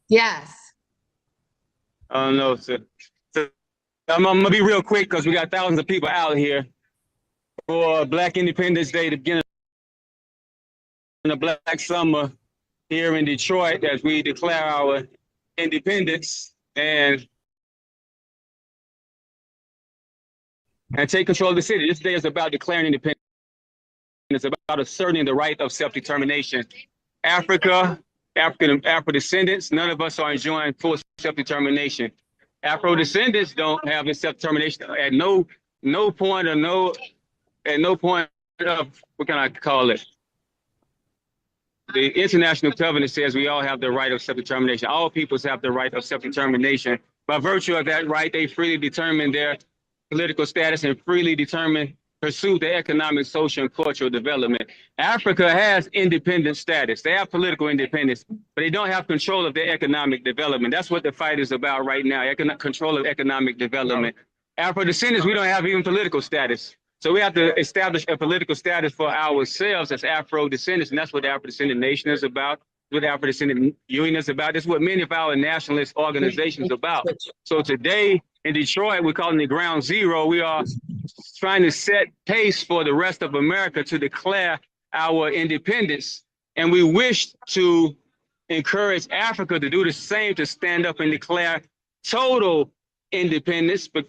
Yes. I don't know. So I'm gonna be real quick because we got thousands of people out here for Black Independence Day, the beginning of the Black Summer here in Detroit as we declare our independence and take control of the city. This day is about declaring independence. It's about asserting the right of self-determination. Afro-descendants, none of us are enjoying full self-determination. Afro-descendants don't have this self-determination at no point of what can I call it? The International Covenant says we all have the right of self-determination. All peoples have the right of self-determination. By virtue of that right, they freely determine their political status and freely pursue their economic, social, and cultural development. Africa has independent status. They have political independence, but they don't have control of their economic development. That's what the fight is about right now, control of economic development. Afro-descendants, we don't have even political status. So we have to establish a political status for ourselves as Afro-descendants, and that's what the Afro-Descendant Nation is about, what the Afrodescendant Union is about. That's what many of our nationalist organizations are about. So today in Detroit, we're calling it Ground Zero. We are trying to set pace for the rest of America to declare our independence. And we wish to encourage Africa to do the same, to stand up and declare total independence, but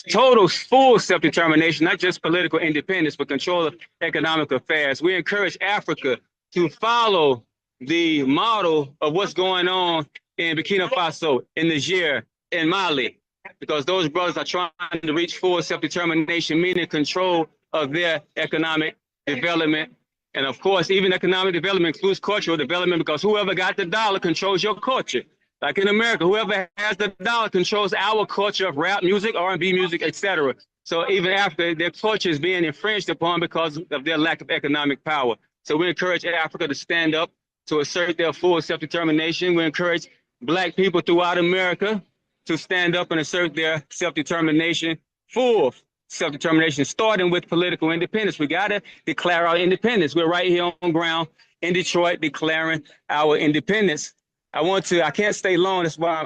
total full self-determination, not just political independence, but control of economic affairs. We encourage Africa to follow the model of what's going on in Burkina Faso, in Niger, in Mali, because those brothers are trying to reach full self-determination, meaning control of their economic development. And of course, even economic development includes cultural development, because whoever got the dollar controls your culture. Like in America, whoever has the dollar controls our culture of rap music, R&B music, etc. So even after their culture is being infringed upon because of their lack of economic power. So we encourage Africa to stand up, to assert their full self-determination. We encourage Black people throughout America to stand up and assert their self-determination, full self-determination, starting with political independence. We gotta declare our independence. We're right here on ground in Detroit declaring our independence. I can't stay long, that's why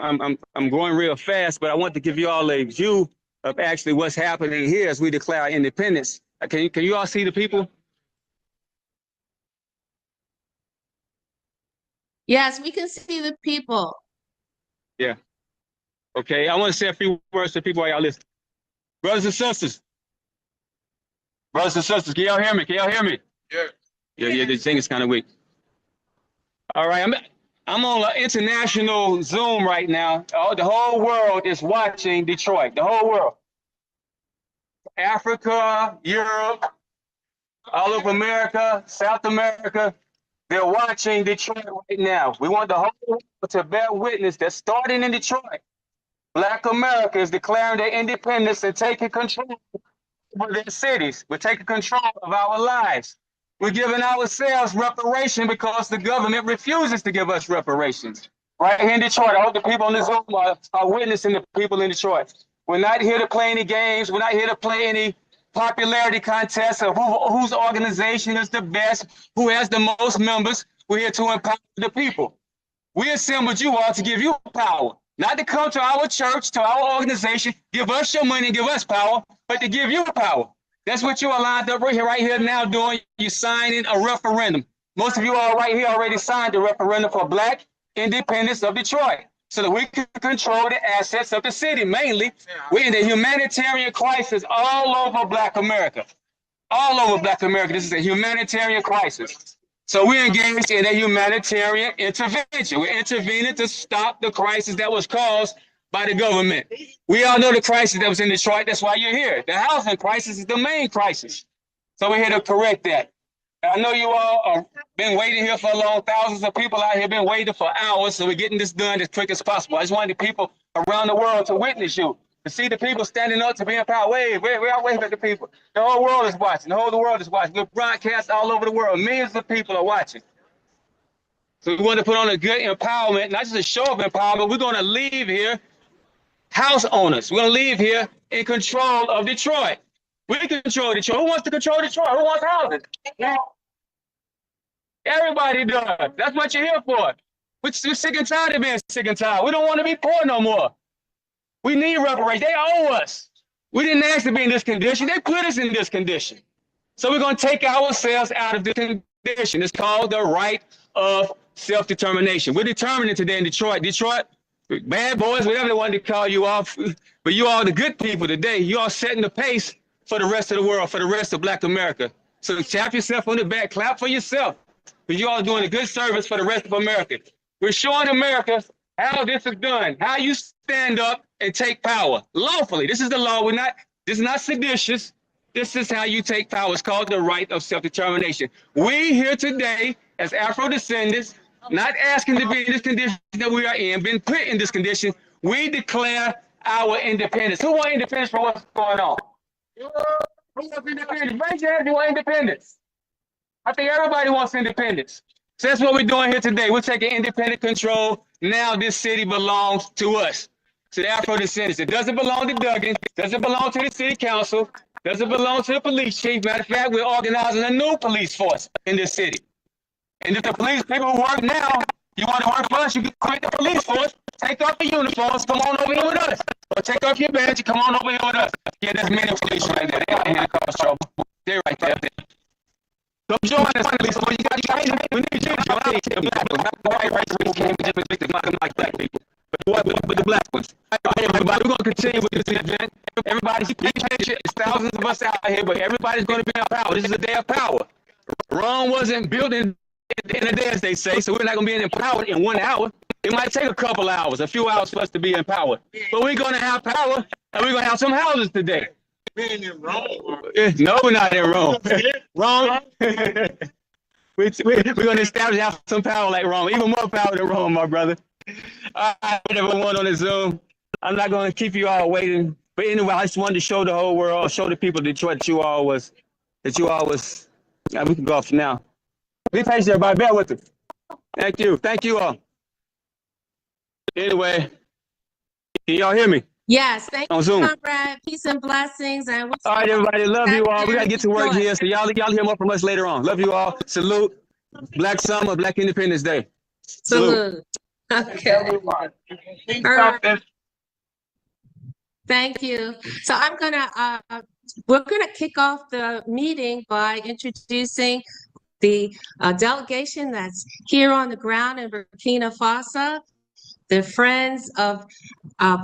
I'm going real fast, but I want to give you all a view of actually what's happening here as we declare our independence. Can you all see the people? Yes, we can see the people. Yeah. Okay, I want to say a few words to people while y'all listen. Brothers and sisters, can y'all hear me? Can y'all hear me? Yeah, this thing is kind of weak. All right, I'm on an international Zoom right now. The whole world is watching Detroit, the whole world. Africa, Europe, all over America, South America, they're watching Detroit right now. We want the whole world to bear witness that starting in Detroit, Black America is declaring their independence and taking control of their cities. We're taking control of our lives. We're giving ourselves reparation because the government refuses to give us reparations. Right here in Detroit, I hope the people on this Zoom are witnessing the people in Detroit. We're not here to play any games. We're not here to play any popularity contests of whose organization is the best, who has the most members. We're here to empower the people. We assembled you all to give you power, not to come to our church, to our organization, give us your money and give us power, but to give you power. That's what you are lined up right here now doing. You signing a referendum. Most of you all right here already signed the referendum for Black independence of Detroit so that we can control the assets of the city. Mainly, we're in a humanitarian crisis all over Black America. All over Black America, this is a humanitarian crisis. So we're engaged in a humanitarian intervention. We're intervening to stop the crisis that was caused by the government. We all know the crisis that was in Detroit. That's why you're here. The housing crisis is the main crisis. So we're here to correct that. I know you all have been waiting here for long. Thousands of people out here been waiting for hours. So we're getting this done as quick as possible. I just wanted the people around the world to witness you, to see the people standing up to be empowered. Wave at the people. The whole world is watching. The whole world is watching. We're broadcast all over the world. Millions of people are watching. So we want to put on a good empowerment, not just a show of empowerment. We're going to leave here house owners. We're going to leave here in control of Detroit. We control Detroit. Who wants to control Detroit? Who wants houses? Everybody does. That's what you're here for. We're sick and tired of being sick and tired. We don't want to be poor no more. We need reparations. They owe us. We didn't ask to be in this condition. They put us in this condition. So we're going to take ourselves out of this condition. It's called the right of self-determination. We're determining today in Detroit. Detroit, bad boys, whatever they wanted to call you off, but you all the good people today. You all setting the pace for the rest of the world, for the rest of Black America. So tap yourself on the back, clap for yourself, because you all are doing a good service for the rest of America. We're showing America how this is done, how you stand up and take power lawfully. This is the law. This is not seditious. This is how you take power. It's called the right of self-determination. We here today as Afro-descendants, not asking to be in this condition that we are in, been put in this condition, we declare our independence. Who want independence for what's going on? Who wants independence? Raise your hand if you want independence. I think everybody wants independence. So that's what we're doing here today. We're taking independent control. Now this city belongs to us, to the Afro-descendants. It doesn't belong to Duggan, doesn't belong to the city council, doesn't belong to the police chief. Matter of fact, we're organizing a new police force in this city. And if the police people who work now, you want to work for us, you can quit the police force, take off the uniforms, come on over here with us. Or take off your badge and come on over here with us. Yeah, there's many police right there. They out here to cause trouble. They're right there. Come join us, police. So you got training. We need you to join us. The black ones, not the white race. We can't be just like black people. But the black ones. All right, everybody, we're going to continue with this event. Everybody's patient. It's thousands of us out here, but everybody's going to be in power. This is a day of power. Rome wasn't built in a day, as they say, so we're not going to be empowered in 1 hour. It might take a couple hours, a few hours for us to be empowered. But we're going to have power, and we're going to have some houses today. Being in Rome. No, we're not in Rome. Rome. We're going to establish have some power like Rome, even more power than Rome, my brother. All right, everyone on the Zoom. I'm not going to keep you all waiting. But anyway, I just wanted to show the whole world, show the people of Detroit that you all was, yeah, we can go off now. Be patient, everybody. Bear with us. Thank you. Thank you all. Anyway, can y'all hear me? Yes, thank On you, Zoom. comrade. Peace and blessings. And All right, everybody. Love you all. We got to get to work here. So y'all hear more from us later on. Love you all. Salute. Black Summer, Black Independence Day. Salute. Okay. All right. Thank you. So we're gonna kick off the meeting by introducing the delegation that's here on the ground in Burkina Faso, the Friends of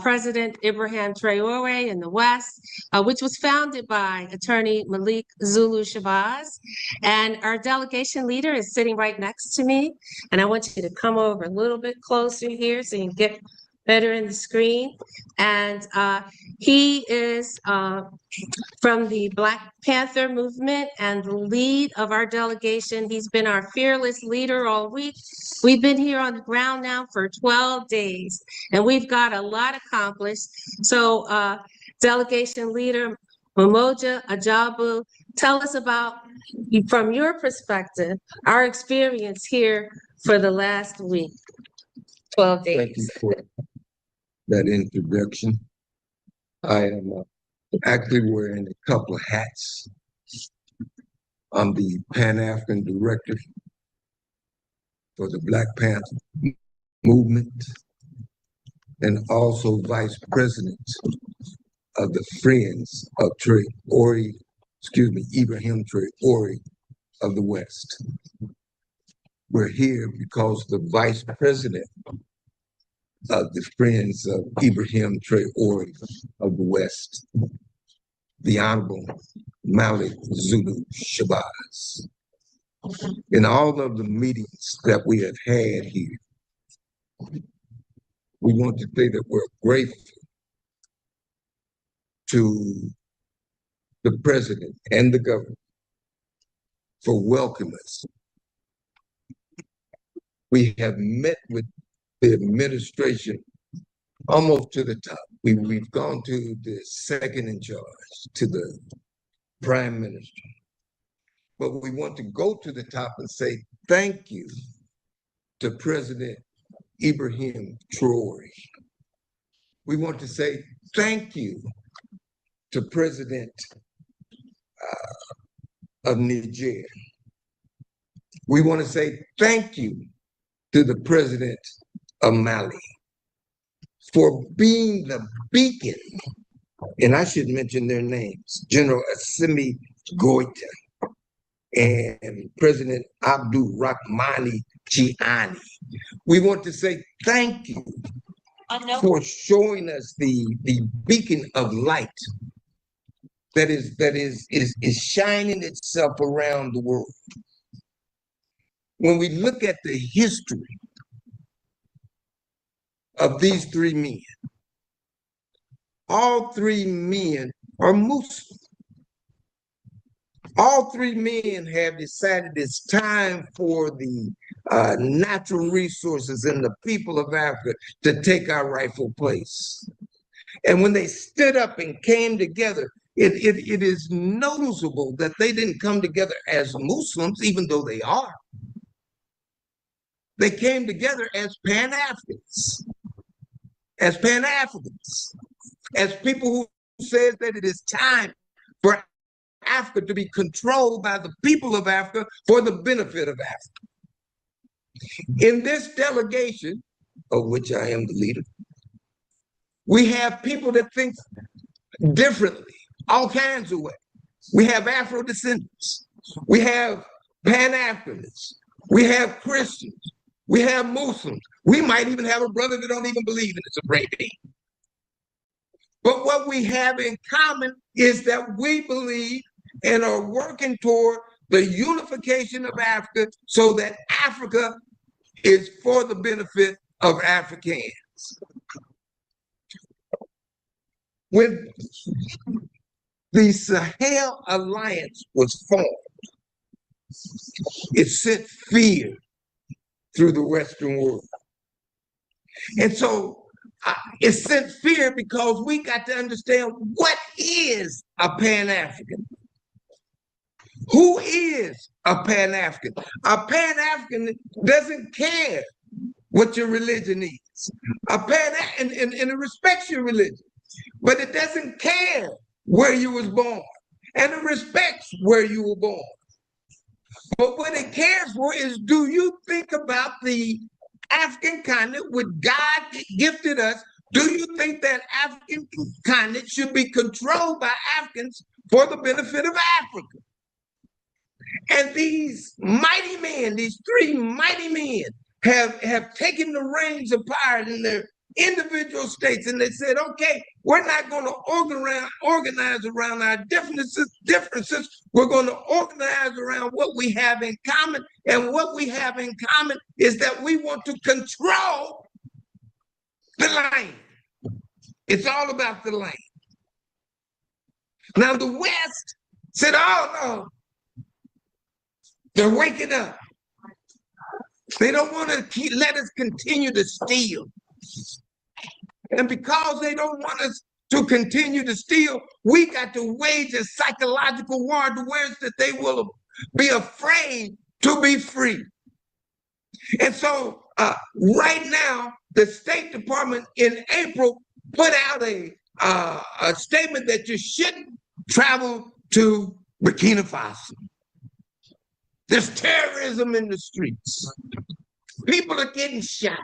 President Ibrahim Traore in the West, which was founded by attorney Malik Zulu Shabazz. And our delegation leader is sitting right next to me. And I want you to come over a little bit closer here so you can get better in the screen. And he is from the Black Panther movement and the lead of our delegation. He's been our fearless leader all week. We've been here on the ground now for 12 days, and we've got a lot accomplished. So delegation leader Mamoja Ajabu, tell us about, from your perspective, our experience here for the last week, 12 days. Thank you for that introduction. I am actually wearing a couple of hats. I'm the Pan-African Director for the Black Panther movement and also Vice President of the Friends of Ibrahim Traore of the West. We're here because the Vice President of the Friends of Ibrahim Traore of the West, the Honorable Malik Zulu Shabazz. In all of the meetings that we have had here, we want to say that we're grateful to the President and the government for welcoming us. We have met with the administration almost to the top. We've gone to the second in charge, to the Prime Minister. But we want to go to the top and say thank you to President Ibrahim Traore. We want to say thank you to President of Niger. We want to say thank you to the president of Mali for being the beacon, and I should mention their names, General Assimi Goita and President Abdul Rahmani Chiani. We want to say thank you for showing us the beacon of light that is shining itself around the world. When we look at the history of these three men, all three men are Muslim. All three men have decided it's time for the natural resources and the people of Africa to take our rightful place. And when they stood up and came together, it is noticeable that they didn't come together as Muslims, even though they are. They came together as Pan-Africans, as people who says that it is time for Africa to be controlled by the people of Africa for the benefit of Africa. In this delegation, of which I am the leader, we have people that think differently, all kinds of ways. We have Afrodescendants, we have Pan-Africanists, we have Christians, we have Muslims. We might even have a brother that don't even believe in the Supreme Being. But what we have in common is that we believe and are working toward the unification of Africa so that Africa is for the benefit of Africans. When the Sahel Alliance was formed, it sent fear through the Western world. And so it sent fear because we got to understand what is a Pan-African. Who is a Pan-African? A Pan-African doesn't care what your religion is. A and it respects your religion, but it doesn't care where you was born, and it respects where you were born. But what it cares for is, do you think about the African continent, which God gifted us? Do you think that African continent should be controlled by Africans for the benefit of Africa? And these mighty men, these three mighty men, have taken the reins of power in their individual states, and they said, okay, we're not going to organize around our differences. We're going to organize around what we have in common. And what we have in common is that we want to control the land. It's all about the land. Now the West said, oh no, they're waking up. They don't want to let us continue to steal. And because they don't want us to continue to steal, we got to wage a psychological war to where that they will be afraid to be free. And so right now, the State Department in April put out a statement that you shouldn't travel to Burkina Faso. There's terrorism in the streets. People are getting shot.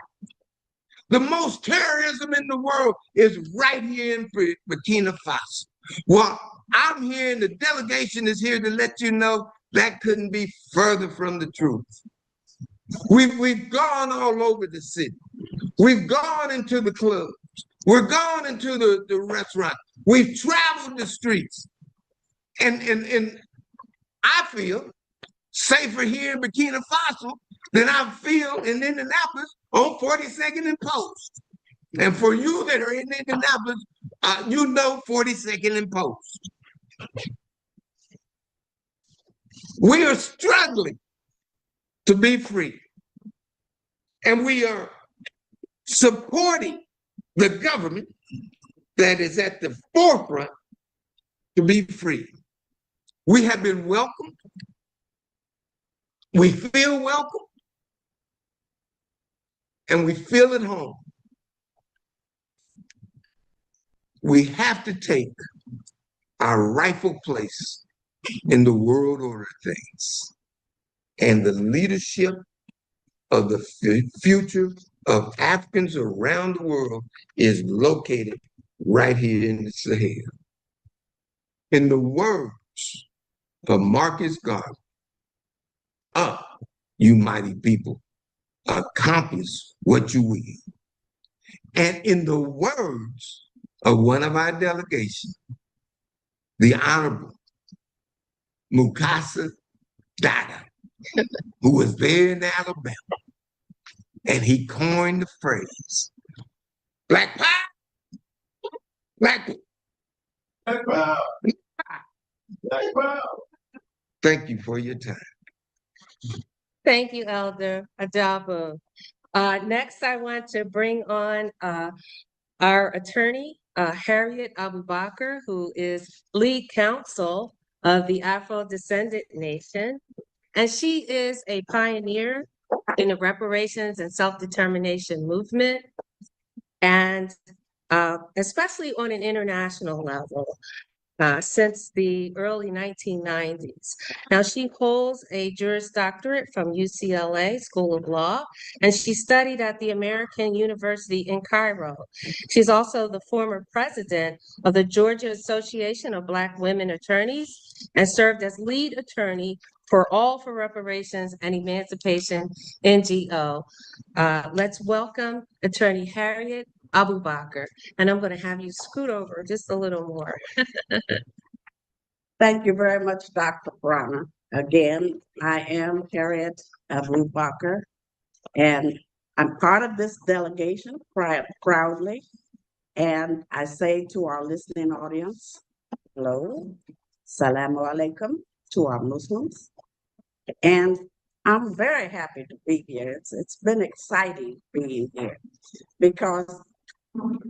The most terrorism in the world is right here in Burkina Faso. Well, I'm here and the delegation is here to let you know that couldn't be further from the truth. We've gone all over the city. We've gone into the clubs. We're gone into the restaurant. We've traveled the streets. And I feel safer here in Burkina Faso than I feel in Indianapolis on 42nd and Post. And for you that are in Indianapolis, you know 42nd and Post. We are struggling to be free. And we are supporting the government that is at the forefront to be free. We have been welcomed. We feel welcome. And we feel at home. We have to take our rightful place in the world order of things. And the leadership of the future of Africans around the world is located right here in the Sahel. In the words of Marcus Garvey, up, you mighty people, accomplish what you will. And in the words of one of our delegation, the Honorable Mukasa Dada, who was there in Alabama, and he coined the phrase, Black Power, Black Power. Black Power. Black Power. Thank you for your time. Thank you, Elder Adabu. Next, I want to bring on our attorney, Harriet Abubakar, who is lead counsel of the Afro-Descendant Nation. And she is a pioneer in the reparations and self-determination movement, and especially on an international level. Since the early 1990s. Now, she holds a Juris Doctorate from UCLA School of Law, and she studied at the American University in Cairo. She's also the former president of the Georgia Association of Black Women Attorneys and served as lead attorney for All for Reparations and Emancipation NGO. Let's welcome Attorney Harriet Abubakar, and I'm going to have you scoot over just a little more. Thank you very much, Dr. Brana. Again, I am Harriet Abubakar, and I'm part of this delegation proudly. And I say to our listening audience, hello, salamu alaikum to our Muslims. And I'm very happy to be here. It's been exciting being here because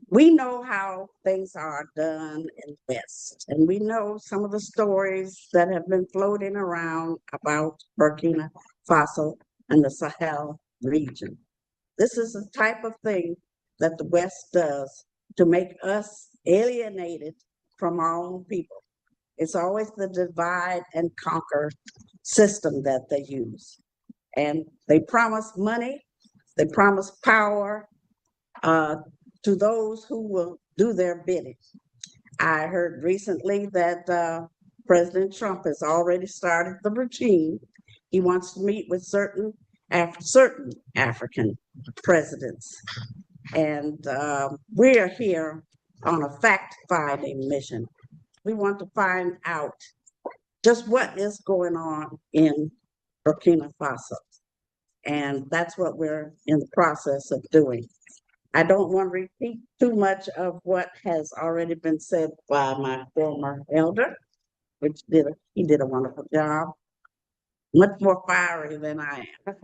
we know how things are done in the West, and we know some of the stories that have been floating around about Burkina Faso and the Sahel region. This is the type of thing that the West does to make us alienated from our own people. It's always the divide and conquer system that they use. And they promise money, they promise power, to those who will do their bidding. I heard recently that President Trump has already started the routine. He wants to meet with certain African presidents. And we are here on a fact-finding mission. We want to find out just what is going on in Burkina Faso. And that's what we're in the process of doing. I don't want to repeat too much of what has already been said by my former elder, which he did a wonderful job, much more fiery than I am.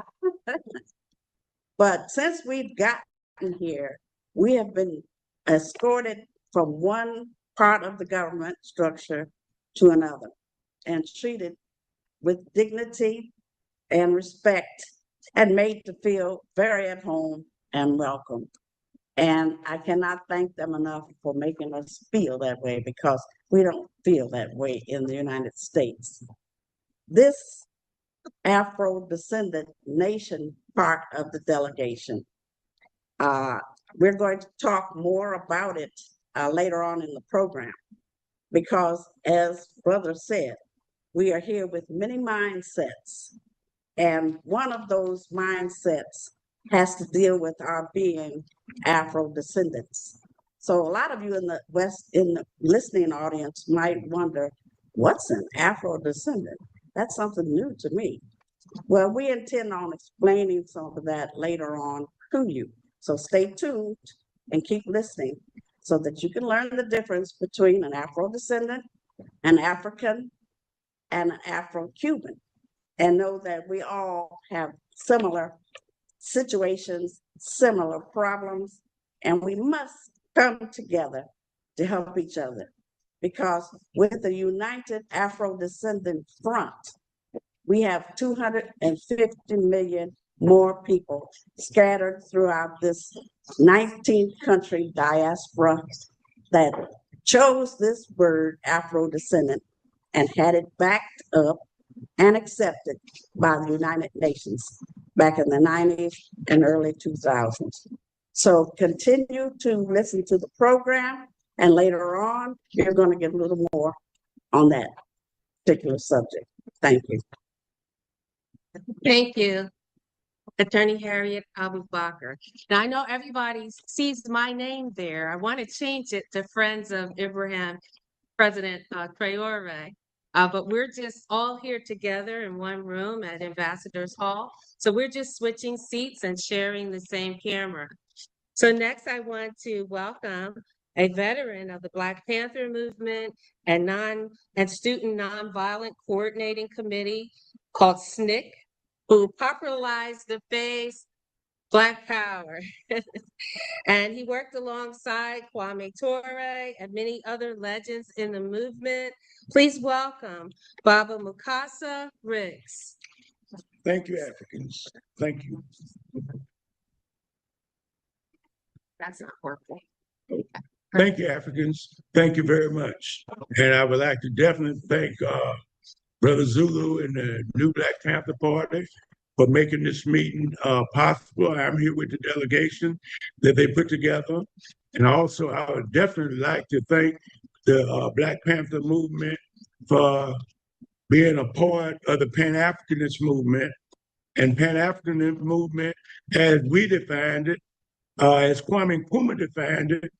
But since we've gotten here, we have been escorted from one part of the government structure to another and treated with dignity and respect and made to feel very at home and welcome. And I cannot thank them enough for making us feel that way, because we don't feel that way in the United States. This Afro-Descendant Nation part of the delegation, we're going to talk more about it later on in the program, because as Brother said, we are here with many mindsets. And one of those mindsets has to deal with our being Afro-descendants. So a lot of you in the listening audience might wonder, what's an Afro-descendant? That's something new to me. Well, we intend on explaining some of that later on to you. So stay tuned and keep listening so that you can learn the difference between an Afro-descendant, an African, and an Afro-Cuban, and know that we all have similar situations, similar problems, and we must come together to help each other. Because with the United Afro-Descendant Front, we have 250 million more people scattered throughout this 19th country diaspora that chose this word Afro-Descendant and had it backed up and accepted by the United Nations. back in the 90s and early 2000s. So continue to listen to the program, and later on, you're going to get a little more on that particular subject. Thank you. Thank you, Attorney Harriet Abubakar. Now, I know everybody sees my name there. I want to change it to Friends of Ibrahim, President Traore. But we're just all here together in one room at Ambassadors Hall. So we're just switching seats and sharing the same camera. So next I want to welcome a veteran of the Black Panther movement and Student Nonviolent Coordinating Committee called SNCC, who popularized the phrase Black Power. And he worked alongside Kwame Traore and many other legends in the movement. Please welcome Baba Mukasa Riggs. Thank you, Africans. Thank you. That's not working. Thank you, Africans. Thank you very much. And I would like to definitely thank Brother Zulu and the New Black Panther Party for making this meeting possible. I'm here with the delegation that they put together. And also, I would definitely like to thank the Black Panther movement for being a part of the Pan-Africanist movement. And Pan-Africanist movement, as we defined it, as Kwame Nkrumah defined it,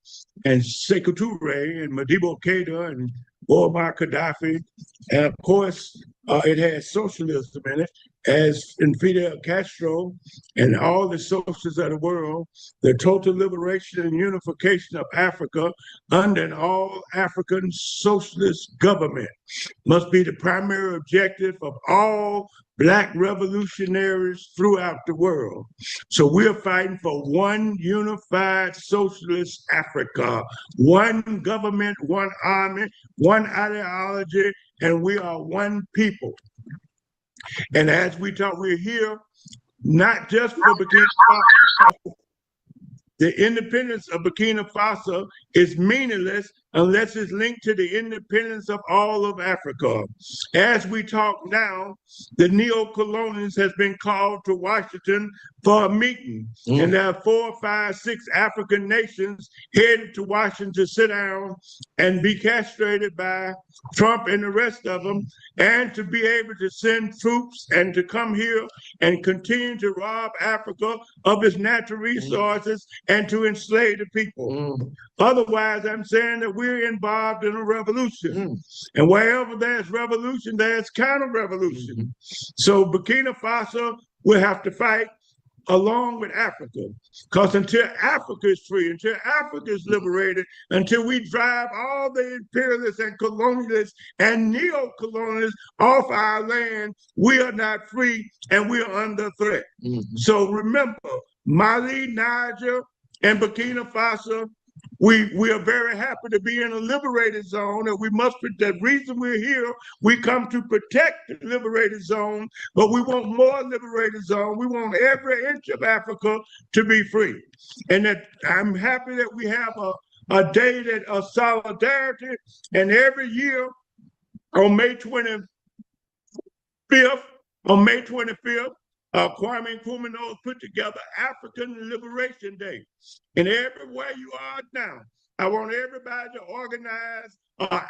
and Sekou Touré and Modibo Keïta and Muammar Gaddafi, and of course, it has socialism in it, as in Fidel Castro and all the socialists of the world, the total liberation and unification of Africa under an all-African socialist government must be the primary objective of all Black revolutionaries throughout the world. So we're fighting for one unified socialist Africa, one government, one army, one ideology, and we are one people. And as we talk, we're here not just for Burkina Faso. The independence of Burkina Faso is meaningless unless it's linked to the independence of all of Africa. As we talk now, the neo-colonials has been called to Washington for a meeting. And there are 4, 5, 6 African nations headed to Washington to sit down and be castrated by Trump and the rest of them, and to be able to send troops and to come here and continue to rob Africa of its natural resources and to enslave the people. Otherwise, I'm saying that we're involved in a revolution. And wherever there's revolution, there's counter-revolution. So Burkina Faso will have to fight along with Africa. Because until Africa is free, until Africa is liberated, until we drive all the imperialists and colonialists and neo-colonialists off our land, we are not free and we are under threat. So remember, Mali, Niger, and Burkina Faso, we are very happy to be in a liberated zone, and we must, the reason we're here, we come to protect the liberated zone, but we want more liberated zone. We want every inch of Africa to be free. And that I'm happy that we have a day of solidarity, and every year on May 25th, Kwame Nkrumah put together African Liberation Day. And everywhere you are now, I want everybody to organize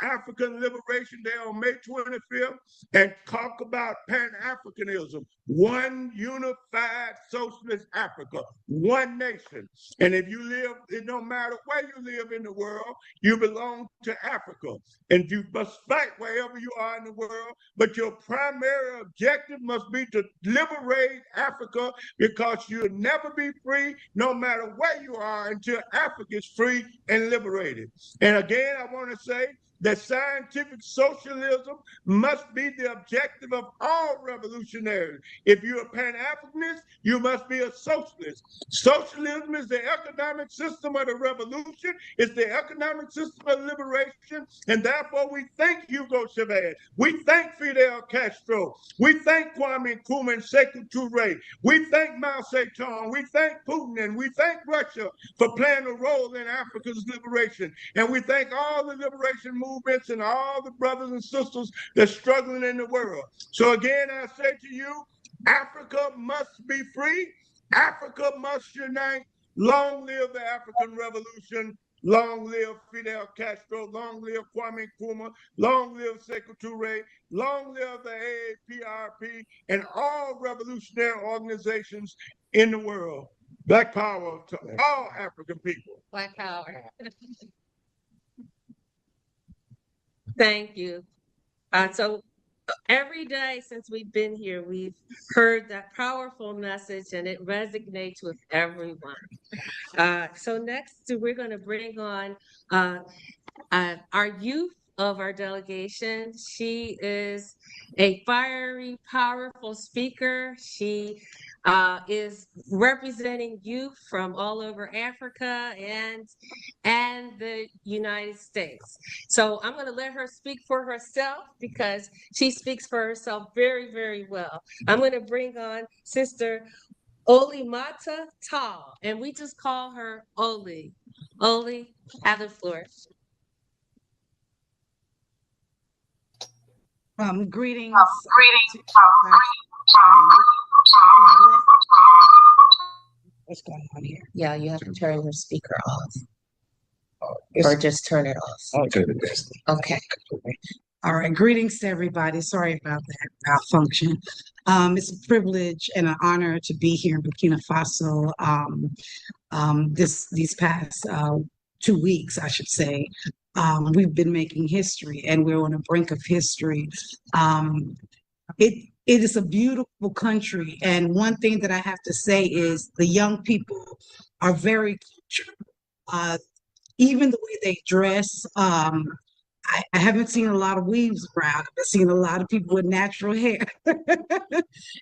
African Liberation Day on May 25th and talk about Pan-Africanism, one unified socialist Africa, one nation. And if you live, it don't matter where you live in the world, you belong to Africa. And you must fight wherever you are in the world, but your primary objective must be to liberate Africa, because you'll never be free no matter where you are until Africa is free and liberated. And again, I want to say that scientific socialism must be the objective of all revolutionaries. If you're a Pan-Africanist, you must be a socialist. Socialism is the economic system of the revolution. It's the economic system of liberation. And therefore, we thank Hugo Chavez. We thank Fidel Castro. We thank Kwame Nkrumah and Sekou Touré. We thank Mao Zedong. We thank Putin. And we thank Russia for playing a role in Africa's liberation. And we thank all the liberation movements and all the brothers and sisters that's struggling in the world. So again, I say to you, Africa must be free. Africa must unite. Long live the African Revolution. Long live Fidel Castro. Long live Kwame Nkrumah. Long live Sekou Toure. Long live the AAPRP and all revolutionary organizations in the world. Black power to all African people. Black power. Thank you. So every day since we've been here, we've heard that powerful message and it resonates with everyone. So next, we're going to bring on our youth of our delegation. She is a fiery, powerful speaker. She is representing youth from all over Africa and the United States. So I'm going to let her speak for herself because she speaks for herself very, very well. I'm going to bring on Sister Olimata Tall, and we just call her Oli. Oli, have the floor. Greetings. What's going on here? Yeah, you have to turn your speaker off. Or just turn it off. I'll turn it down. Okay. All right. Greetings to everybody. Sorry about that malfunction. It's a privilege and an honor to be here in Burkina Faso these past 2 weeks, I should say. We've been making history and we're on the brink of history. It is a beautiful country. And one thing that I have to say is the young people are very cultured. Even the way they dress, I haven't seen a lot of weaves around. I've seen a lot of people with natural hair.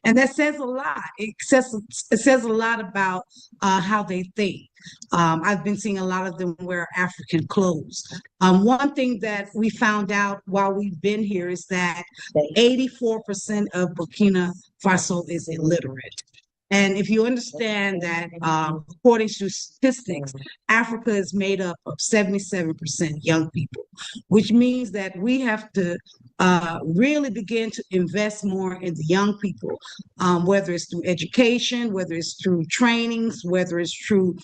And that says a lot. It says a lot about how they think. I've been seeing a lot of them wear African clothes. One thing that we found out while we've been here is that 84% of Burkina Faso is illiterate. And if you understand that, according to statistics, Africa is made up of 77% young people, which means that we have to really begin to invest more in the young people, whether it's through education, whether it's through trainings, whether it's through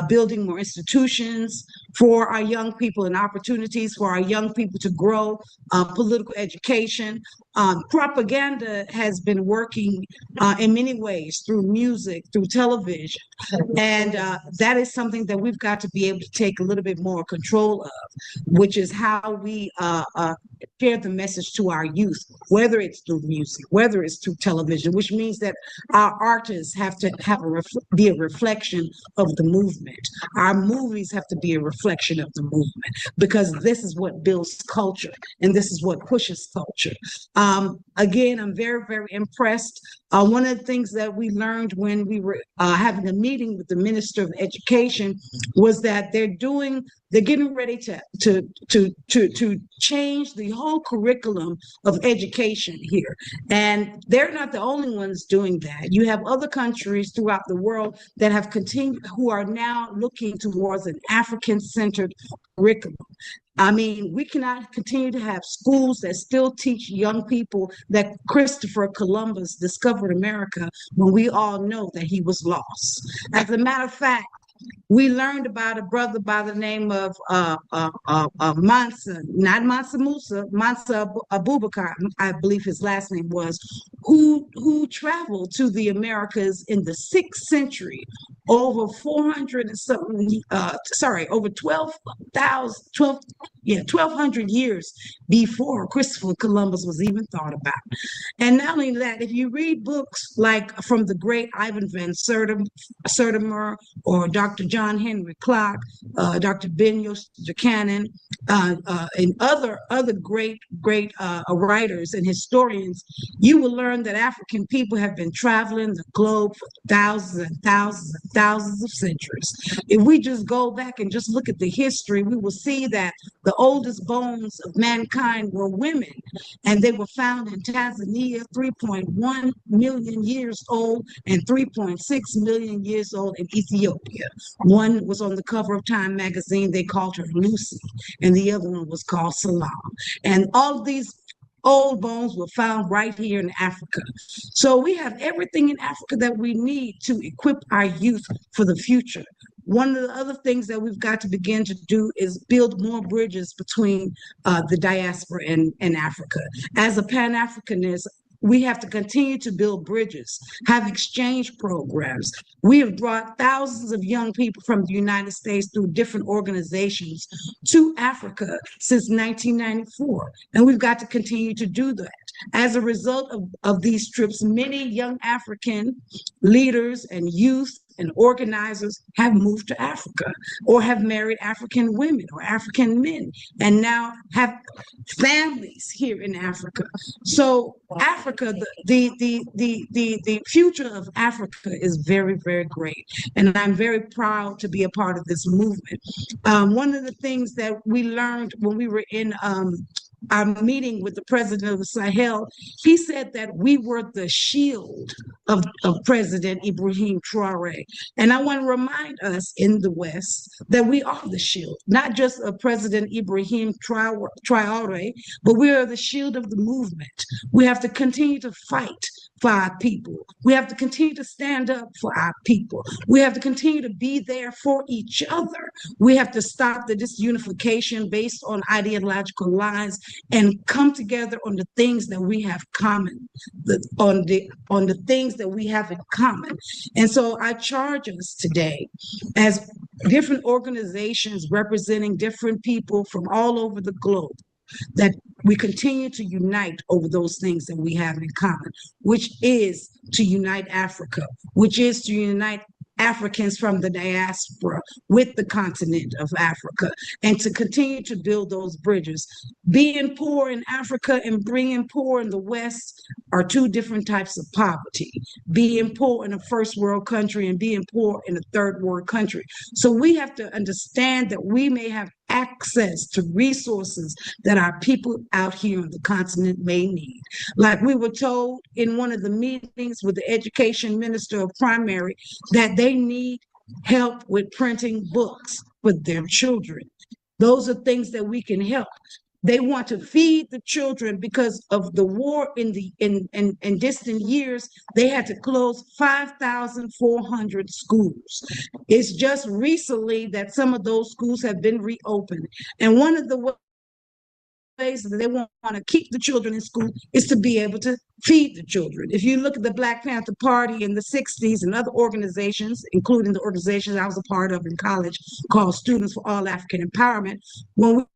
building more institutions for our young people and opportunities for our young people to grow, political education. Propaganda has been working in many ways through music, through television. And that is something that we've got to be able to take a little bit more control of, which is how we share the message to our youth, whether it's through music, whether it's through television, which means that our artists have to be a reflection of the movement. Our movies have to be a reflection of the movement, because this is what builds culture and this is what pushes culture. Again, I'm very, very impressed. One of the things that we learned when we were having a meeting with the Minister of Education was that they're getting ready to change the whole curriculum of education here. And they're not the only ones doing that. You have other countries throughout the world that have continued, who are now looking towards an African-centered curriculum. I mean, we cannot continue to have schools that still teach young people that Christopher Columbus discovered America when we all know that he was lost. As a matter of fact, we learned about a brother by the name of Mansa, not Mansa Musa, Mansa Abubakar, I believe his last name was, who traveled to the Americas in the 6th century, over 400 and something, over 1,200 years before Christopher Columbus was even thought about. And not only that, if you read books like from the great Ivan van Sertimer or Dr. John Henry Clark, Dr. Ben Buchanan, and other great writers and historians, you will learn that African people have been traveling the globe for thousands and thousands and thousands of centuries. If we just go back and just look at the history, we will see that the oldest bones of mankind were women, and they were found in Tanzania, 3.1 million years old, and 3.6 million years old in Ethiopia. One was on the cover of Time magazine. They called her Lucy, and the other one was called Salam. And all of these old bones were found right here in Africa. So we have everything in Africa that we need to equip our youth for the future. One of the other things that we've got to begin to do is build more bridges between the diaspora and Africa. As a Pan-Africanist, we have to continue to build bridges, have exchange programs. We have brought thousands of young people from the United States through different organizations to Africa since 1994, and we've got to continue to do that. As a result of these trips, many young African leaders and youth and organizers have moved to Africa or have married African women or African men and now have families here in Africa. So Africa, the future of Africa is very, very great. And I'm very proud to be a part of this movement. One of the things that we learned when we were in our meeting with the president of the Sahel, he said that we were the shield of President Ibrahim Traore. And I want to remind us in the West that we are the shield, not just of President Ibrahim Traore, but we are the shield of the movement. We have to continue to fight for our people. We have to continue to stand up for our people. We have to continue to be there for each other. We have to stop the disunification based on ideological lines and come together on the things that we have common, on the things that we have in common. And so I charge us today as different organizations representing different people from all over the globe, that we continue to unite over those things that we have in common, which is to unite Africa, which is to unite Africans from the diaspora with the continent of Africa, and to continue to build those bridges. Being poor in Africa and being poor in the West are two different types of poverty. Being poor in a first world country and being poor in a third world country. So we have to understand that we may have access to resources that our people out here on the continent may need. Like we were told in one of the meetings with the education minister of primary that they need help with printing books for their children. Those are things that we can help. They want to feed the children because of the war in distant years. They had to close 5,400 schools. It's just recently that some of those schools have been reopened. And one of the ways that they want to keep the children in school is to be able to feed the children. If you look at the Black Panther Party in the 60s and other organizations, including the organizations I was a part of in college called Students for All African Empowerment, when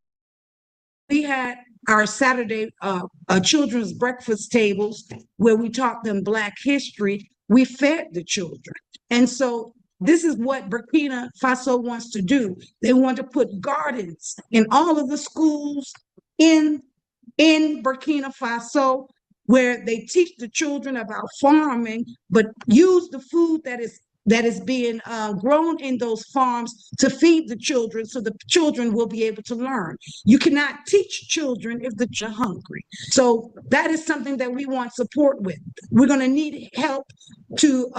we had our Saturday children's breakfast tables where we taught them Black history, we fed the children. And so this is what Burkina Faso wants to do. They want to put gardens in all of the schools in Burkina Faso, where they teach the children about farming, but use the food that is being grown in those farms to feed the children so the children will be able to learn. You cannot teach children if they're hungry. So that is something that we want support with. We're going to need help to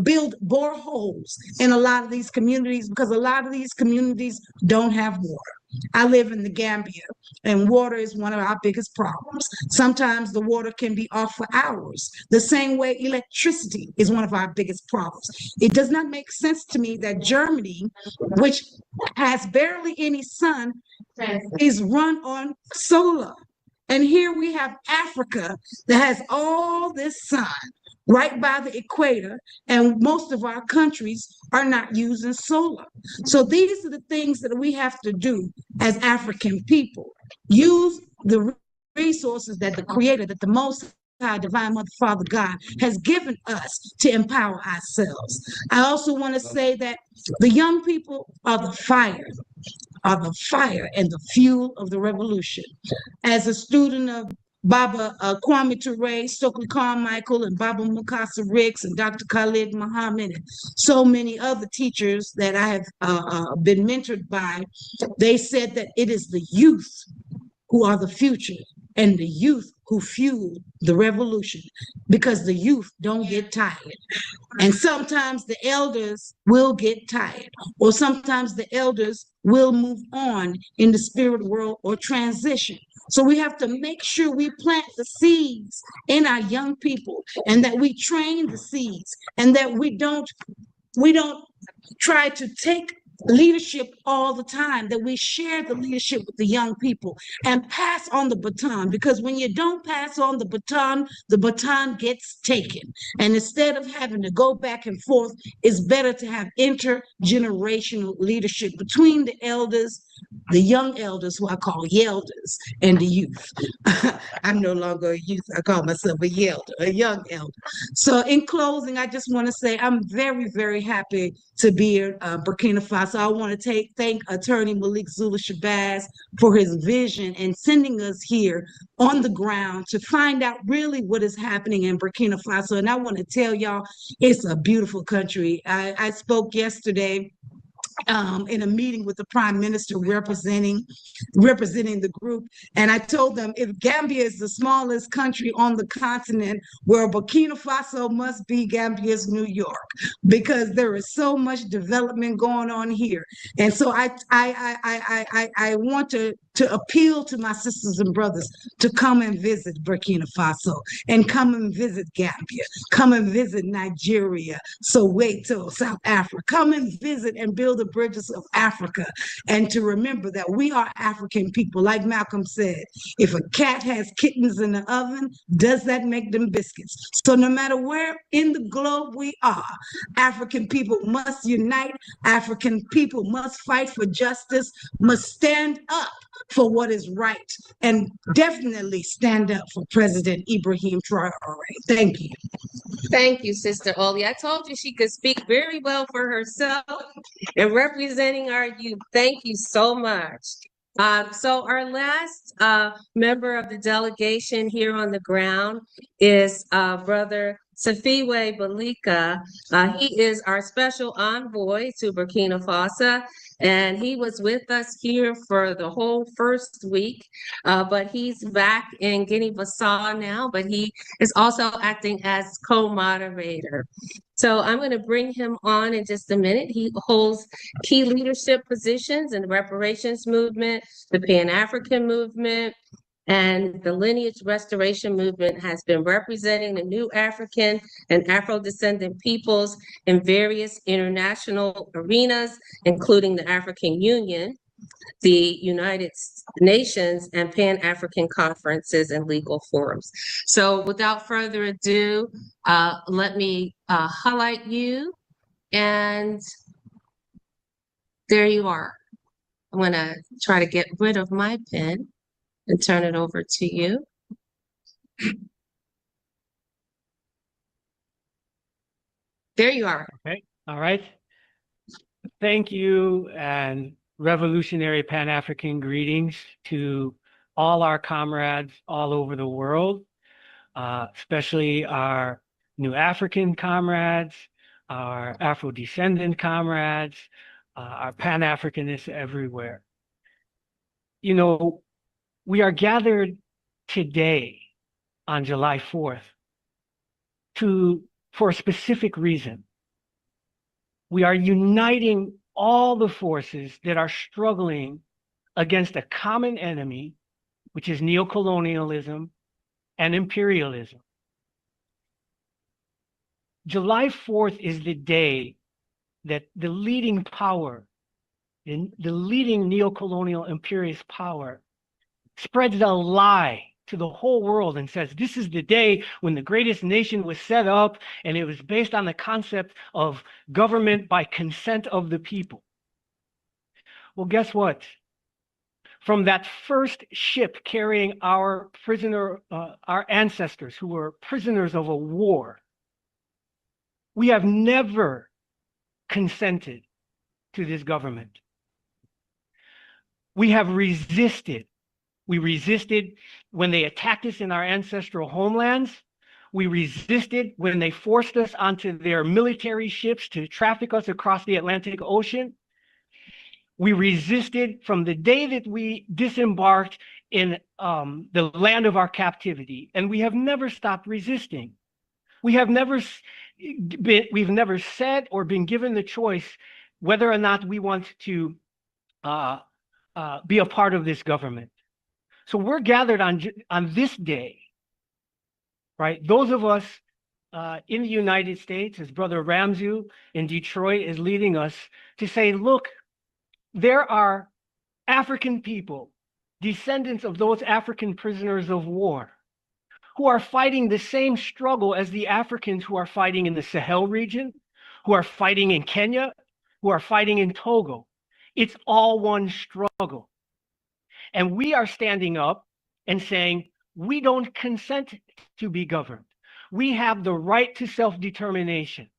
build boreholes in a lot of these communities because a lot of these communities don't have water. I live in the Gambia, and water is one of our biggest problems. Sometimes the water can be off for hours. The same way electricity is one of our biggest problems. It does not make sense to me that Germany, which has barely any sun, is run on solar. And here we have Africa that has all this sun right by the equator, and most of our countries are not using solar. So these are the things that we have to do as African people. Use the resources that the Creator, that the Most High, Divine Mother, Father God has given us to empower ourselves. I also want to say that the young people are the fire and the fuel of the revolution. As a student of Baba Kwame Ture, Stokely Carmichael, and Baba Mukasa Ricks, and Dr. Khalid Muhammad, and so many other teachers that I have been mentored by, they said that it is the youth who are the future and the youth who fuel the revolution, because the youth don't get tired. And sometimes the elders will get tired, or sometimes the elders will move on in the spirit world or transition. So we have to make sure we plant the seeds in our young people, and that we train the seeds, and that we don't try to take leadership all the time, that we share the leadership with the young people and pass on the baton, because when you don't pass on the baton gets taken. And instead of having to go back and forth, it's better to have intergenerational leadership between the elders, the young elders, who I call yelders, and the youth. I'm no longer a youth. I call myself a yelder, a young elder. So in closing, I just want to say I'm very, very happy to be in Burkina Faso. I want to thank Attorney Malik Zulu Shabazz for his vision and sending us here on the ground to find out really what is happening in Burkina Faso. And I want to tell y'all, it's a beautiful country. I spoke yesterday in a meeting with the Prime Minister representing the group. And I told them, if Gambia is the smallest country on the continent, well, Burkina Faso must be Gambia's New York, because there is so much development going on here. And so I want to appeal to my sisters and brothers to come and visit Burkina Faso, and come and visit Gambia, come and visit Nigeria, Soweto, South Africa, come and visit and build the bridges of Africa, and to remember that we are African people. Like Malcolm said, if a cat has kittens in the oven, does that make them biscuits? So no matter where in the globe we are, African people must unite. African people must fight for justice, must stand up for what is right, and definitely stand up for President Ibrahim Traore. Thank you. Thank you, Sister Oli. I told you she could speak very well for herself and representing our youth. Thank you so much. So our last member of the delegation here on the ground is Brother Safiwe Balika. He is our special envoy to Burkina Faso, and he was with us here for the whole first week, but he's back in Guinea-Bissau now, but he is also acting as co-moderator. So I'm going to bring him on in just a minute. He holds key leadership positions in the reparations movement, the Pan-African movement, and the lineage restoration movement. Has been representing the new African and Afro-descendant peoples in various international arenas, including the African Union, the United Nations, and Pan-African conferences and legal forums. So without further ado, let me highlight you, and there you are. I'm gonna try to get rid of my pen and turn it over to you. There you are. Okay, all right. Thank you, and revolutionary Pan-African greetings to all our comrades all over the world, especially our new African comrades, our Afro-descendant comrades, our Pan-Africanists everywhere. You know, we are gathered today on July 4th for a specific reason. We are uniting all the forces that are struggling against a common enemy, which is neocolonialism and imperialism. July 4th is the day that the leading power, the leading neocolonial imperialist power, spreads a lie to the whole world and says this is the day when the greatest nation was set up, and it was based on the concept of government by consent of the people. Well, guess what? From that first ship carrying our ancestors who were prisoners of a war, we have never consented to this government. We have resisted. We resisted when they attacked us in our ancestral homelands. We resisted when they forced us onto their military ships to traffic us across the Atlantic Ocean. We resisted from the day that we disembarked in the land of our captivity, and we have never stopped resisting. We've never said or been given the choice whether or not we want to be a part of this government. So we're gathered on this day, right? Those of us in the United States, as Brother Ramzu in Detroit is leading us to say, look, there are African people, descendants of those African prisoners of war, who are fighting the same struggle as the Africans who are fighting in the Sahel region, who are fighting in Kenya, who are fighting in Togo. It's all one struggle. And we are standing up and saying, we don't consent to be governed. We have the right to self-determination.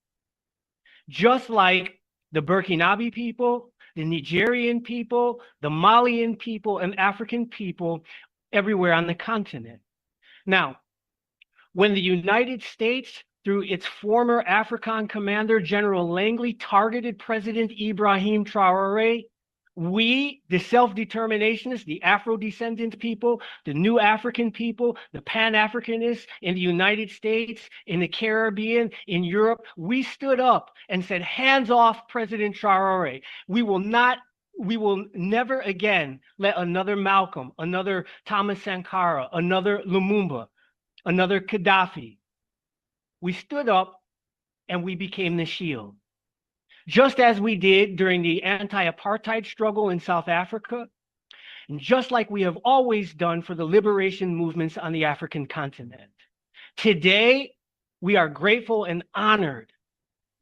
Just like the Burkinabe people, the Nigerian people, the Malian people, and African people everywhere on the continent. Now, when the United States, through its former AFRICOM commander, General Langley, targeted President Ibrahim Traore, we, the self-determinationists, the Afro-descendant people, the new African people, the Pan-Africanists in the United States, in the Caribbean, in Europe, we stood up and said, hands off President Traore. We will never again let another Malcolm, another Thomas Sankara, another Lumumba, another Gaddafi. We stood up and we became the shield. Just as we did during the anti-apartheid struggle in South Africa, and just like we have always done for the liberation movements on the African continent. Today, we are grateful and honored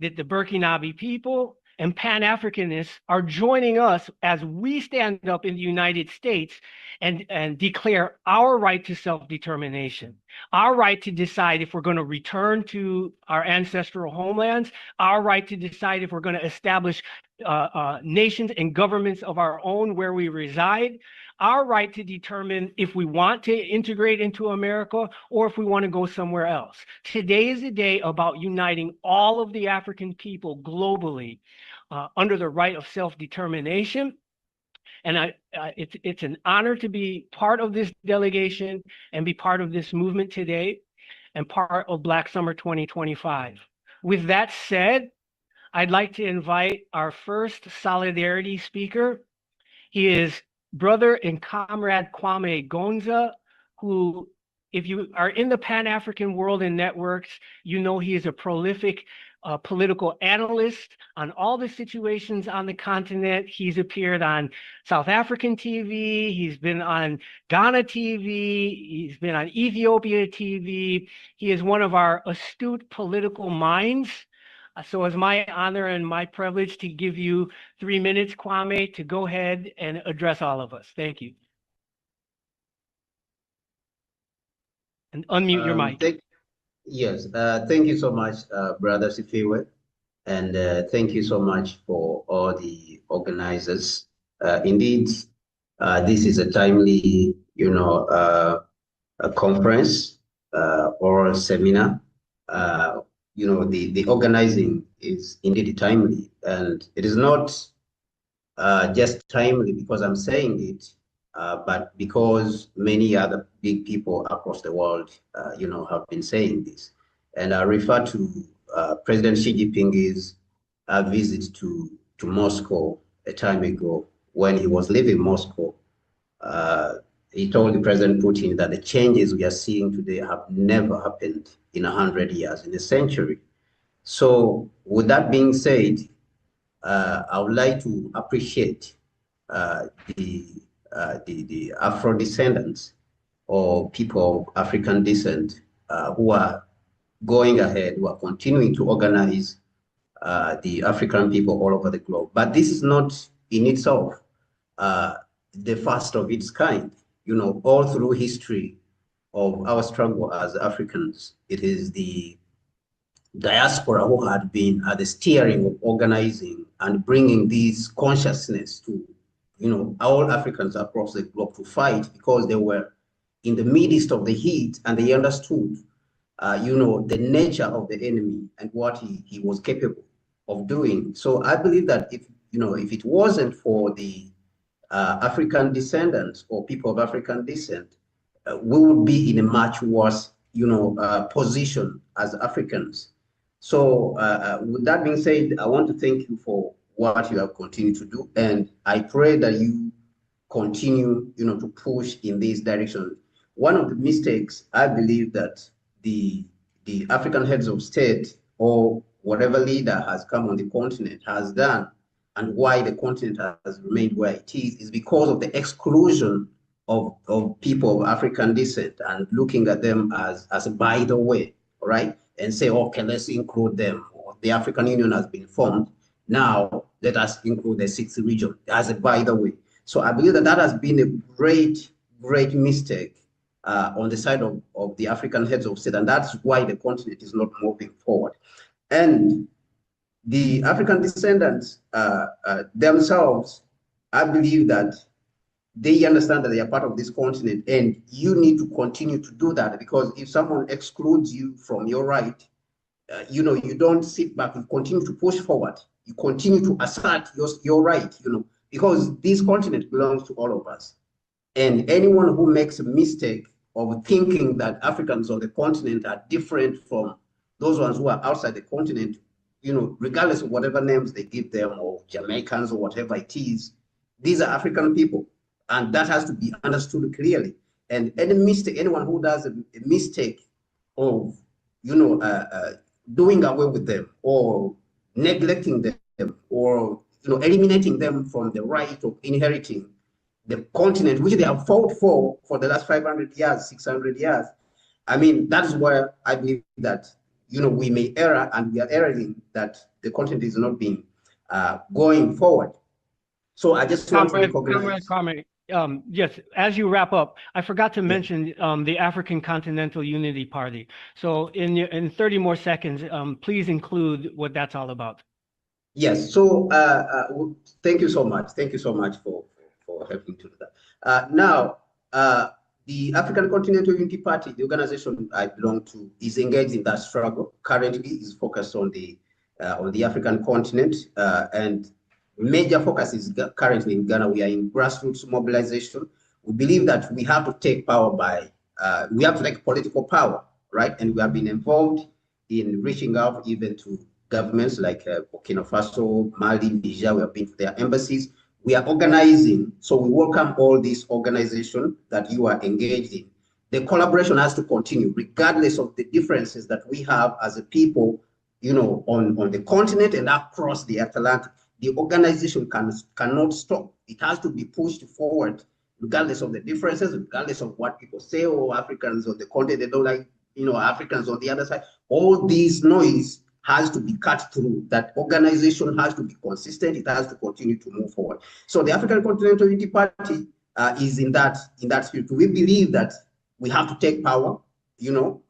that the Burkinabe people and Pan-Africanists are joining us as we stand up in the United States and declare our right to self-determination, our right to decide if we're going to return to our ancestral homelands, our right to decide if we're going to establish nations and governments of our own where we reside, our right to determine if we want to integrate into America or if we want to go somewhere else. Today is a day about uniting all of the African people globally under the right of self-determination. And it's an honor to be part of this delegation and be part of this movement today and part of Black Summer 2025. With that said, I'd like to invite our first solidarity speaker. He is brother and comrade Kwame Gonza, who, if you are in the Pan-African world and networks, you know he is a prolific political analyst on all the situations on the continent. He's appeared on South African TV, he's been on Ghana TV, he's been on Ethiopia TV. He is one of our astute political minds. So it's my honor and my privilege to give you 3 minutes, Kwame, to go ahead and address all of us. Thank you. And unmute your mic. Yes, thank you so much, Brother Sifiwe, and thank you so much for all the organizers. Indeed, this is a timely, a conference or a seminar. The organizing is indeed timely, and it is not just timely because I'm saying it, but because many other big people across the world, have been saying this. And I refer to President Xi Jinping's visit to Moscow a time ago. When he was leaving Moscow, he told the President Putin that the changes we are seeing today have never happened in 100 years, in a century. So with that being said, I would like to appreciate the Afrodescendants or people of African descent who are going ahead, who are continuing to organize the African people all over the globe. But this is not in itself the first of its kind. All through history of our struggle as Africans, it is the diaspora who had been at the steering of organizing and bringing this consciousness to all Africans across the globe to fight, because they were in the midst of the heat and they understood, the nature of the enemy and what he was capable of doing. So I believe that if it wasn't for the African descendants or people of African descent, we would be in a much worse, position as Africans. So with that being said, I want to thank you for what you have continued to do. And I pray that you continue, to push in this direction. One of the mistakes I believe that the African heads of state or whatever leader has come on the continent has done, and why the continent has remained where it is because of the exclusion of people of African descent and looking at them as by the way, right? And say, okay, let's include them. The African Union has been formed. Now let us include the 6th region as a by the way. So I believe that has been a great mistake on the side of the African heads of state, and that's why the continent is not moving forward. And the African descendants themselves, I believe that they understand that they are part of this continent, and you need to continue to do that, because if someone excludes you from your right, you don't sit back, you continue to push forward, you continue to assert your right, because this continent belongs to all of us. And anyone who makes a mistake of thinking that Africans on the continent are different from those ones who are outside the continent, regardless of whatever names they give them, or Jamaicans or whatever it is, these are African people. And that has to be understood clearly. And anyone who does a mistake of, doing away with them or neglecting them or, eliminating them from the right of inheriting the continent, which they have fought for the last 500 years, 600 years. I mean, that is where I believe that, we may err, and we are erring that the continent is not being going forward. So I just want to recognize. Yes, as you wrap up, I forgot to mention the African Continental Unity Party. So in 30 more seconds, please include what that's all about. Yes, so thank you so much. Thank you so much for helping to do that. Now, the African Continental Unity Party, the organization I belong to, is engaged in that struggle. Currently, is focused on the African continent, and major focus is currently in Ghana. We are in grassroots mobilization. We believe that we have to take power we have to take political power, right? And we have been involved in reaching out even to governments like Burkina Faso, Mali, Niger. We have been to their embassies. We are organizing, so we welcome all these organizations that you are engaged in. The collaboration has to continue, regardless of the differences that we have as a people, on the continent and across the Atlantic. The organization cannot stop. It has to be pushed forward, regardless of the differences, regardless of what people say, Africans on the continent, they don't like, Africans on the other side. All these noise has to be cut through. That organization has to be consistent. It has to continue to move forward. So the African Continental Unity Party is in that spirit. We believe that we have to take power,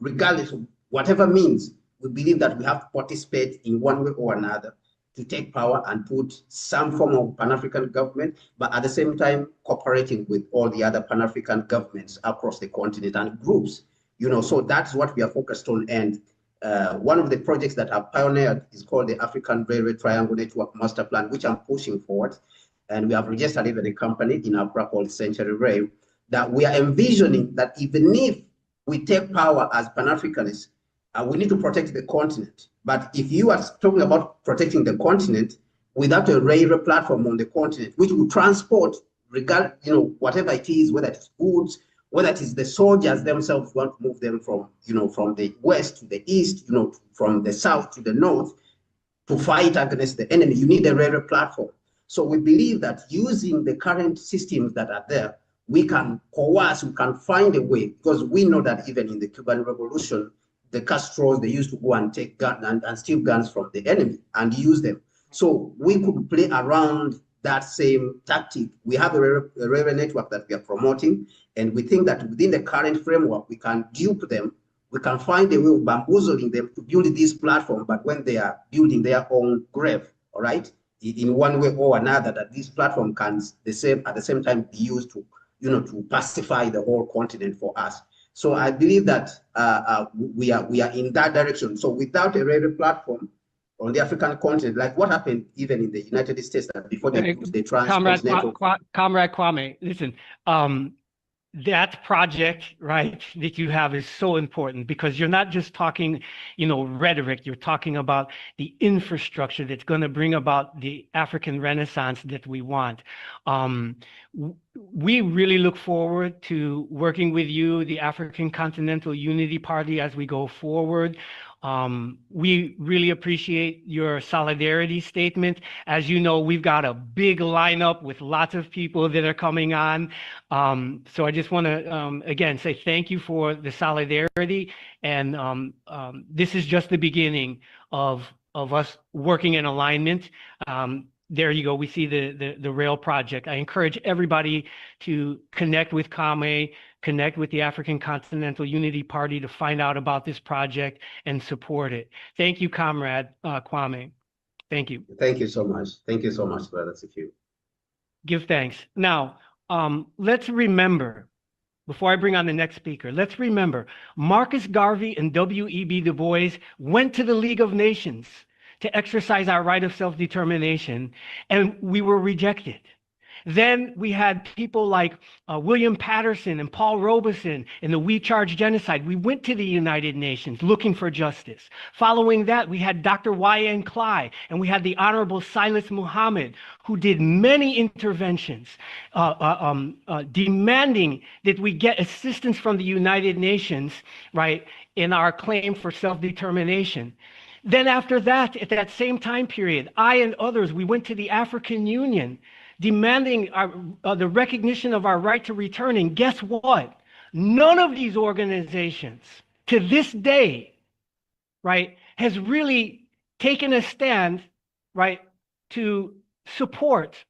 regardless of whatever means. We believe that we have to participate in one way or another to take power and put some form of Pan-African government, but at the same time cooperating with all the other Pan-African governments across the continent and groups. So that's what we are focused on. And one of the projects that I've pioneered is called the African Railway Triangle Network Master Plan, which I'm pushing forward. And we have registered even a company in Accra called Century Rail, that we are envisioning that even if we take power as Pan-Africanists, we need to protect the continent. But if you are talking about protecting the continent without a railway platform on the continent, which will transport, whatever it is, whether it's goods, whether it is the soldiers themselves want to move them from, from the west to the east, from the south to the north, to fight against the enemy, you need a railway platform. So we believe that using the current systems that are there, we can coerce, we can find a way, because we know that even in the Cuban Revolution, the Castros, they used to go and take guns and steal guns from the enemy and use them. So we could play around that same tactic. We have a railway network that we are promoting, and we think that within the current framework, we can dupe them. We can find a way of bamboozling them to build this platform, but when they are building their own grave, all right, in one way or another, that this platform can at the same time be used to, to pacify the whole continent for us. So I believe that we are in that direction. So without a railway platform on the African continent, like what happened even in the United States, that before they transport network. Comrade Kwame, listen, that project, right, that you have is so important because you're not just talking, rhetoric, you're talking about the infrastructure that's going to bring about the African Renaissance that we want. We really look forward to working with you, the African Continental Unity Party, as we go forward. We really appreciate your solidarity statement. As you know, we've got a big lineup with lots of people that are coming on. So I just want to, again, say thank you for the solidarity. And this is just the beginning of us working in alignment. There you go. We see the rail project. I encourage everybody to connect with Kame, connect with the African Continental Unity Party to find out about this project and support it. Thank you, Comrade Kwame. Thank you. Thank you so much. Thank you so much, Brother Sekou. Give thanks. Now, let's remember, before I bring on the next speaker, let's remember Marcus Garvey and W.E.B. Du Bois went to the League of Nations to exercise our right of self-determination, and we were rejected. Then we had people like William Patterson and Paul Robeson in the We Charge Genocide. We went to the United Nations looking for justice. Following that, we had Dr. Y.N. Cly, and we had the Honorable Silis Muhammad, who did many interventions demanding that we get assistance from the United Nations, right, in our claim for self-determination. Then after that, at that same time period, I and others, we went to the African Union demanding the recognition of our right to return. And guess what? None of these organizations to this day, right, has really taken a stand, right, to support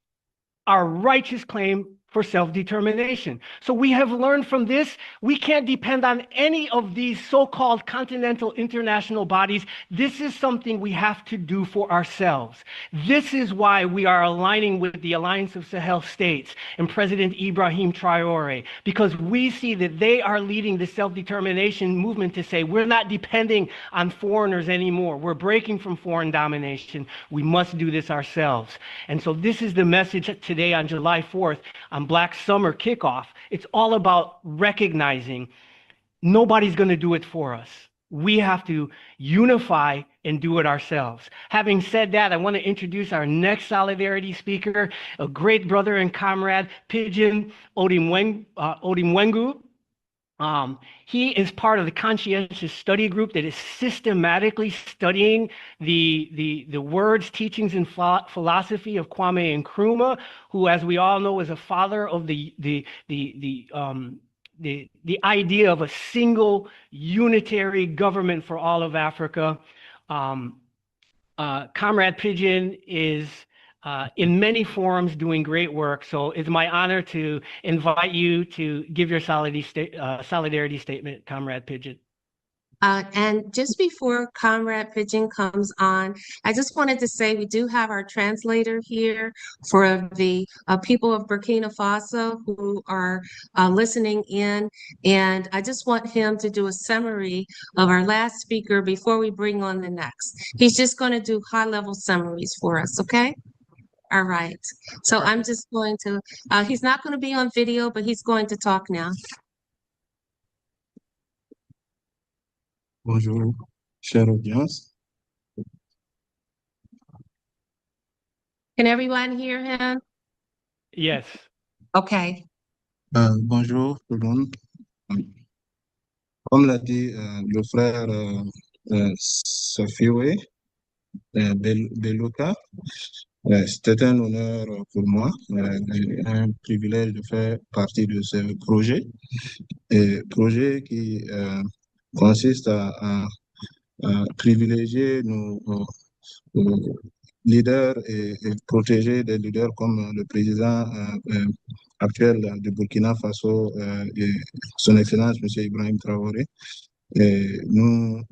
our righteous claim for self-determination. So we have learned from this, we can't depend on any of these so-called continental international bodies. This is something we have to do for ourselves. This is why we are aligning with the Alliance of Sahel States and President Ibrahim Traore, because we see that they are leading the self-determination movement to say, we're not depending on foreigners anymore. We're breaking from foreign domination. We must do this ourselves. And so this is the message today on July 4th, on Black Summer Kickoff. It's all about recognizing nobody's going to do it for us. We have to unify and do it ourselves. Having said that, I want to introduce our next solidarity speaker, a great brother and comrade, Pigeon Odimwengu. He is part of the conscientious study group that is systematically studying the words, teachings, and philosophy of Kwame Nkrumah, who, as we all know, is a father of the idea of a single unitary government for all of Africa. Comrade Pigeon is in many forums doing great work. So it's my honor to invite you to give your solidarity statement, Comrade Pigeon. And just before Comrade Pigeon comes on, I just wanted to say we do have our translator here for the people of Burkina Faso who are listening in. And I just want him to do a summary of our last speaker before we bring on the next. He's just going to do high-level summaries for us, okay? All right. So I'm just going to, he's not going to be on video, but he's going to talk now. Bonjour, chère audience. Can everyone hear him? Yes. Okay. Bonjour tout le monde. Comme l'a dit le frère Sofiwe Beluka, c'était un honneur pour moi, un privilège de faire partie de ce projet qui consiste à privilégier nos leaders et protéger des leaders comme le président actuel du Burkina Faso, et son Excellence M. Ibrahim Traore. Et nous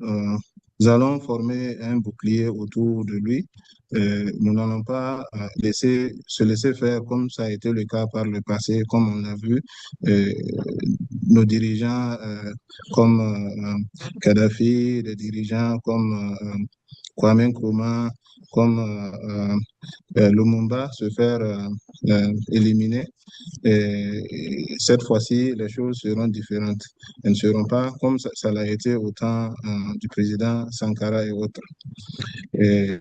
allons former un bouclier autour de lui. Nous n'allons pas se laisser faire comme ça a été le cas par le passé, comme on l'a vu. Nos dirigeants comme Kadhafi, des dirigeants comme Kwame Nkrumah, comme Lumumba se faire éliminer. Et cette fois-ci, les choses seront différentes. Elles ne seront pas comme ça l'a été au temps du président Sankara et autres. Et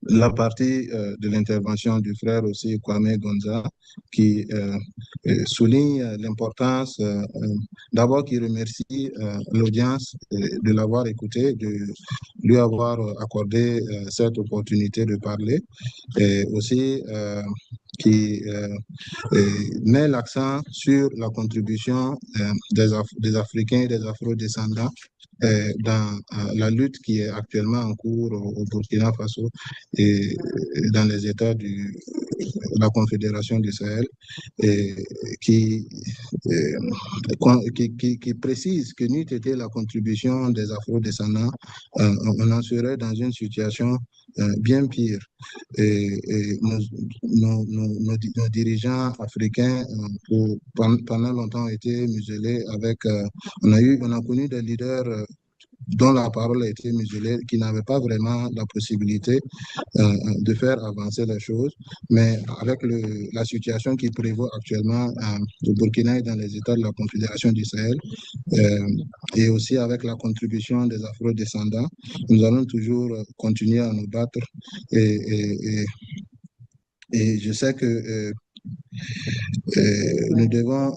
la partie de l'intervention du frère aussi, Kwame Gonza, qui souligne l'importance, d'abord qui remercie l'audience de l'avoir écouté, de lui avoir accordé cette opportunité de parler, et aussi qui met l'accent sur la contribution des Africains et des Afrodescendants dans la lutte qui est actuellement en cours au Burkina Faso et dans les États de la Confédération du Sahel, et qui précise que n'eût été la contribution des Afrodescendants, on en serait dans une situation bien pire. Et nos dirigeants africains pendant longtemps ont été muselés avec, on a connu des leaders dont la parole a été muselée, qui n'avaient pas vraiment la possibilité de faire avancer les choses. Mais avec la situation qui prévaut actuellement au Burkina et dans les États de la Confédération du Sahel, et aussi avec la contribution des Afrodescendants, nous allons toujours continuer à nous battre. Et je sais que nous devons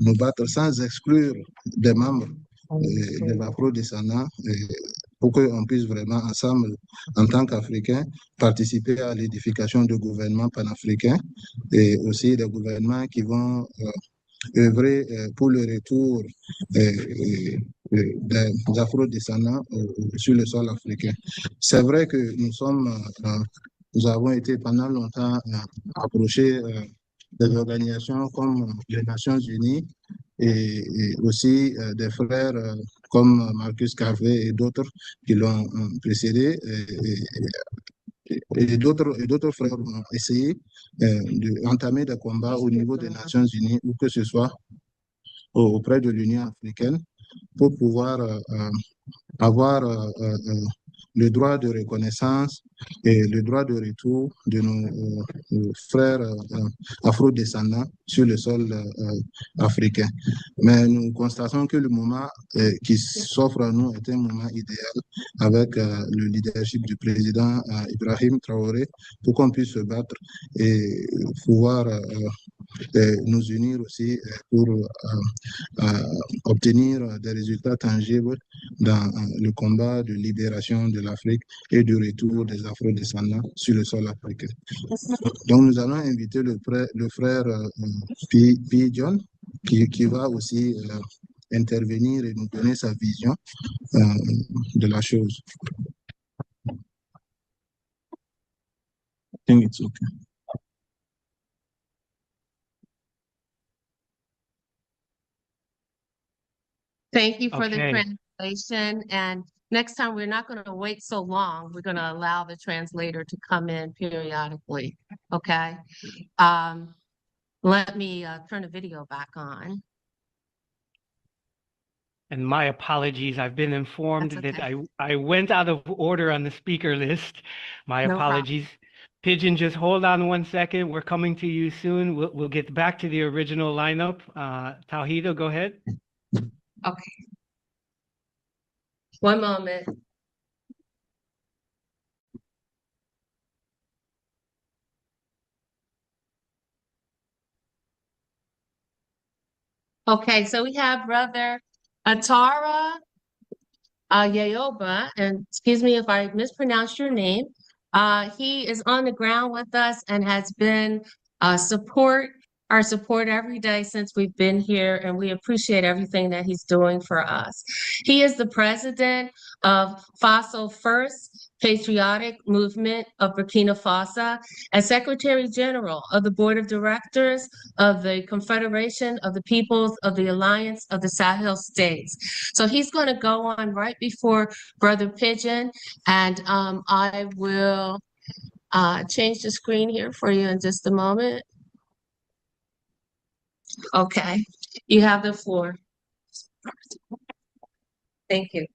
nous battre sans exclure des membres des Afrodescendants pour qu'on puisse vraiment ensemble, en tant qu'Africains, participer à l'édification de gouvernements panafricains et aussi des gouvernements qui vont œuvrer pour le retour des Afrodescendants sur le sol africain. C'est vrai que nous avons été pendant longtemps approchés des organisations comme les Nations Unies et aussi des frères comme Marcus Garvey et d'autres qui l'ont précédé, et d'autres frères ont essayé d'entamer des combats au niveau des Nations Unies ou que ce soit auprès de l'Union africaine pour pouvoir avoir le droit de reconnaissance et le droit de retour de nos frères afrodescendants sur le sol africain. Mais nous constatons que le moment qui s'offre à nous est un moment idéal avec le leadership du président Ibrahim Traore pour qu'on puisse se battre et pouvoir nous unir aussi pour obtenir des résultats tangibles dans le combat de libération de l'Afrique et du retour des Afrodescendants sur le sol africain. Donc nous allons inviter le frère P. John qui va aussi intervenir et nous donner sa vision de la chose. I think it's okay. Thank you for the Okay. translation. And next time, we're not going to wait so long. We're going to allow the translator to come in periodically. Okay. Let me turn the video back on. And my apologies. I've been informed That's that okay. I went out of order on the speaker list. My No problem. apologies. Pigeon, just hold on 1 second. We're coming to you soon. We'll get back to the original lineup. Tawhida, go ahead. Okay. One moment. Okay, so we have Brother Atara Yayoba, and excuse me if I mispronounced your name. He is on the ground with us and has been our support every day since we've been here, and we appreciate everything that he's doing for us. He is the president of Faso First Patriotic Movement of Burkina Faso and Secretary General of the Board of Directors of the Confederation of the Peoples of the Alliance of the Sahel States. So he's going to go on right before Brother Pigeon, and I will change the screen here for you in just a moment. Okay, you have the floor. Thank you.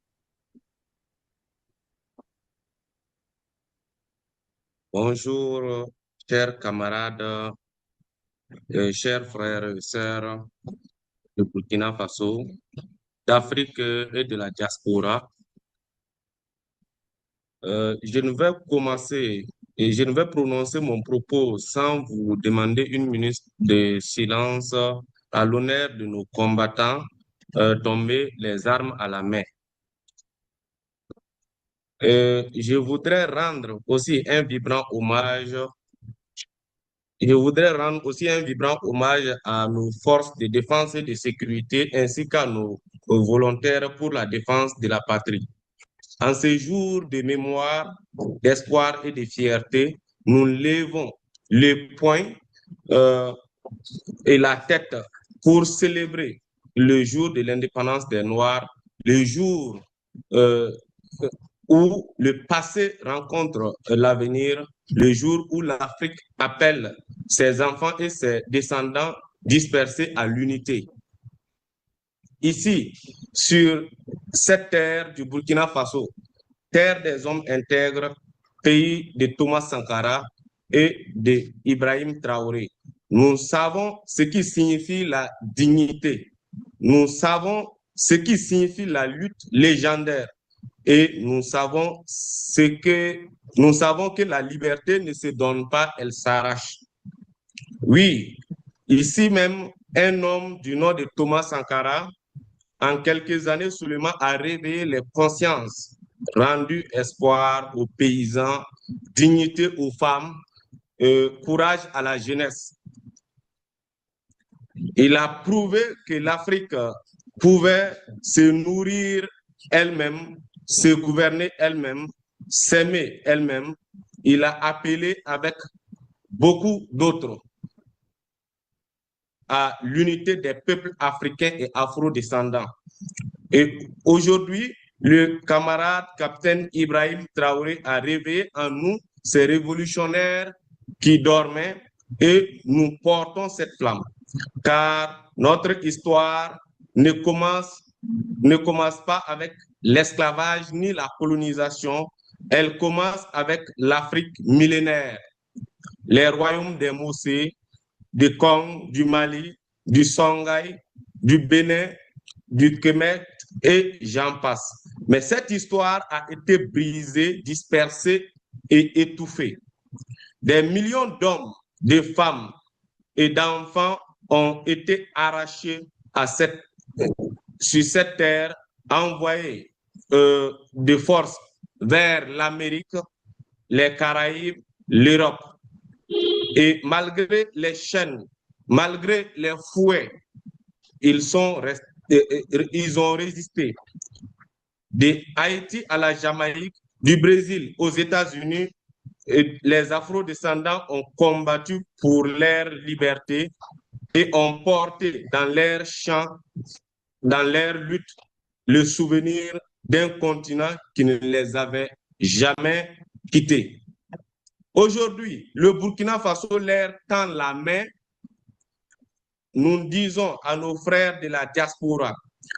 Bonjour, chers camarades, chers frères et sœurs de Burkina Faso, d'Afrique et de la diaspora. Je ne vais commencer et je ne vais prononcer mon propos sans vous demander une minute de silence à l'honneur de nos combattants tombés les armes à la main. Je voudrais rendre aussi un vibrant hommage. Je voudrais rendre aussi un vibrant hommage à nos forces de défense et de sécurité ainsi qu'à nos volontaires pour la défense de la patrie. En ces jours de mémoire, d'espoir et de fierté, nous levons le poing et la tête pour célébrer le jour de l'indépendance des Noirs, le jour où le passé rencontre l'avenir, le jour où l'Afrique appelle ses enfants et ses descendants dispersés à l'unité. Ici, sur cette terre du Burkina Faso, terre des hommes intègres, pays de Thomas Sankara et de Ibrahim Traore, nous savons ce qui signifie la dignité. Nous savons ce qui signifie la lutte légendaire. Et nous savons que la liberté ne se donne pas, elle s'arrache. Oui, ici même, un homme du nom de Thomas Sankara, en quelques années seulement, a réveillé les consciences, rendu espoir aux paysans, dignité aux femmes, courage à la jeunesse. Il a prouvé que l'Afrique pouvait se nourrir elle-même, se gouverner elle-même, s'aimer elle-même. Il a appelé avec beaucoup d'autres à l'unité des peuples africains et afrodescendants. Et aujourd'hui, le camarade capitaine Ibrahim Traoré a réveillé en nous ces révolutionnaires qui dormaient et nous portons cette flamme. Car notre histoire ne commence pas avec l'esclavage ni la colonisation, elle commence avec l'Afrique millénaire, les royaumes des Mossé, du Congo, du Mali, du Songhai, du Bénin, du Kemet et j'en passe. Mais cette histoire a été brisée, dispersée et étouffée. Des millions d'hommes, de femmes et d'enfants ont été arrachés sur cette terre, envoyés de force vers l'Amérique, les Caraïbes, l'Europe. Et malgré les chaînes, malgré les fouets, ils ont résisté. De Haïti à la Jamaïque, du Brésil aux États-Unis, les Afrodescendants ont combattu pour leur liberté et ont porté dans leur chant, dans leur lutte, le souvenir d'un continent qui ne les avait jamais quittés. Aujourd'hui, le Burkina Faso leur tend la main. Nous disons à nos frères de la diaspora,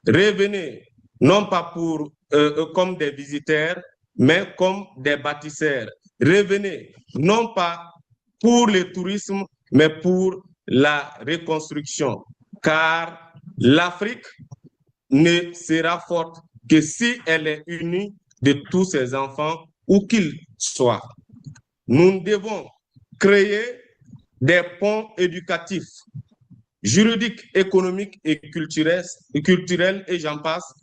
revenez, non pas comme des visiteurs, mais comme des bâtisseurs. Revenez, non pas pour le tourisme, mais pour la reconstruction. Car l'Afrique ne sera forte que si elle est unie de tous ses enfants, où qu'ils soient. Nous devons créer des ponts éducatifs, juridiques, économiques et culturels, et j'en passe,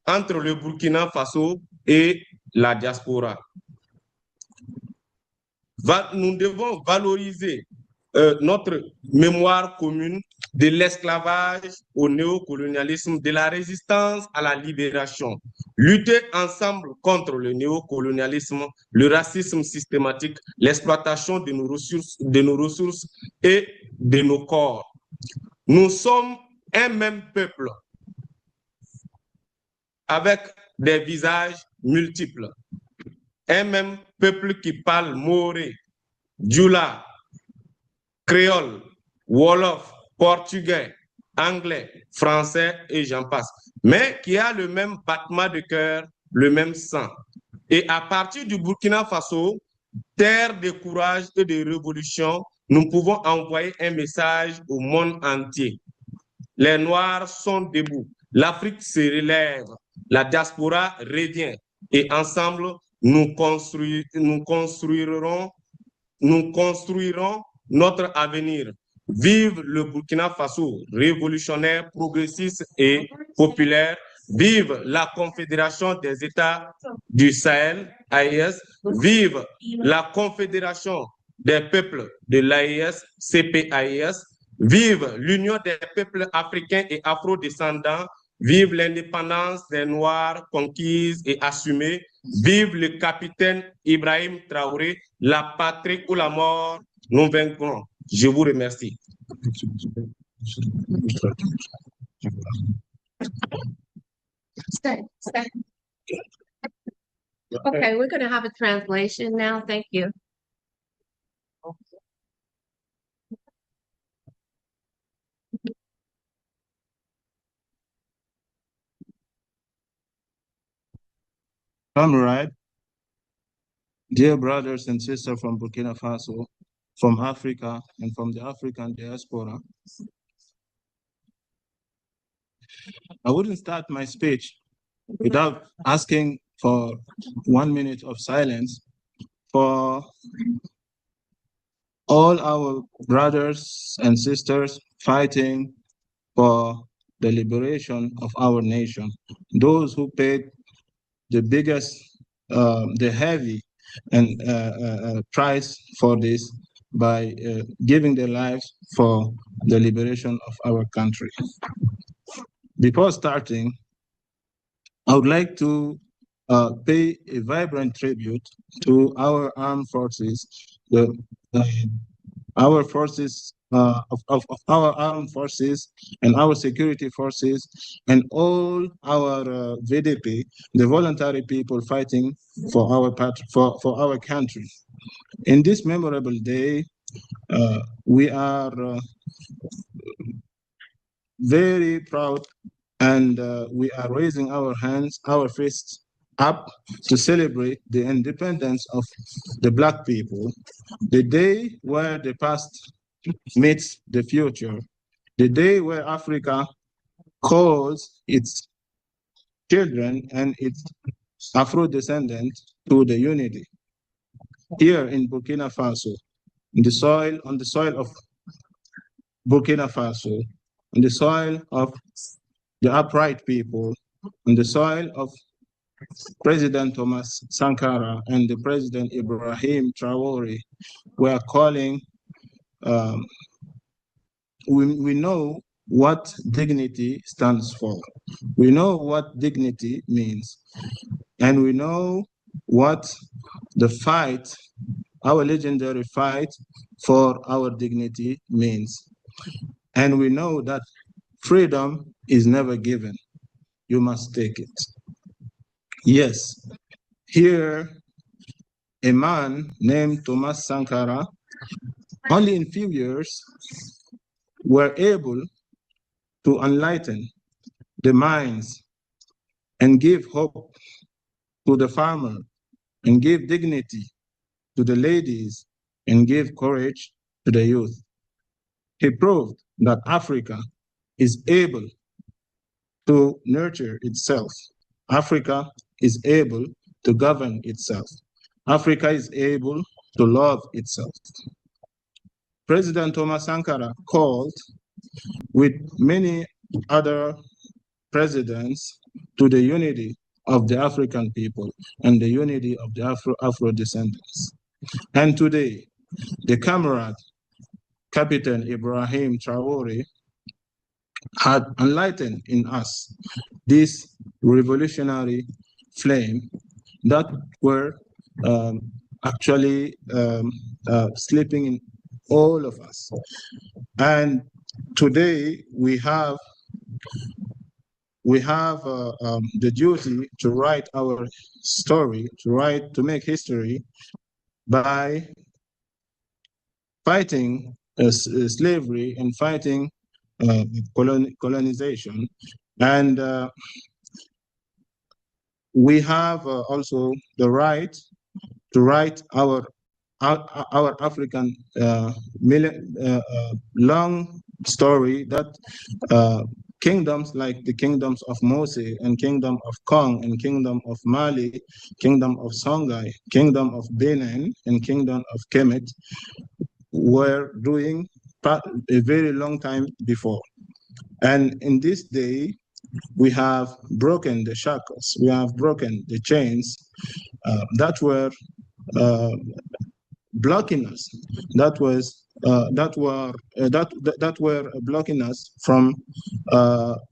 entre le Burkina Faso et la diaspora. Nous devons valoriser notre mémoire commune de l'esclavage au néocolonialisme, de la résistance à la libération. Lutter ensemble contre le néocolonialisme, le racisme systématique, l'exploitation de nos ressources et de nos corps. Nous sommes un même peuple avec des visages multiples. Un même peuple qui parle moré, djoula, créole, wolof, portugais, anglais, français et j'en passe, mais qui a le même battement de cœur, le même sang. Et à partir du Burkina Faso, terre de courage et de révolution, nous pouvons envoyer un message au monde entier. Les Noirs sont debout, l'Afrique se relève, la diaspora revient et ensemble nous construirons notre avenir. Vive le Burkina Faso, révolutionnaire, progressiste et populaire. Vive la Confédération des États du Sahel, AES. Vive la Confédération des peuples de l'AES, CPAES. Vive l'Union des peuples africains et afrodescendants. Vive l'indépendance des Noirs conquise et assumée. Vive le capitaine Ibrahim Traoré, la patrie ou la mort, nous vaincrons. Je vous remercie. Stay. Okay, we're going to have a translation now. Thank you. Comrade, dear brothers and sisters from Burkina Faso, from Africa and from the African diaspora, I wouldn't start my speech without asking for 1 minute of silence for all our brothers and sisters fighting for the liberation of our nation, those who paid the biggest, the heavy and price for this by giving their lives for the liberation of our country. Before starting, I would like to pay a vibrant tribute to our armed forces, our forces of our armed forces and our security forces and all our VDP, the voluntary people fighting for our country. In this memorable day, we are very proud, and we are raising our hands, our fists up to celebrate the independence of the Black people, the day where the past meets the future, the day where Africa calls its children and its Afro-descendants to the unity. Here in Burkina Faso, on the soil of Burkina Faso, on the soil of the upright people, on the soil of President Thomas Sankara and the President Ibrahim Traore, we are calling, we know what dignity stands for. We know what dignity means. And we know what the fight, our legendary fight for our dignity means. And we know that freedom is never given. You must take it. Yes, here a man named Thomas Sankara, only in few years, were able to enlighten the minds and give hope to the farmer and give dignity to the ladies and give courage to the youth. He proved that Africa is able to nurture itself. Africa is able to govern itself. Africa is able to love itself. President Thomas Sankara called, with many other presidents, to the unity of the African people and the unity of the Afro-descendants. And today, the comrade, Captain Ibrahim Traore, had enlightened in us this revolutionary flame that were actually sleeping in all of us. And today we have the duty to write our story, to make history by fighting slavery and fighting colonization. And we have also the right to write our our African long story that kingdoms like the kingdoms of Mose and kingdom of Kong and kingdom of Mali, kingdom of Songhai, kingdom of Benin, and kingdom of Kemet were doing a very long time before. And in this day, we have broken the shackles, we have broken the chains that were blocking us, that were blocking us from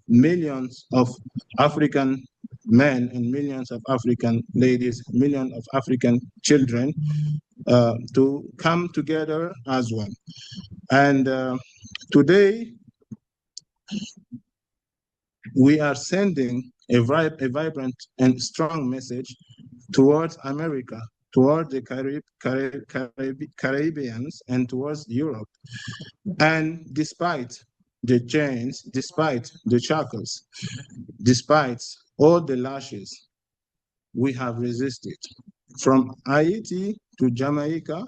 millions of African men and millions of African ladies, millions of African children to come together as one. And today, we are sending a vibrant and strong message towards America, towards the Caribbeans, and towards Europe. And despite the chains, despite the shackles, despite all the lashes, we have resisted. From Haiti to Jamaica,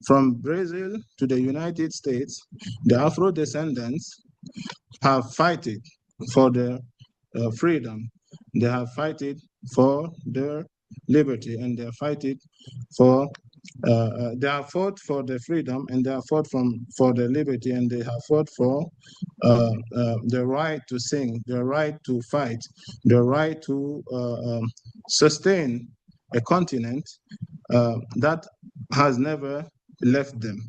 from Brazil to the United States, the Afro-descendants have fought for their freedom. They have fought for their liberty, and they have fought for the freedom, and they have fought for the liberty, and they have fought for the right to sing, the right to fight, the right to sustain a continent that has never left them.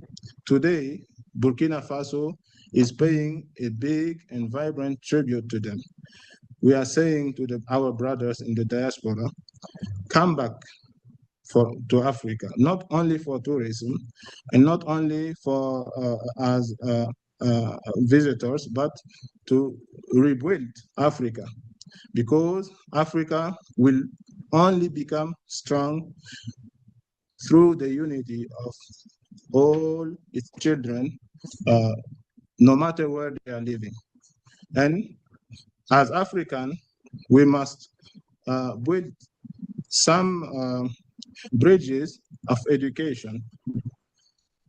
Today, Burkina Faso is paying a big and vibrant tribute to them. We are saying to our brothers in the diaspora, come back to Africa, not only for tourism and not only for as visitors, but to rebuild Africa, because Africa will only become strong through the unity of all its children, no matter where they are living. And as African, we must build some bridges of education.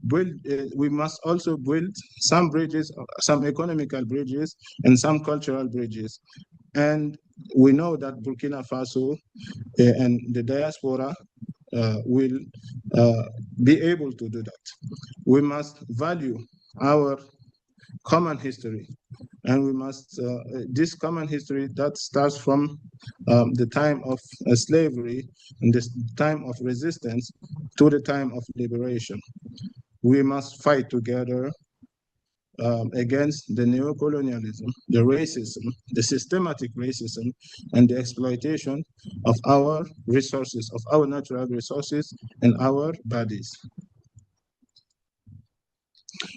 We must also build some bridges, some economical bridges, and some cultural bridges. And we know that Burkina Faso and the diaspora will be able to do that. We must value our common history, and we must, this common history that starts from the time of slavery and the time of resistance to the time of liberation. We must fight together against the neocolonialism, the racism, the systematic racism, and the exploitation of our resources, of our natural resources and our bodies.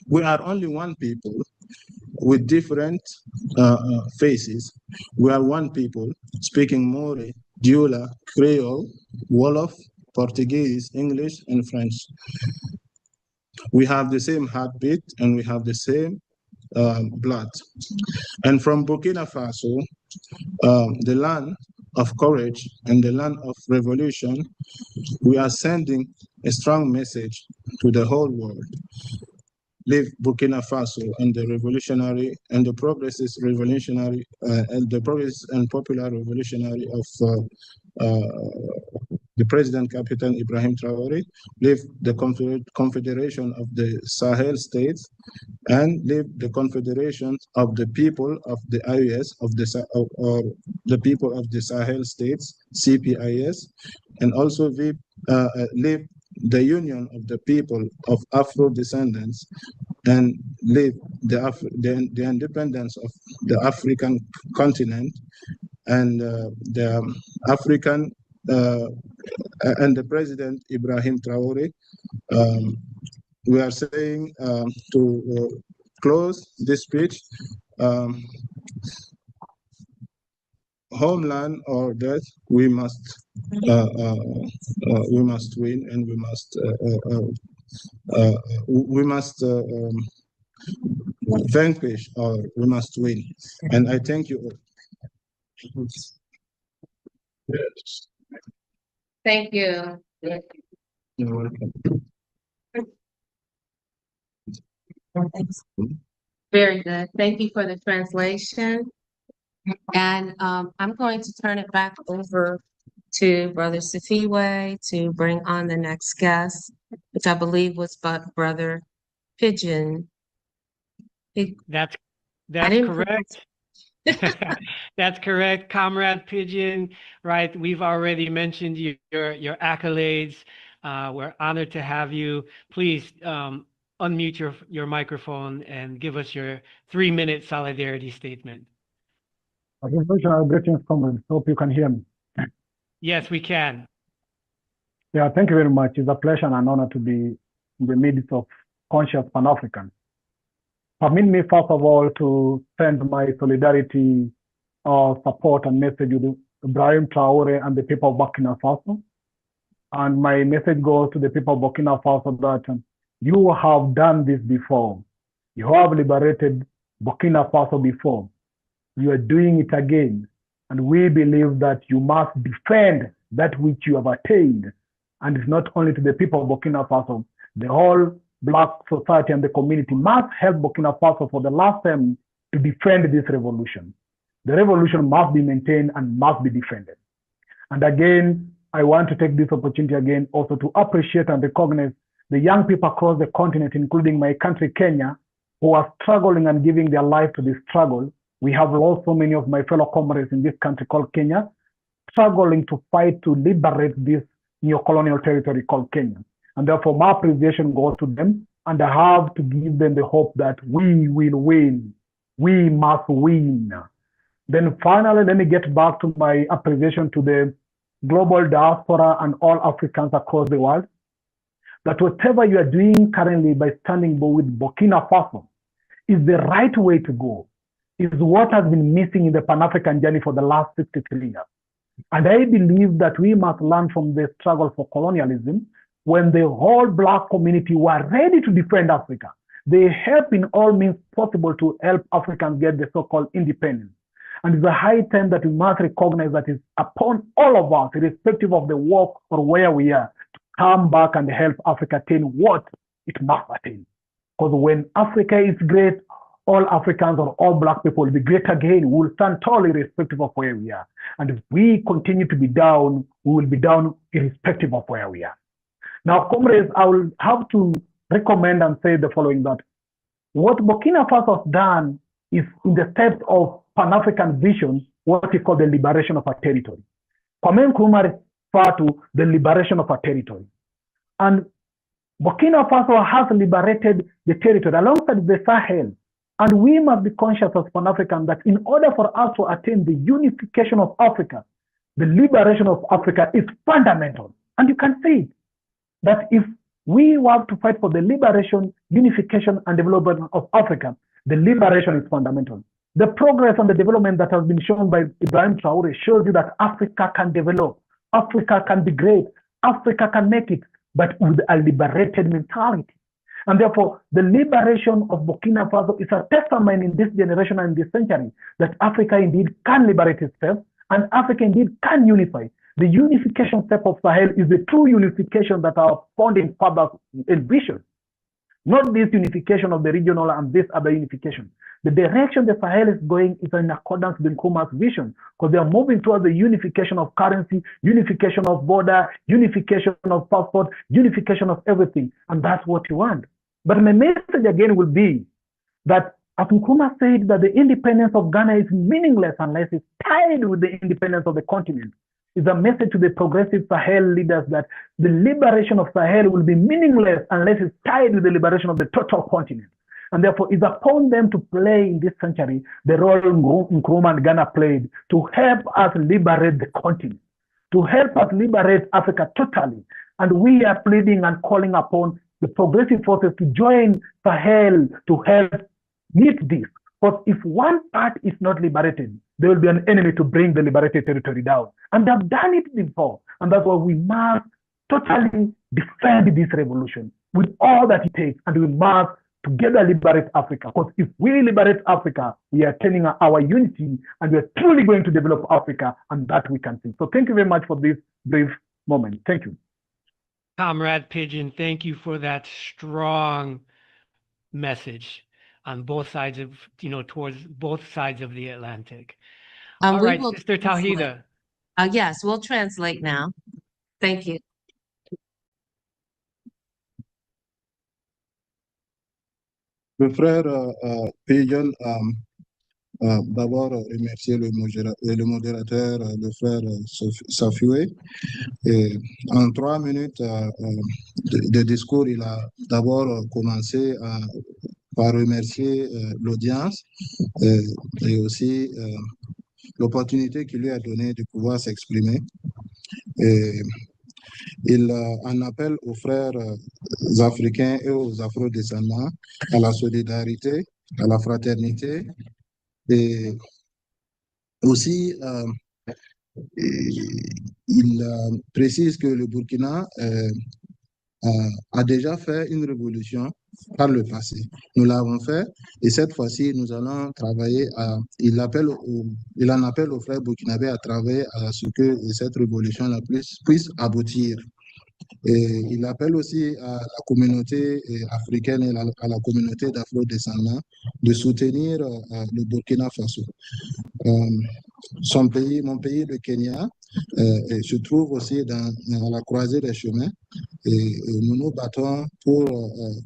We are only one people with different faces. We are one people speaking Maori, Diola, Creole, Wolof, Portuguese, English, and French. We have the same heartbeat and we have the same blood. And from Burkina Faso, the land of courage and the land of revolution, we are sending a strong message to the whole world. Leave Burkina Faso and the revolutionary and the progressive revolutionary and the progressive and popular revolutionary of the President Captain Ibrahim Traore, leave the confederation of the Sahel states, and leave the confederation of the people of the IOS, or the people of the Sahel states, CPIS, and also leave the union of the people of Afrodescendants, and leave the independence of the African continent and the African and the President Ibrahim Traore. We are saying to close this speech, homeland or death, we must win, and we must vanquish, or we must win. And I thank you all. Thank you. You're welcome. Very good. Thank you for the translation. And I'm going to turn it back over to Brother Safiwe to bring on the next guest, which I believe was Brother Pigeon. That's didn't correct. That's correct, Comrade Pigeon. Right, we've already mentioned your accolades. We're honored to have you. Please unmute your microphone and give us your 3-minute solidarity statement. Greetings, comrades. Hope you can hear me. Yes, we can. Yeah, thank you very much. It's a pleasure and an honor to be in the midst of conscious Pan-Africans. Permit me, first of all, to send my solidarity, support, and message to Ibrahim Traore and the people of Burkina Faso. And my message goes to the people of Burkina Faso that you have done this before. You have liberated Burkina Faso before. You are doing it again. And we believe that you must defend that which you have attained. And it's not only to the people of Burkina Faso, the whole Black society and the community must help Burkina Faso for the last time to defend this revolution. The revolution must be maintained and must be defended. And again, I want to take this opportunity again also to appreciate and recognize the young people across the continent, including my country, Kenya, who are struggling and giving their life to this struggle. We have lost so many of my fellow comrades in this country called Kenya, struggling to fight to liberate this neo-colonial territory called Kenya. And therefore, my appreciation goes to them, and I have to give them the hope that we will win. We must win. Then finally, let me get back to my appreciation to the global diaspora and all Africans across the world, that whatever you are doing currently by standing with Burkina Faso is the right way to go, is what has been missing in the Pan-African journey for the last 63 years. And I believe that we must learn from the struggle for colonialism when the whole Black community were ready to defend Africa. They helped in all means possible to help Africans get the so-called independence. And it's a high time that we must recognize that it's upon all of us, irrespective of the work or where we are, to come back and help Africa attain what it must attain. Because when Africa is great, all Africans or all Black people will be great again. We will stand tall irrespective of where we are. And if we continue to be down, we will be down irrespective of where we are. Now, comrades, I will have to recommend and say the following, that what Burkina Faso has done is in the steps of Pan-African vision, what we call the liberation of our territory. Kwame Nkrumah referred to the liberation of our territory. And Burkina Faso has liberated the territory alongside the Sahel. And we must be conscious as Pan-African that in order for us to attain the unification of Africa, the liberation of Africa is fundamental. And you can see it, that if we want to fight for the liberation, unification, and development of Africa, the liberation is fundamental. The progress and the development that has been shown by Ibrahim Traore shows you that Africa can develop, Africa can be great, Africa can make it, but with a liberated mentality. And therefore, the liberation of Burkina Faso is a testament in this generation and this century that Africa indeed can liberate itself and Africa indeed can unify. The unification step of Sahel is the true unification that our founding fathers envisioned. Not this unification of the regional and this other unification. The direction the Sahel is going is in accordance with Nkrumah's vision, because they are moving towards the unification of currency, unification of border, unification of passport, unification of everything. And that's what you want. But my message again will be that, as Nkrumah said, that the independence of Ghana is meaningless unless it's tied with the independence of the continent. It's a message to the progressive Sahel leaders that the liberation of Sahel will be meaningless unless it's tied with the liberation of the total continent. And therefore, it's upon them to play in this century the role Nkrumah and Ghana played to help us liberate the continent, to help us liberate Africa totally. And we are pleading and calling upon the progressive forces to join Sahel to help meet this. Because if one part is not liberated, there will be an enemy to bring the liberated territory down. And they've done it before. And that's why we must totally defend this revolution with all that it takes. And we must together liberate Africa. Because if we liberate Africa, we are attaining our unity and we are truly going to develop Africa, and that we can see. So thank you very much for this brief moment. Thank you. Comrade Pigeon, thank you for that strong message on both sides of, towards both sides of the Atlantic. We All right, will Sister translate. Tawhida. Yes, we'll translate now. Thank you. Le frère Payol d'abord remercier le modérateur, le frère Safioué. Et en 3 minutes de discours, il a d'abord commencé par remercier l'audience et aussi l'opportunité qu'il lui a donnée de pouvoir s'exprimer. Et il en appelle aux frères africains et aux afrodescendants à la solidarité, à la fraternité. Et aussi, il précise que le Burkina a déjà fait une révolution par le passé. Nous l'avons fait et cette fois-ci, nous allons travailler il en appelle aux frères burkinabés à travailler à ce que cette révolution puisse aboutir. Et il appelle aussi à la communauté africaine et à la communauté d'Afrodescendants de soutenir le Burkina Faso. Mon pays, le Kenya, se trouve aussi à la croisée des chemins et nous nous battons pour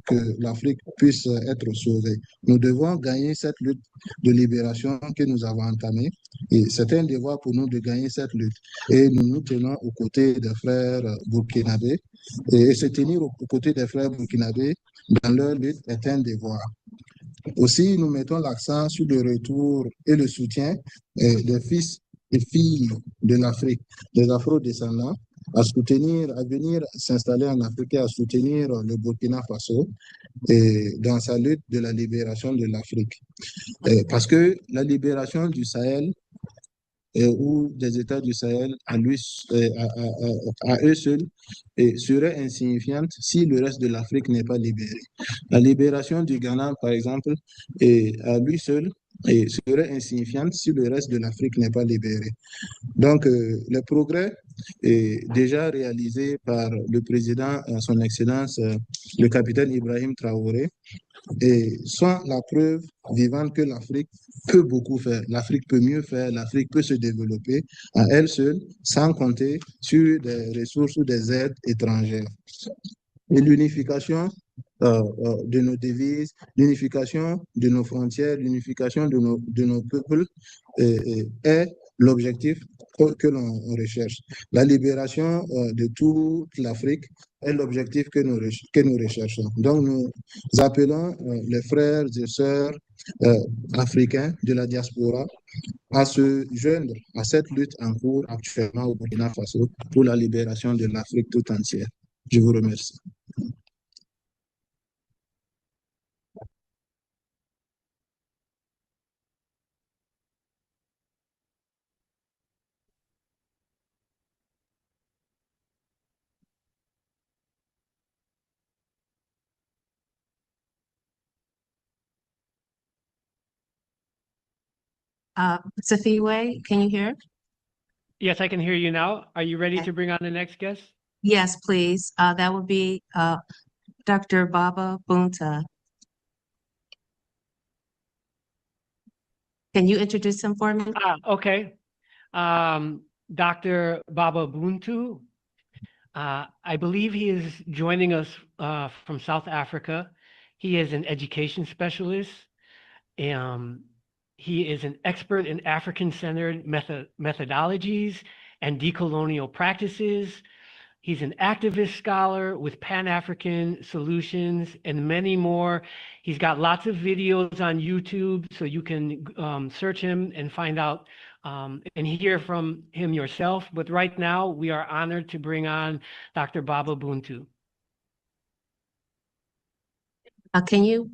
que l'Afrique puisse être sauvée. Nous devons gagner cette lutte de libération que nous avons entamée et c'est un devoir pour nous de gagner cette lutte. Et nous nous tenons aux côtés des frères burkinabés et se tenir aux côtés des frères burkinabés dans leur lutte est un devoir. Aussi, nous mettons l'accent sur le retour et le soutien des fils et filles de l'Afrique, des Afrodescendants, à venir s'installer en Afrique et à soutenir le Burkina Faso dans sa lutte de la libération de l'Afrique. Parce que la libération du Sahel ou des États du Sahel à eux seuls serait insignifiante si le reste de l'Afrique n'est pas libéré. La libération du Ghana, par exemple, à lui seul serait insignifiante si le reste de l'Afrique n'est pas libéré. Donc, le progrès est déjà réalisé par le président, son Excellence, le capitaine Ibrahim Traore, et sont la preuve vivante que l'Afrique peut beaucoup faire. L'Afrique peut mieux faire, l'Afrique peut se développer à elle seule, sans compter sur des ressources ou des aides étrangères. Et l'unification de nos devises, l'unification de nos frontières, l'unification de nos peuples est l'objectif que l'on recherche. La libération de toute l'Afrique est l'objectif que nous recherchons. Donc, nous appelons les frères et sœurs africains de la diaspora à se joindre à cette lutte en cours actuellement au Burkina Faso pour la libération de l'Afrique tout entière. Je vous remercie. Safiwe, can you hear? Yes, I can hear you now. Are you ready to bring on the next guest? Yes, please. That would be Dr. Baba Bunta. Can you introduce him for me? Okay. Dr. Baba Buntu. I believe he is joining us from South Africa. He is an education specialist. He is an expert in African-centered methodologies and decolonial practices. He's an activist scholar with Pan-African solutions and many more. He's got lots of videos on YouTube, so you can search him and find out and hear from him yourself. But right now, we are honored to bring on Dr. Baba Buntu. Can you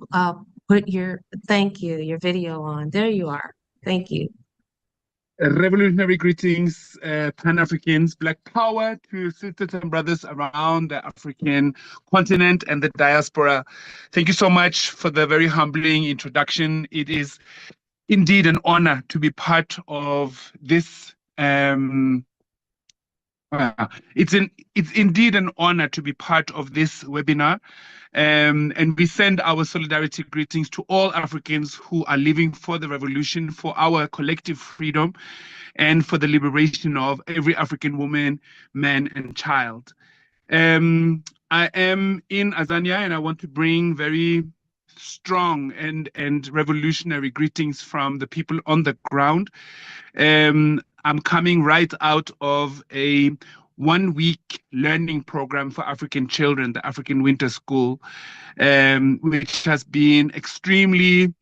put your video on? There you are. Thank you. Revolutionary greetings, Pan-Africans, Black Power to sisters and brothers around the African continent and the diaspora. Thank you so much for the very humbling introduction. It is indeed an honor to be part of this It's indeed an honor to be part of this webinar. And we send our solidarity greetings to all Africans who are living for the revolution, for our collective freedom, and for the liberation of every African woman, man, and child. I am in Azania, and I want to bring very strong and revolutionary greetings from the people on the ground. I'm coming right out of a 1-week learning program for African children, the African Winter School, which has been extremely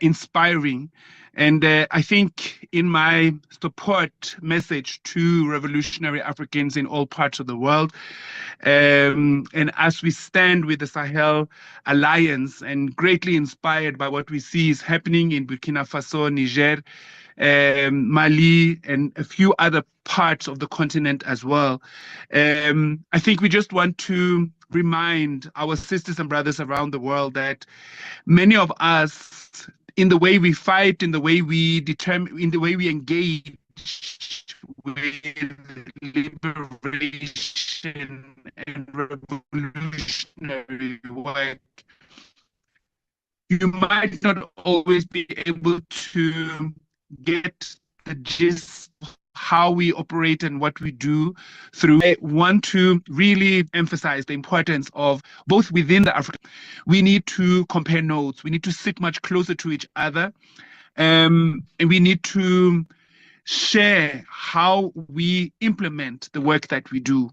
inspiring. And I think in my support message to revolutionary Africans in all parts of the world, and as we stand with the Sahel Alliance and greatly inspired by what we see is happening in Burkina Faso, Niger, Mali, and a few other parts of the continent as well. I think we just want to remind our sisters and brothers around the world that many of us, in the way we fight, in the way we determine, in the way we engage with liberation and revolutionary work, you might not always be able to get the gist of how we operate and what we do through. I want to really emphasize the importance of both within the African. We need to compare notes. We need to sit much closer to each other. And we need to share how we implement the work that we do.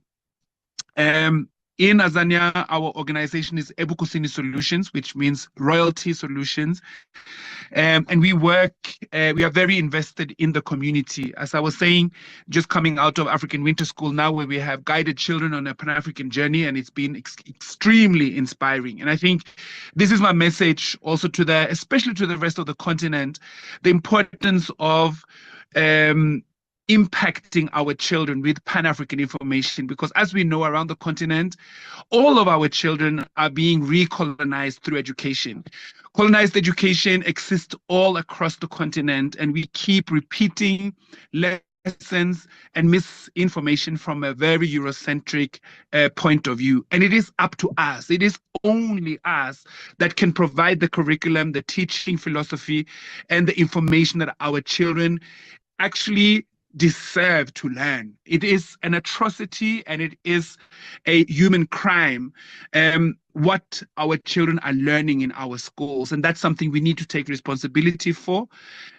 In Azania, our organization is Ebukusini Solutions, which means royalty solutions. And we work, we are very invested in the community. As I was saying, just coming out of African Winter School now, where we have guided children on a Pan-African journey, and it's been extremely inspiring. And I think this is my message also to the, especially to the rest of the continent, the importance of impacting our children with Pan-African information, because as we know around the continent, all of our children are being recolonized through education. Colonized education exists all across the continent, and we keep repeating lessons and misinformation from a very Eurocentric point of view. And it is up to us. It is only us that can provide the curriculum, the teaching philosophy, and the information that our children actually deserve to learn. It is an atrocity and it is a human crime what our children are learning in our schools, and that's something we need to take responsibility for.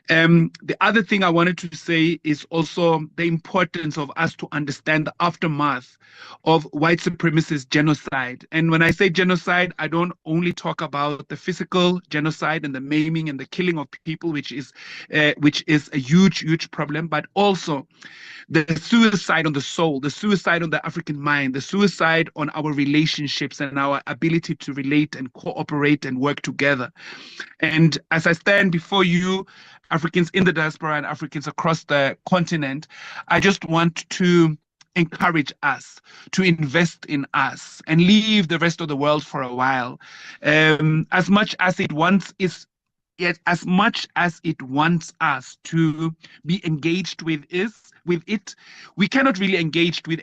The other thing I wanted to say is also the importance of us to understand the aftermath of white supremacist genocide. And when I say genocide, I don't only talk about the physical genocide and the maiming and the killing of people, which is a huge problem, but also the suicide on the soul, the suicide on the African mind, the suicide on our relationships and our ability to relate and cooperate and work together. And as I stand before you, Africans in the diaspora and Africans across the continent, I just want to encourage us to invest in us and leave the rest of the world for a while. As much as it wants us to be engaged with it, we cannot really engage with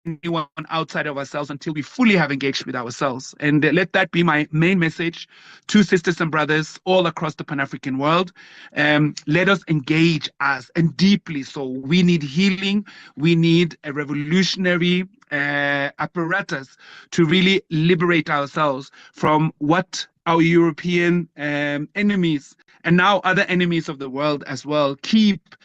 anyone outside of ourselves until we fully have engaged with ourselves. And let that be my main message to sisters and brothers all across the Pan-African world. Let us engage us, and deeply so. We need healing. We need a revolutionary apparatus to really liberate ourselves from what our European enemies and now other enemies of the world as well keep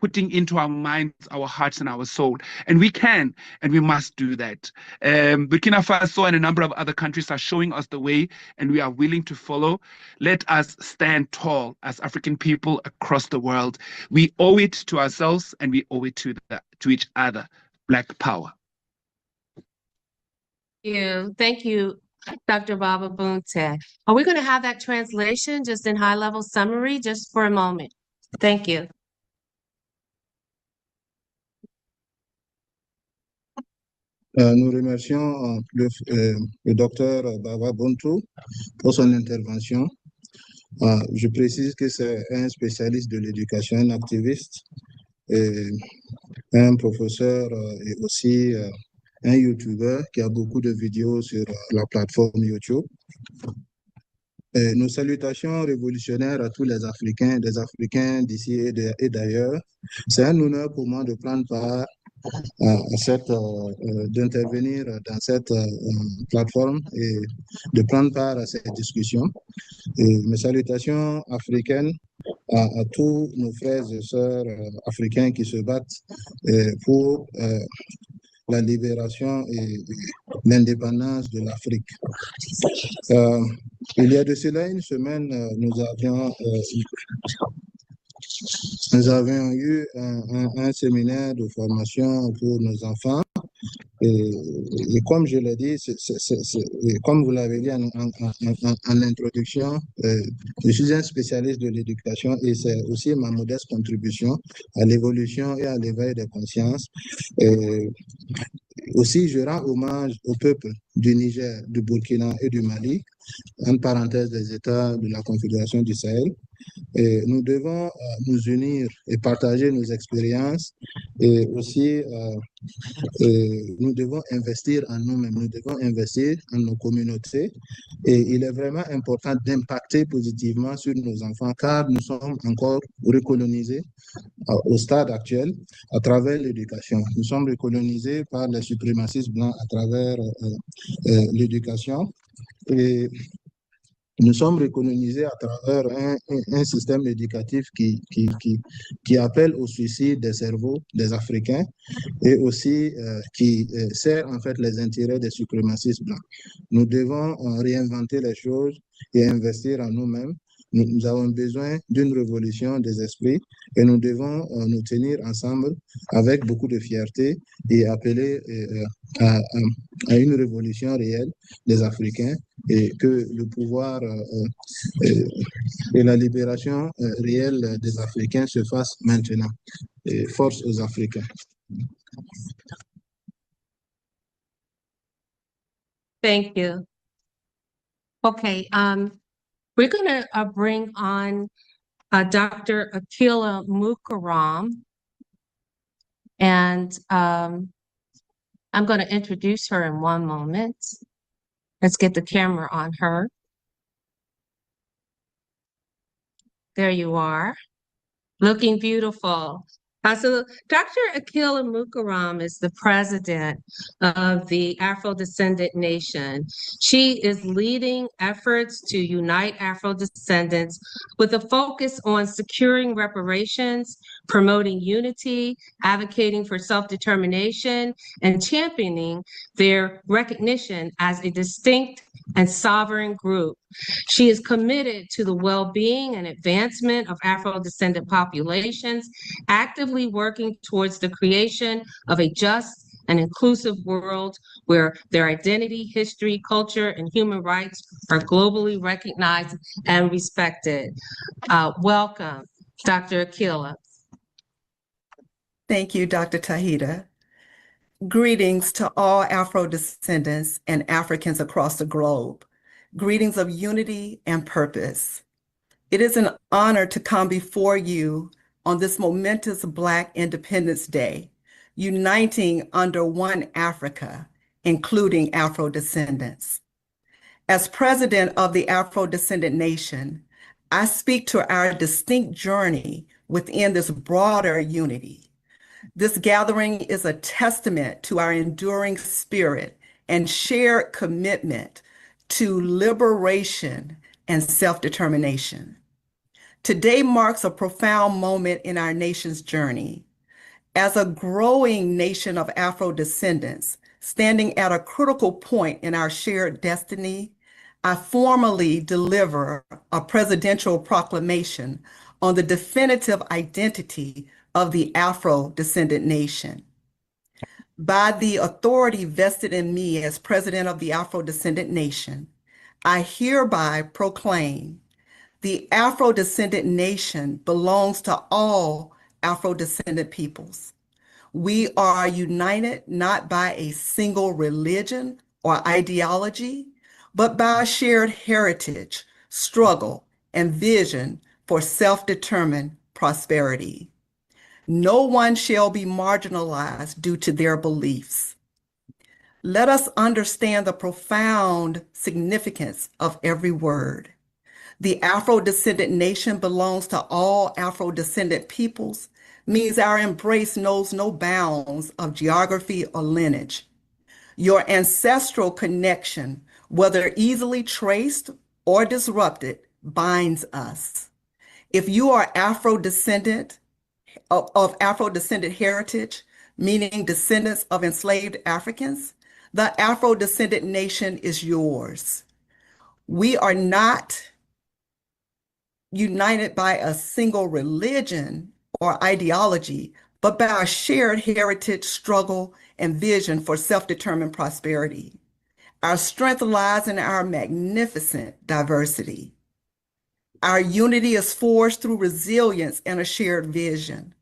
putting into our minds, our hearts, and our soul. And we can, and we must do that. Burkina Faso and a number of other countries are showing us the way, and we are willing to follow. Let us stand tall as African people across the world. We owe it to ourselves, and we owe it to each other. Black power. Thank you, Dr. Baba Bunte. Are we going to have that translation just in high-level summary, just for a moment? Thank you. Nous remercions le docteur Baba Buntu pour son intervention. Je précise que c'est un spécialiste de l'éducation, un activiste. un professeur et aussi un YouTuber qui a beaucoup de vidéos sur la plateforme YouTube. Nos salutations révolutionnaires à tous les Africains d'ici et d'ailleurs. C'est un honneur pour moi de prendre part d'intervenir dans cette plateforme et de prendre part à cette discussion. Et mes salutations africaines à tous nos frères et sœurs africains qui se battent pour la libération et l'indépendance de l'Afrique. Il y a de cela une semaine, nous avions eu un séminaire de formation pour nos enfants. Et comme je l'ai dit, comme vous l'avez dit en introduction, je suis un spécialiste de l'éducation et c'est aussi ma modeste contribution à l'évolution et à l'éveil des consciences. Aussi, je rends hommage au peuple du Niger, du Burkina et du Mali, en parenthèse des États de la Confédération du Sahel. Et nous devons nous unir et partager nos expériences et aussi nous devons investir en nous-mêmes, nous devons investir en nos communautés et il est vraiment important d'impacter positivement sur nos enfants car nous sommes encore recolonisés au stade actuel à travers l'éducation. Nous sommes recolonisés par les suprémacistes blancs à travers l'éducation et nous sommes recolonisés à travers un système éducatif qui appelle au suicide des cerveaux des Africains et aussi qui sert en fait les intérêts des suprémacistes blancs. Nous devons réinventer les choses et investir en nous-mêmes. Nous avons besoin d'une révolution des esprits et nous devons nous tenir ensemble avec beaucoup de fierté et appeler à une révolution réelle des Africains et que le pouvoir et la libération réelle des Africains se fasse maintenant. Et force aux Africains. Thank you. Okay, we're going to bring on Dr. Akila Mukaram, and I'm going to introduce her in one moment. Let's get the camera on her. There you are, looking beautiful. So Dr. Akila Mukaram is the president of the Afrodescendant Nation. She is leading efforts to unite Afrodescendants with a focus on securing reparations, promoting unity, advocating for self-determination, and championing their recognition as a distinct and sovereign group. She is committed to the well-being and advancement of Afro-descendant populations, actively working towards the creation of a just and inclusive world where their identity, history, culture, and human rights are globally recognized and respected. Welcome, Dr. Akila. Thank you, Dr. Tahita. Greetings to all Afro-descendants and Africans across the globe. Greetings of unity and purpose. It is an honor to come before you on this momentous Black Independence Day, uniting under one Africa, including Afro-descendants. As president of the Afro-Descendant Nation, I speak to our distinct journey within this broader unity. This gathering is a testament to our enduring spirit and shared commitment to liberation and self-determination. Today marks a profound moment in our nation's journey. As a growing nation of Afro-descendants, standing at a critical point in our shared destiny, I formally deliver a presidential proclamation on the definitive identity of the Afro-descendant nation. By the authority vested in me as president of the Afro-descendant nation, I hereby proclaim the Afro-descendant nation belongs to all Afro-descendant peoples. We are united not by a single religion or ideology, but by a shared heritage, struggle, and vision for self-determined prosperity. No one shall be marginalized due to their beliefs. Let us understand the profound significance of every word. The Afro-descendant nation belongs to all Afro-descendant peoples, means our embrace knows no bounds of geography or lineage. Your ancestral connection, whether easily traced or disrupted, binds us. If you are Afro-descendant, of Afro-descendant heritage, meaning descendants of enslaved Africans, the Afro-descendant nation is yours. We are not united by a single religion or ideology, but by a shared heritage, struggle, and vision for self-determined prosperity. Our strength lies in our magnificent diversity. Our unity is forged through resilience and a shared vision.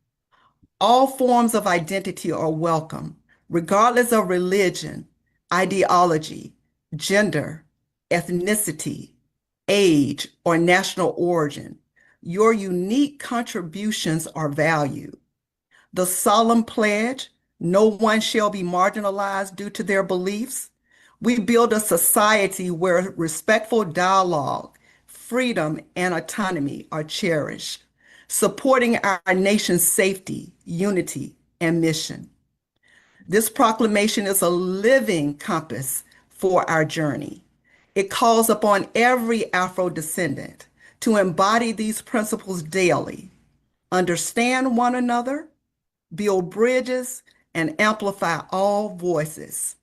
All forms of identity are welcome, regardless of religion, ideology, gender, ethnicity, age, or national origin. Your unique contributions are valued. The solemn pledge, no one shall be marginalized due to their beliefs. We build a society where respectful dialogue, freedom, and autonomy are cherished, supporting our nation's safety, unity, and mission. This proclamation is a living compass for our journey. It calls upon every Afro-descendant to embody these principles daily, understand one another, build bridges, and amplify all voices.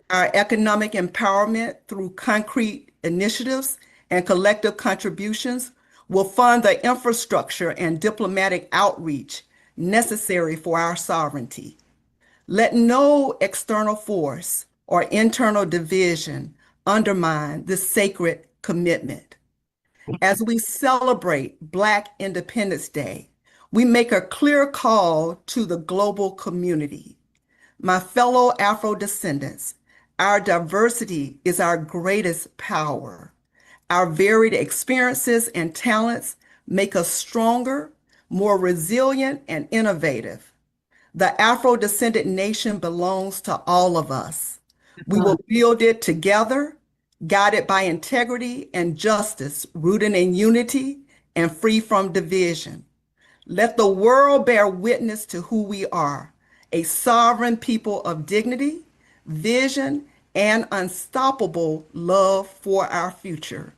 Our economic empowerment through concrete initiatives and collective contributions will fund the infrastructure and diplomatic outreach necessary for our sovereignty. Let no external force or internal division undermine this sacred commitment. As we celebrate Black Independence Day, we make a clear call to the global community. My fellow Afro-descendants, our diversity is our greatest power. Our varied experiences and talents make us stronger, more resilient, and innovative. The Afro-descendant nation belongs to all of us. We will build it together, guided by integrity and justice, rooted in unity and free from division. Let the world bear witness to who we are, a sovereign people of dignity, vision, and unstoppable love for our future.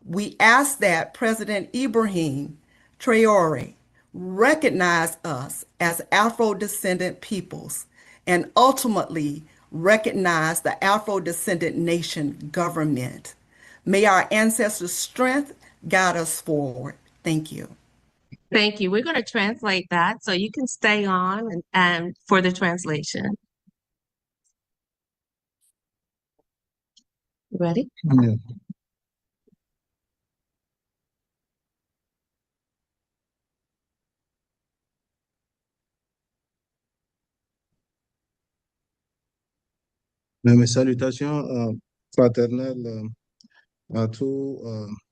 We ask that President Ibrahim Traore recognize us as Afro-descendant peoples and ultimately recognize the Afro-descendant nation government. May our ancestors' strength guide us forward. Thank you. Thank you. We're going to translate that, so you can stay on and for the translation. You ready? Yeah. Mes salutations fraternelles à tous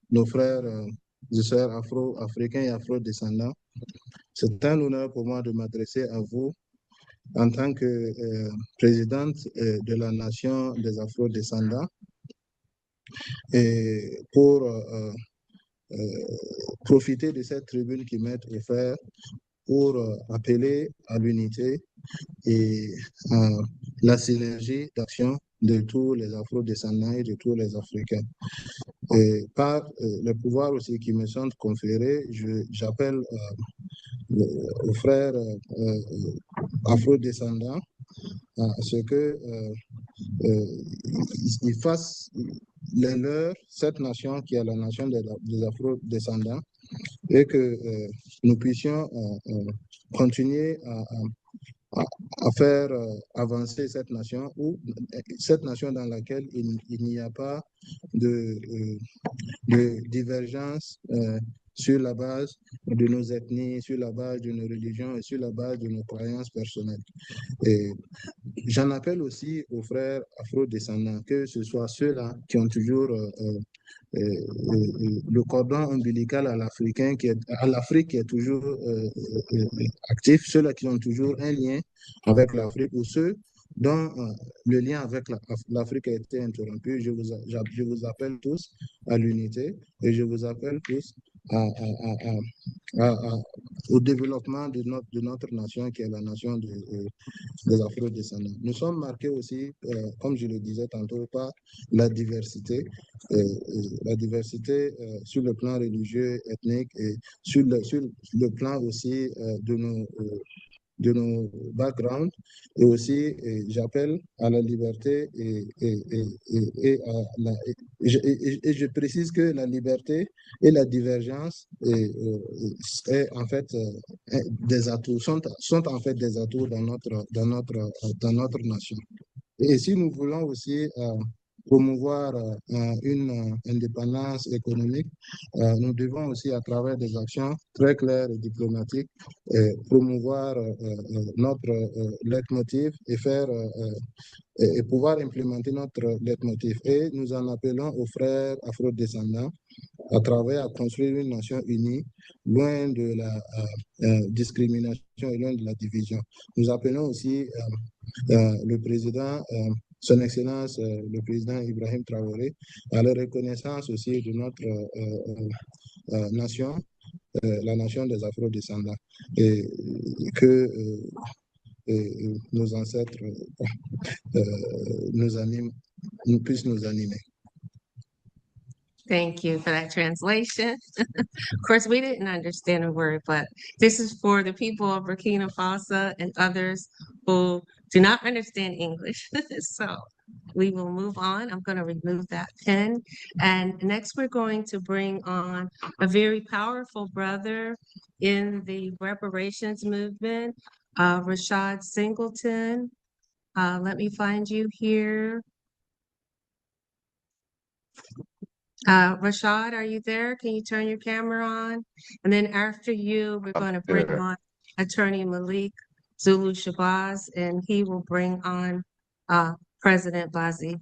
nos frères et sœurs afro-africains et afro-descendants. C'est un honneur pour moi de m'adresser à vous en tant que présidente de la nation des afro-descendants et pour profiter de cette tribune qui m'est offerte pour appeler à l'unité et la synergie d'action de tous les afro-descendants et de tous les Africains. Et par le pouvoir aussi qui me sont conférés, j'appelle aux frères afro-descendants à ce que ils fassent les leurs, cette nation qui est la nation des afro-descendants, et que nous puissions continuer à faire avancer cette nation dans laquelle il n'y a pas de divergence sur la base de nos ethnies, sur la base de nos religions et sur la base de nos croyances personnelles. Et j'en appelle aussi aux frères afrodescendants, que ce soit ceux-là qui ont toujours le cordon ombilical à l'Africain, à l'Afrique qui est toujours actif, ceux-là qui ont toujours un lien avec l'Afrique, ou ceux dont le lien avec l'Afrique a été interrompu. Je vous appelle tous à l'unité et je vous appelle tous au développement de notre nation, qui est la nation des Afro-descendants. Nous sommes marqués aussi, comme je le disais tantôt, par la diversité sur le plan religieux, ethnique, et sur le plan aussi de nos backgrounds, et aussi j'appelle à la liberté et je précise que la liberté et la divergence est en fait des atouts, sont en fait des atouts dans notre nation. Et si nous voulons aussi promouvoir une indépendance économique, nous devons aussi, à travers des actions très claires et diplomatiques, promouvoir notre leitmotiv et et pouvoir implémenter notre leitmotiv. Et nous en appelons aux frères afrodescendants à travers à construire une nation unie, loin de la discrimination et loin de la division. Nous appelons aussi le président, son Excellence, le président Ibrahim Traore, à la reconnaissance aussi de notre nation, la nation des Afrodescendants, et que nos ancêtres puissent nous animer. Thank you for that translation. Of course, we didn't understand a word, but this is for the people of Burkina Faso and others who do not understand English. So we will move on. I'm going to remove that pen. And next, we're going to bring on a very powerful brother in the reparations movement, Rashad Singleton. Let me find you here. Rashad, are you there? Can you turn your camera on? And then after you, we're going to bring on Attorney Malik Zulu Shabazz, and he will bring on President Bazi.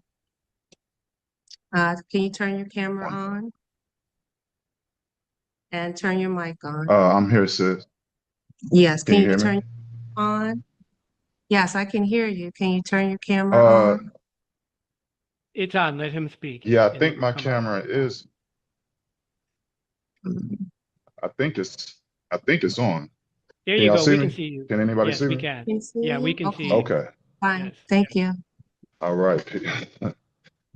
Can you turn your camera on? And turn your mic on. I'm here, sis. Yes, can you turn on? Yes, I can hear you. Can you turn your camera on? It's on. Let him speak. Yeah, I think my camera is. I think it's on. There you go. We can see you. Can anybody yes, see we me? can. See yeah, you? we can see you. Okay. Fine. Yes. Thank you. All right.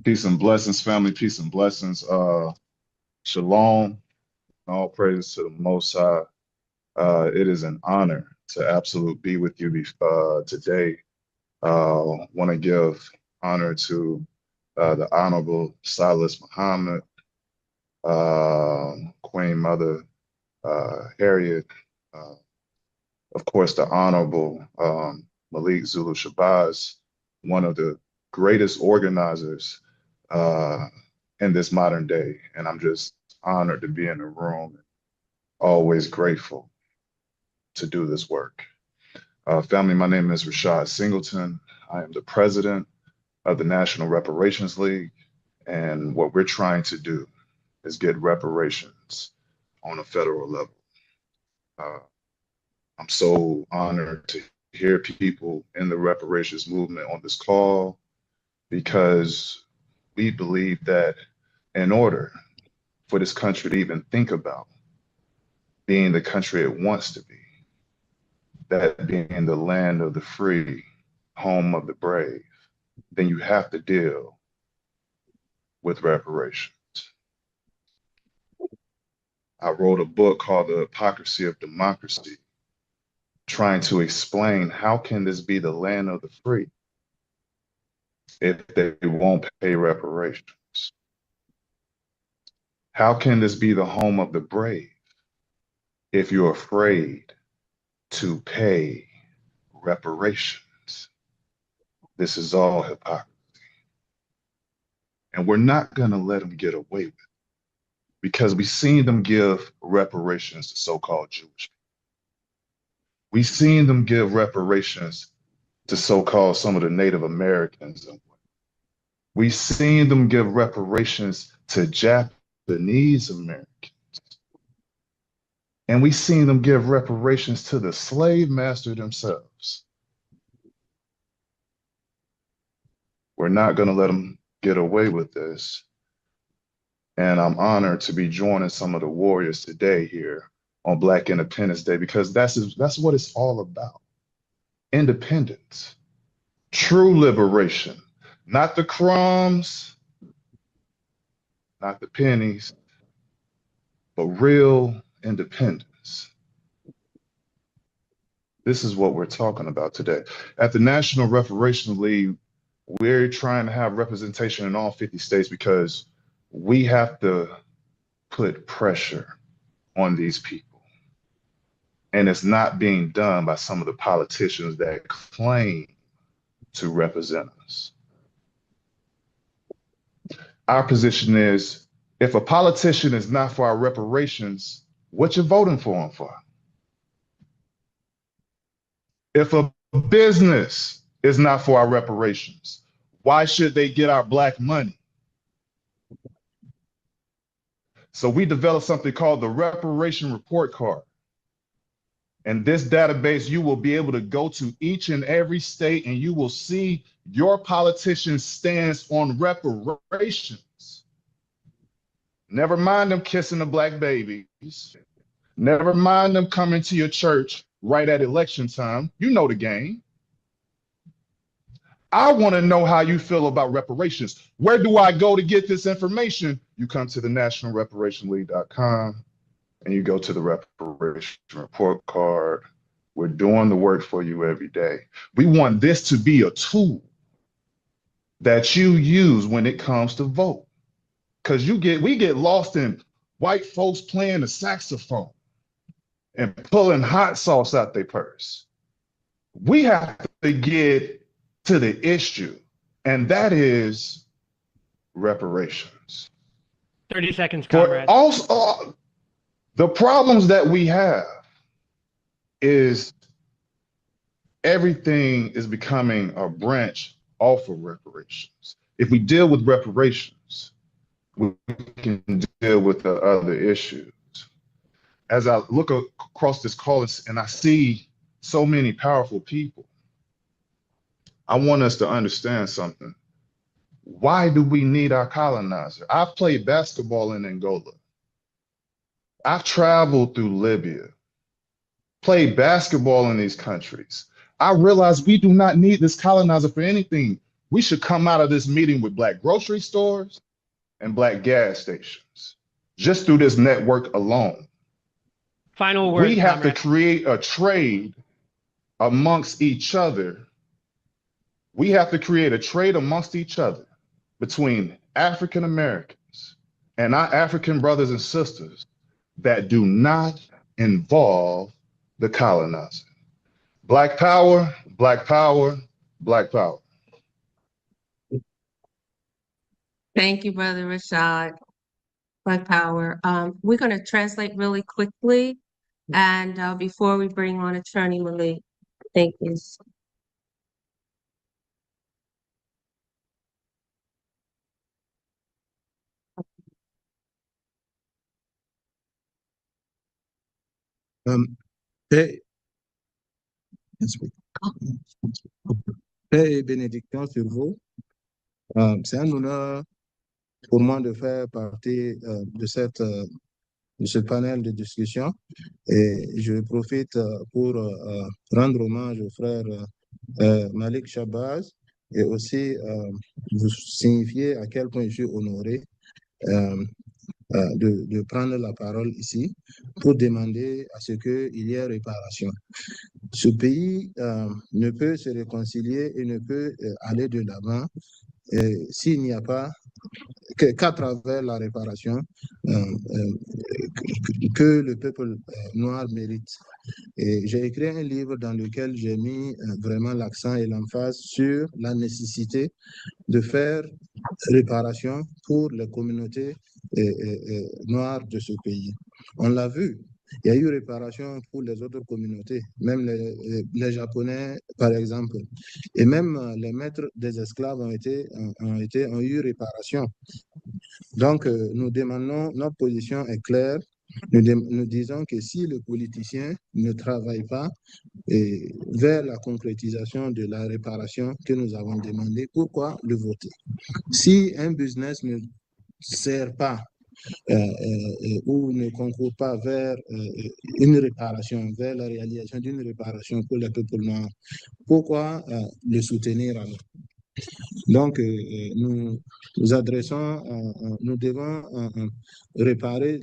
Peace and blessings, family. Peace and blessings. Shalom. All praise to the Most High. It is an honor to absolutely be with you today. Want to give honor to the Honorable Silis Muhammad, Queen Mother Harriet, of course, the Honorable Malik Zulu Shabazz, one of the greatest organizers in this modern day. And I'm just honored to be in the room, always grateful to do this work. Family, my name is Rashad Singleton. I am the president of the National Reparations League. And what we're trying to do is get reparations on a federal level. I'm so honored to hear people in the reparations movement on this call, because we believe that in order for this country to even think about being the country it wants to be, that being the land of the free, home of the brave, then you have to deal with reparations. I wrote a book called The Hypocrisy of Democracy, trying to explain how can this be the land of the free if they won't pay reparations? How can this be the home of the brave if you're afraid to pay reparations? This is all hypocrisy. And we're not going to let them get away with it, because we've seen them give reparations to so-called Jewish people. We've seen them give reparations to so-called some of the Native Americans. We've seen them give reparations to Japanese Americans. And we've seen them give reparations to the slave master themselves. We're not going to let them get away with this. And I'm honored to be joining some of the warriors today here on Black Independence Day, because that's what it's all about. Independence, true liberation, not the crumbs, not the pennies, but real independence. This is what we're talking about today. At the National Reparations League, we're trying to have representation in all 50 states because we have to put pressure on these people. And it's not being done by some of the politicians that claim to represent us. Our position is, if a politician is not for our reparations, what you voting for him for? If a business is not for our reparations, why should they get our Black money? So we developed something called the Reparation Report Card. And this database, you will be able to go to each and every state and you will see your politician's stance on reparations. Never mind them kissing the Black babies. Never mind them coming to your church right at election time. You know the game. I want to know how you feel about reparations. Where do I go to get this information? You come to the nationalreparationleague.com and you go to the Reparation Report Card. We're doing the work for you every day. We want this to be a tool that you use when it comes to vote. Because we get lost in white folks playing the saxophone and pulling hot sauce out their purse. We have to get to the issue, and that is reparations. 30 seconds, comrade. Also, the problems that we have is everything is becoming a branch off of reparations. If we deal with reparations, we can deal with the other issues. As I look across this call and I see so many powerful people, I want us to understand something. Why do we need our colonizer? I've played basketball in Angola. I've traveled through Libya, played basketball in these countries. I realize we do not need this colonizer for anything. We should come out of this meeting with Black grocery stores and Black gas stations, just through this network alone. Final word. We have to create a trade amongst each other. We have to create a trade amongst each other between African Americans and our African brothers and sisters that do not involve the colonizer. Black power, Black power, Black power. Thank you, Brother Rashad. Black power. We're going to translate really quickly, and before we bring on Attorney Malik. Thank you. Paix et bénédiction sur vous. C'est un honneur pour moi de faire partie de ce panel de discussion et je profite pour rendre hommage au frère Malik Shabazz et aussi vous signifier à quel point je suis honoré de prendre la parole ici pour demander à ce qu'il y ait réparation. Ce pays ne peut se réconcilier et ne peut aller de l'avant s'il n'y a pas qu'à travers la réparation que le peuple noir mérite. Et j'ai écrit un livre dans lequel j'ai mis vraiment l'accent et l'emphase sur la nécessité de faire réparation pour les communautés noires de ce pays. On l'a vu, Il y a eu réparation pour les autres communautés, même les Japonais, par exemple. Et même les maîtres des esclaves ont eu réparation. Donc, nous demandons, notre position est claire. Nous disons que si le politicien ne travaille pas vers la concrétisation de la réparation que nous avons demandé, pourquoi le voter? Si un business ne sert pas ou ne concourt pas vers une réparation, vers la réalisation d'une réparation pour les peuples noirs, pourquoi le soutenir alors? Donc, nous devons réparer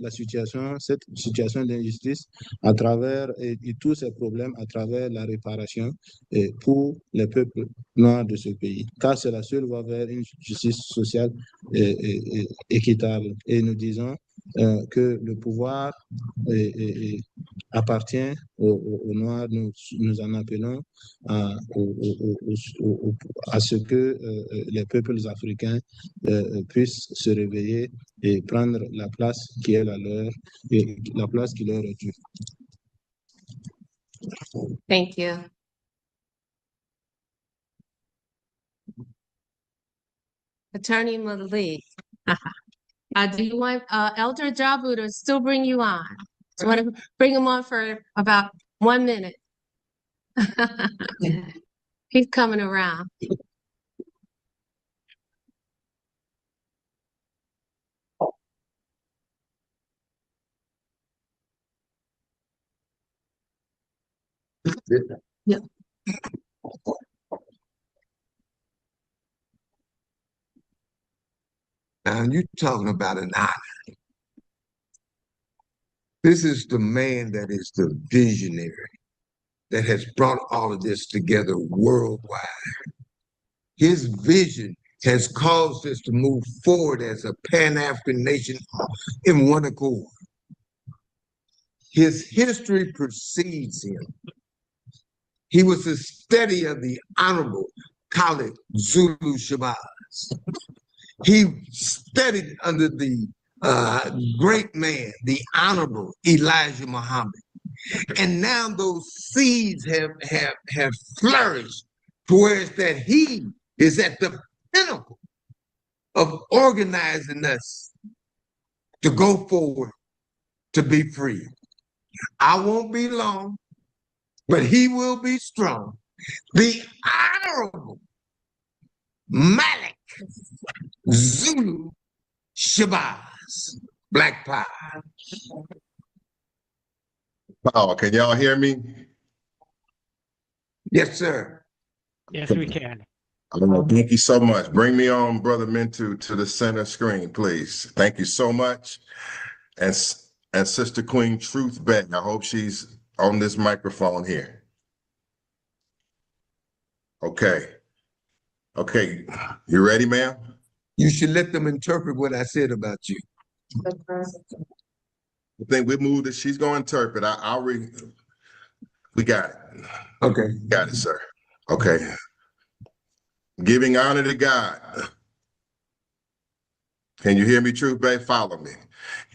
cette situation d'injustice à travers et tous ces problèmes à travers la réparation pour les peuples noirs de ce pays, car c'est la seule voie vers une justice sociale équitable. Et nous disons que le pouvoir appartient aux Noirs. Nous en appelons à ce que les peuples africains puissent se réveiller et prendre la place qui est la leur et la place qui leur est due. Thank you. Attorney Malik, do you want Elder Jabu to still bring you on? Do you want to bring him on for about 1 minute? He's coming around. Yeah. Now you're talking about an honor. This is the man that is the visionary that has brought all of this together worldwide. His vision has caused us to move forward as a Pan-African nation in one accord. His history precedes him. He was a study of the Honorable Malik Zulu Shabazz. He studied under the great man, the Honorable Elijah Muhammad. And now those seeds have flourished towards that he is at the pinnacle of organizing us to go forward, to be free. I won't be long, but he will be strong. The Honorable Malik Zulu Shabazz, Black Power. Power, can y'all hear me? Yes, sir. Yes, we can. Thank you so much. Bring me on, Brother Mintu, to the center screen, please. Thank you so much. And Sister Queen Truth Beck, I hope she's on this microphone here. Okay. Okay, you ready, ma'am? You should let them interpret what I said about you. I think we moved it. She's going to interpret. We got it. Okay. Got it, sir. Okay. Giving honor to God. Can you hear me, Truth Bay? Follow me.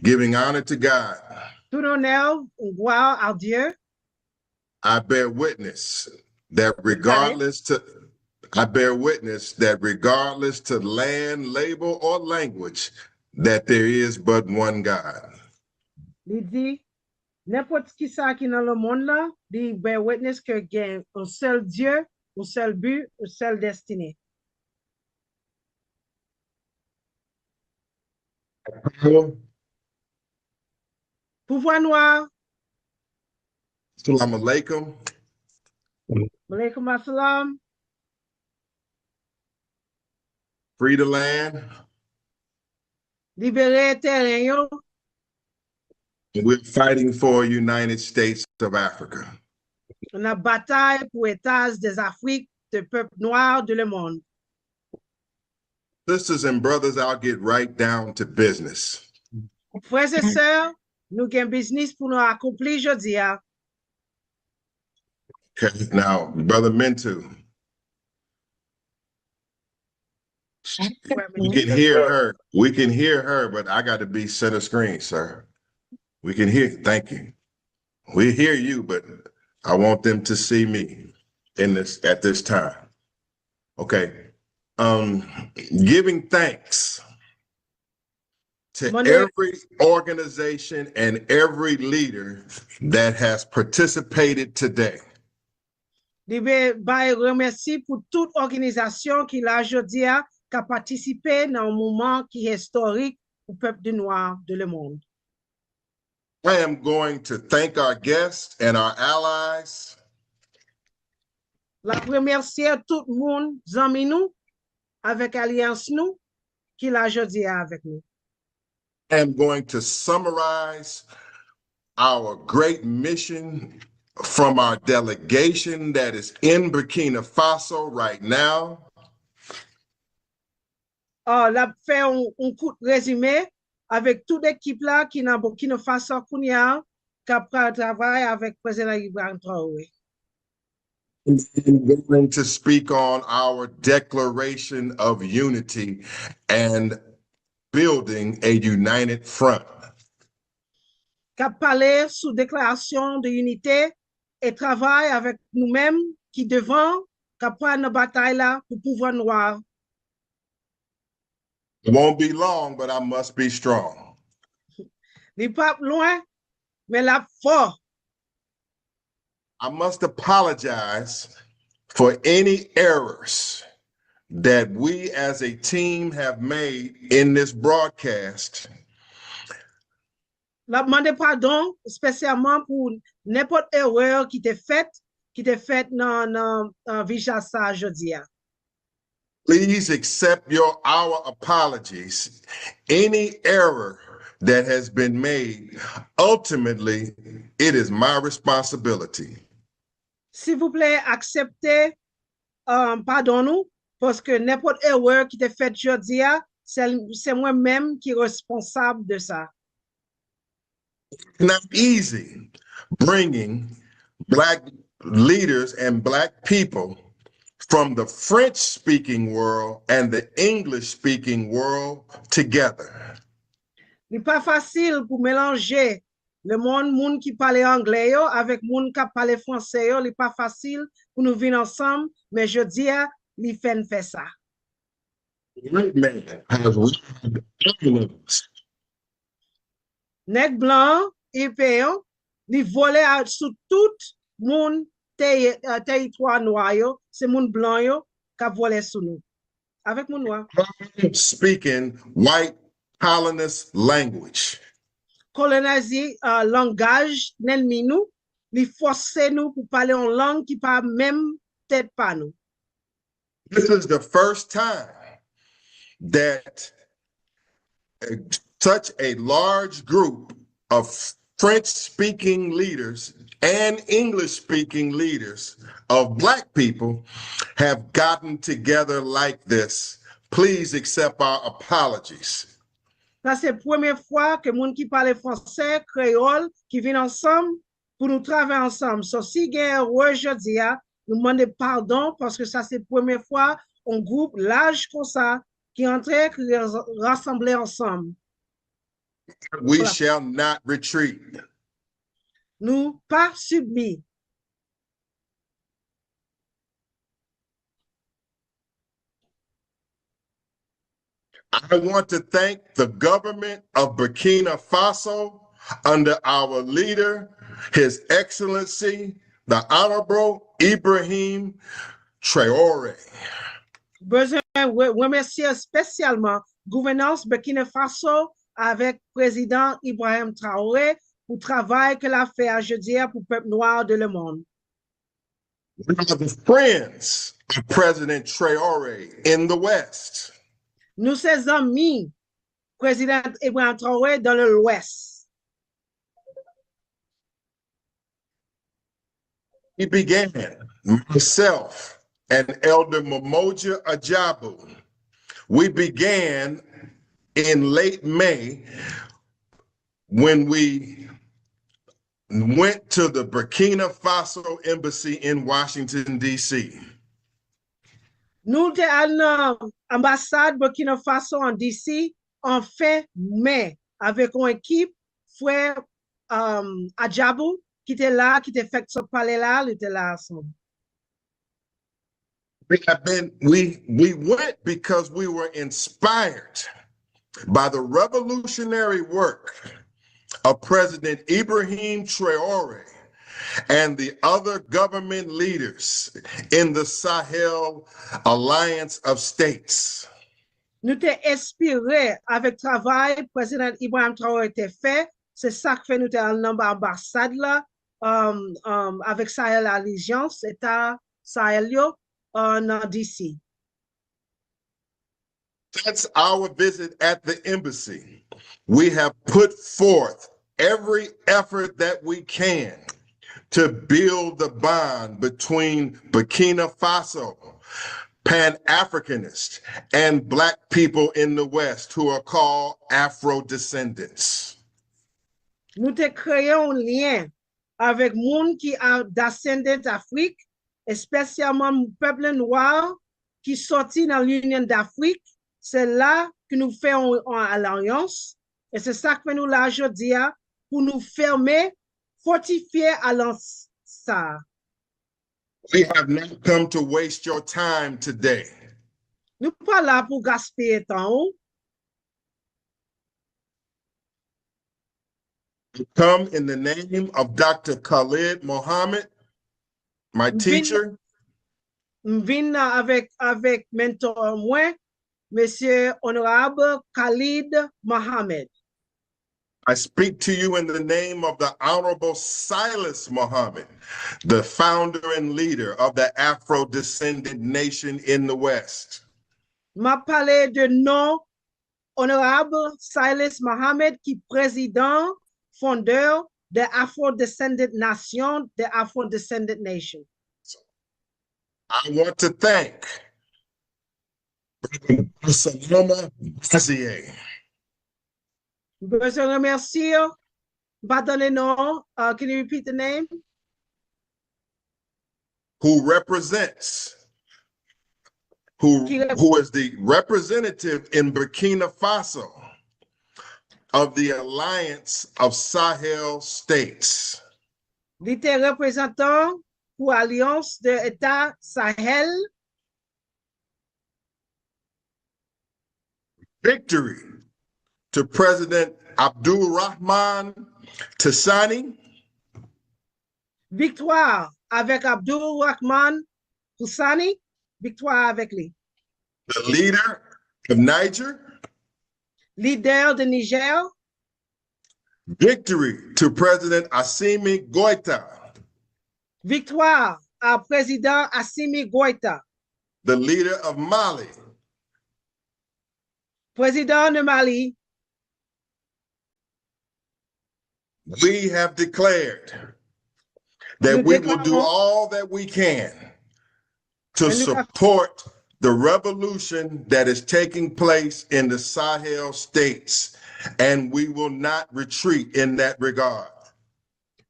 Giving honor to God. Tout honneur, gloire à Dieu. I bear witness that regardless to land, label, or language, that there is but one God. Il dit, n'importe qui ça qui dans le monde là, il bear witness que gagne un seul Dieu, un seul but, une seule destinée. Pouvoir noir. Assalamu alaikum. Alaikum assalam. Free the land. Libérer terrain yo. We're fighting for United States of Africa. On a bataille pour États des Afriques, de peuple noir de le monde. Sisters and brothers, I'll get right down to business. Frères et sœurs, nous avons business pour nous accomplir aujourd'hui. Okay, now, Brother Mintu. We can hear her. We can hear her, but I got to be center screen, sir. We can hear. Thank you. We hear you, but I want them to see me at this time. Okay. Giving thanks to every organization and every leader that has participated today. Remercie pour toute organisation qui la jodi a participé dans un moment qui est historique pour le peuple du noir de le monde. I am going to thank our guests and our allies. La remercier tout le monde, zami nous, avec alliance nous, qui la jodi a avec nous. I am going to summarize our great mission from our delegation that is in Burkina Faso right now. La fait un coup de résumé avec toute l'équipe là qui est dans Burkina Faso UNIA qui travaille avec le président Ibrahim Traore. I'm going to speak on our declaration of unity and building a united front. Qui parler sous déclaration de unité et travaille avec nous-mêmes qui devons prendre la bataille là pour pouvoir noir. It won't be long, but I must be strong. N'est pas loin, mais la fort. I must apologize for any errors that we as a team have made in this broadcast. La demande pardon spécialement pour n'importe erreur qui t'est faite dans Vijasa jeudi. Please accept our apologies. Any error that has been made, ultimately, it is my responsibility. S'il vous plaît, acceptez pardon nous parce que n'importe erreur qui t'est faite jeudi, c'est moi-même qui est responsable de ça. It's not easy bringing Black leaders and Black people from the French-speaking world and the English-speaking world together. n'est pas facile pour mélanger le monde qui parle anglais avec monde qui parle français. n'est pas facile pour nous venir ensemble, mais je dis, il fait ça. White man has robbed Anglos. Nèg blanc, européen, il volé sous tout monde territoire noir, c'est monde blanc qui a volé sous nous. Avec mon noir. Speaking white colonist language. Coloniser langage l'ennemi nous, li forcer nous pour parler en langue qui pas même tête pas nous. This is the first time that such a large group of French-speaking leaders and English-speaking leaders of Black people have gotten together like this. Please accept our apologies. Ça, c'est la première fois que les gens qui parlent français, créole, qui viennent ensemble pour nous travailler ensemble. So, si il y a un aujourd'hui, nous demandons pardon parce que ça, c'est la première fois un groupe large comme ça qui est en train de rassembler ensemble. We shall not retreat. Nous pas subis. I want to thank the government of Burkina Faso under our leader, His Excellency, the Honorable Ibrahim Traore. Besoin remercier spécialement gouvernance Burkina Faso avec président Ibrahim Traore pour le travail que l'a fait à jeudi pour le peuple noir de le monde. We are the friends of President Traore in the West. Nous ses amis, président Ibrahim Traore dans l'Ouest. He began, myself and Elder Momoja Ajabu. We began in late May when we went to the Burkina Faso Embassy in Washington, D.C. Nous sommes à l'ambassade Burkina Faso en DC en fin mai avec une équipe, frère Adjabou, qui était là, qui était fait ce parler là, il était là ensemble. We went because we were inspired by the revolutionary work of President Ibrahim Traore and the other government leaders in the Sahel Alliance of States. Nous t'es inspiré avec le travail président Ibrahim Traore était fait. C'est ça que fait nous t'es en ambassade là, avec Sahel Alliance, État Sahel en DC. Since our visit at the embassy, we have put forth every effort that we can to build the bond between Burkina Faso, Pan-Africanists, and Black people in the West who are called Afrodescendants. Nous te créé un lien avec monde qui a descendants d'Afrique, spécialement le peuple noir qui sorti dans l'Union d'Afrique. C'est là que nous faisons une alliance. Et c'est ça que nous là aujourd'hui pour nous fermer, fortifier alliance ça. We have not come to waste your time today. Nous pas là pour gaspiller temps. We come in the name of Dr. Khalid Muhammad, my teacher. M'vin avec mentor moi, Monsieur Honorable Khalid Muhammad. I speak to you in the name of the Honorable Silis Muhammad, the founder and leader of the Afro-descendant nation in the West. M'a parlé de nom Honorable Silis Muhammad, qui président, fondeur de Afrodescendant nation, the Afrodescendant nation. I want to thank Saloma Bazier. Je veux remercier, pas donner nom, can you repeat the name? Who represents, who is the representative in Burkina Faso of the Alliance of Sahel States. Il était représentant pour Alliance de État Sahel. Victory to President Abdul Rahman Tissani. Victoire avec Abdul Rahman Tissani. Victoire avec lui. The leader of Niger. Leader de Niger. Victory to President Assimi Goïta. Victoire à président Assimi Goïta. The leader of Mali. Président de Mali. We have declared that we will do all that we can to support the revolution that is taking place in the Sahel states, and we will not retreat in that regard.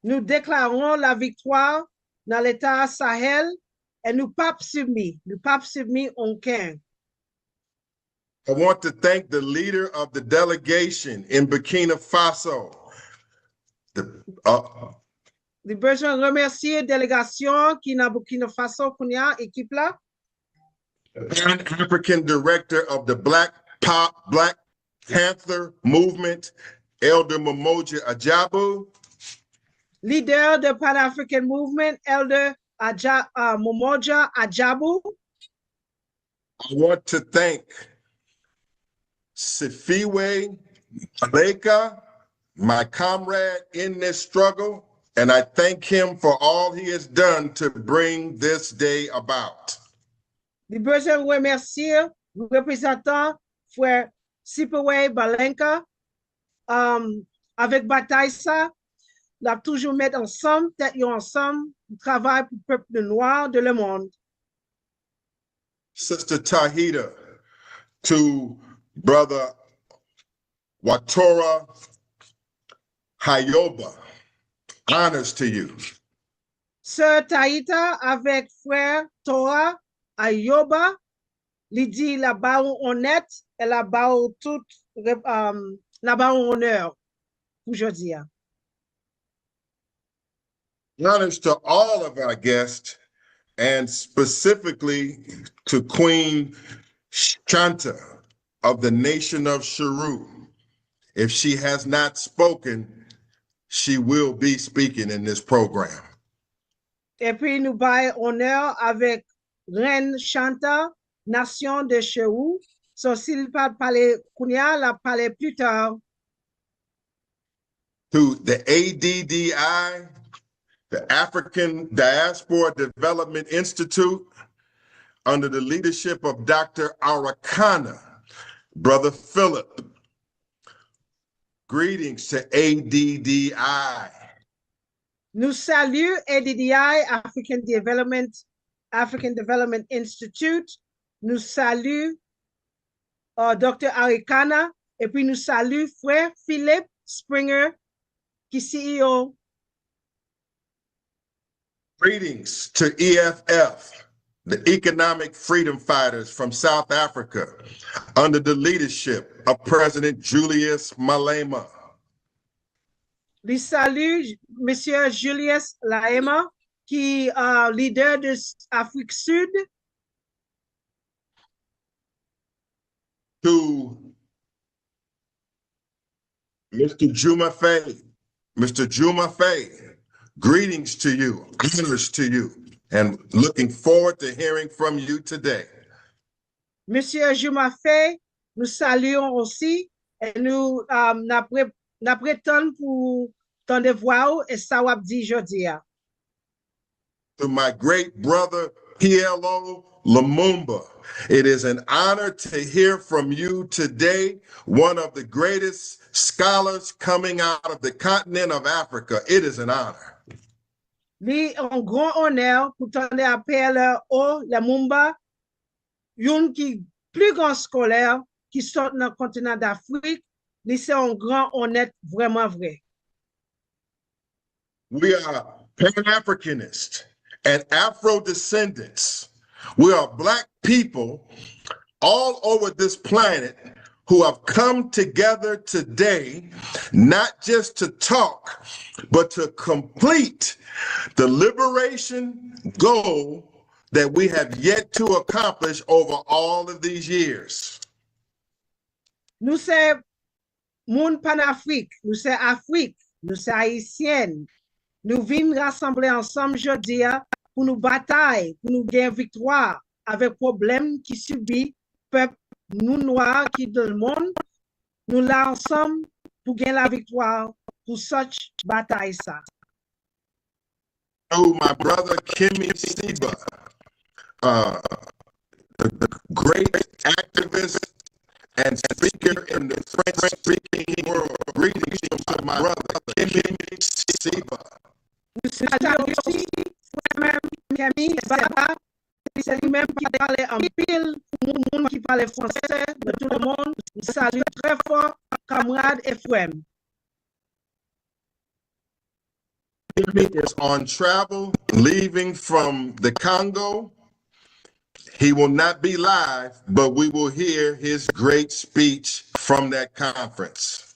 Nous déclarons la victoire dans l'État Sahel et nous pas soumis aucun. I want to thank the leader of the delegation in Burkina Faso. Nous besoin remercier délégation qui na Burkina Faso kounya équipe là. Pan-African director of the Black Panther movement, Elder Momoja Ajabu. Leader de Pan-African movement, Elder Momoja Ajabu. I want to thank Sifiwe Aleka, my comrade in this struggle, and I thank him for all he has done to bring this day about. Nous besoin remercier le représentant frère Sifiwe Balenka avec bataille ça, l'a toujours mettre ensemble, tête ensemble, travail pour le peuple noir de le monde. Sister Tahita, to Brother Watora Hayoba, honors to you. Sœur Tahita avec frère Tora Ayoba, lui dit la bas honnête et la bas tout la bas honneur aujourd'hui. Honors to all of our guests, and specifically to Queen Shanta of the nation of Sharu. If she has not spoken, she will be speaking in this program. Et puis nous baillons honneur avec Reine Chanta, nation de Chérou. So s'il pas parler kounya, la parler plus tard. To the ADDI, the African Diaspora Development Institute, under the leadership of Dr. Arakana, Brother Philip. Greetings to ADDI. Nous saluons ADDI, African Development Institute. Nous saluons Dr. Arikana. Et puis nous saluons frère Philip Springer, qui est CEO. Greetings to EFF, the Economic Freedom Fighters from South Africa, under the leadership of President Julius Malema. Je salue Monsieur Julius Malema, qui est leader de Afrique Sud. To Mr. Juma Faye. Mr. Juma Faye, greetings to you, honors to you, and looking forward to hearing from you today. Monsieur Juma Faye, nous saluons aussi et nous n'apprétons pour ton devoir et ça wap di jodi. To my great brother, PLO Lumumba, it is an honor to hear from you today, one of the greatest scholars coming out of the continent of Africa. It is an honor. Li un grand honneur pour tendre à PLO Lumumba, yon qui plus grand scolaire qui sort dans le continent d'Afrique. Li c'est un grand honnête, vraiment vrai. We are Pan-Africanists and Afro-descendants. We are Black people all over this planet who have come together today, not just to talk, but to complete the liberation goal that we have yet to accomplish over all of these years. Nous c'est moun Pan-Afrique, nous c'est Afrique, nous c'est Haïtienne. Nous venons rassembler ensemble aujourd'hui pour nous batailler, pour nous gagner victoire avec problèmes qui subit peuple nous noirs qui dans le monde. Nous là ensemble pour gagner la victoire pour cette bataille ça. Oh, my brother Kemi Seba, the great activist and speaker in the French-speaking world. Greetings to my brother Kemi Seba. Nous saluons aussi frère Kemi Seba, c'est lui-même qui parle en pile, monde qui parle français de tout le monde. Nous saluons très fort camarades et frères. Kemi is on travel, leaving from the Congo. He will not be live, but we will hear his great speech from that conference.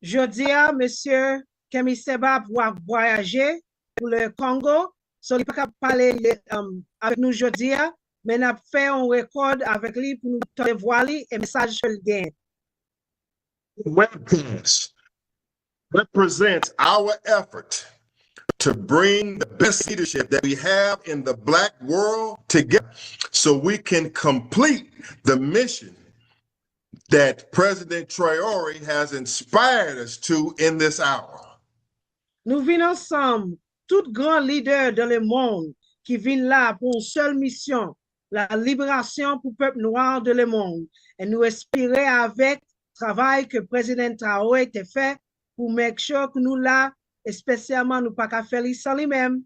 Jeudi, Monsieur Kemi Seba va voyager pour le Congo. So, il ne peut pas parler avec nous jeudi, mais nous fait un record avec lui pour nous dévoiler un message sur le gain. Webcast represents our effort to bring the best leadership that we have in the Black world together so we can complete the mission that President Traore has inspired us to in this hour. Nous venons ensemble, tout grand leader dans le monde qui viennent là pour une seule mission, la libération pour le peuple noir de le monde. Et nous espérons avec le travail que le président Traoré a fait pour make sure que nous là, spécialement nous pas qu'à faire sans lui-même.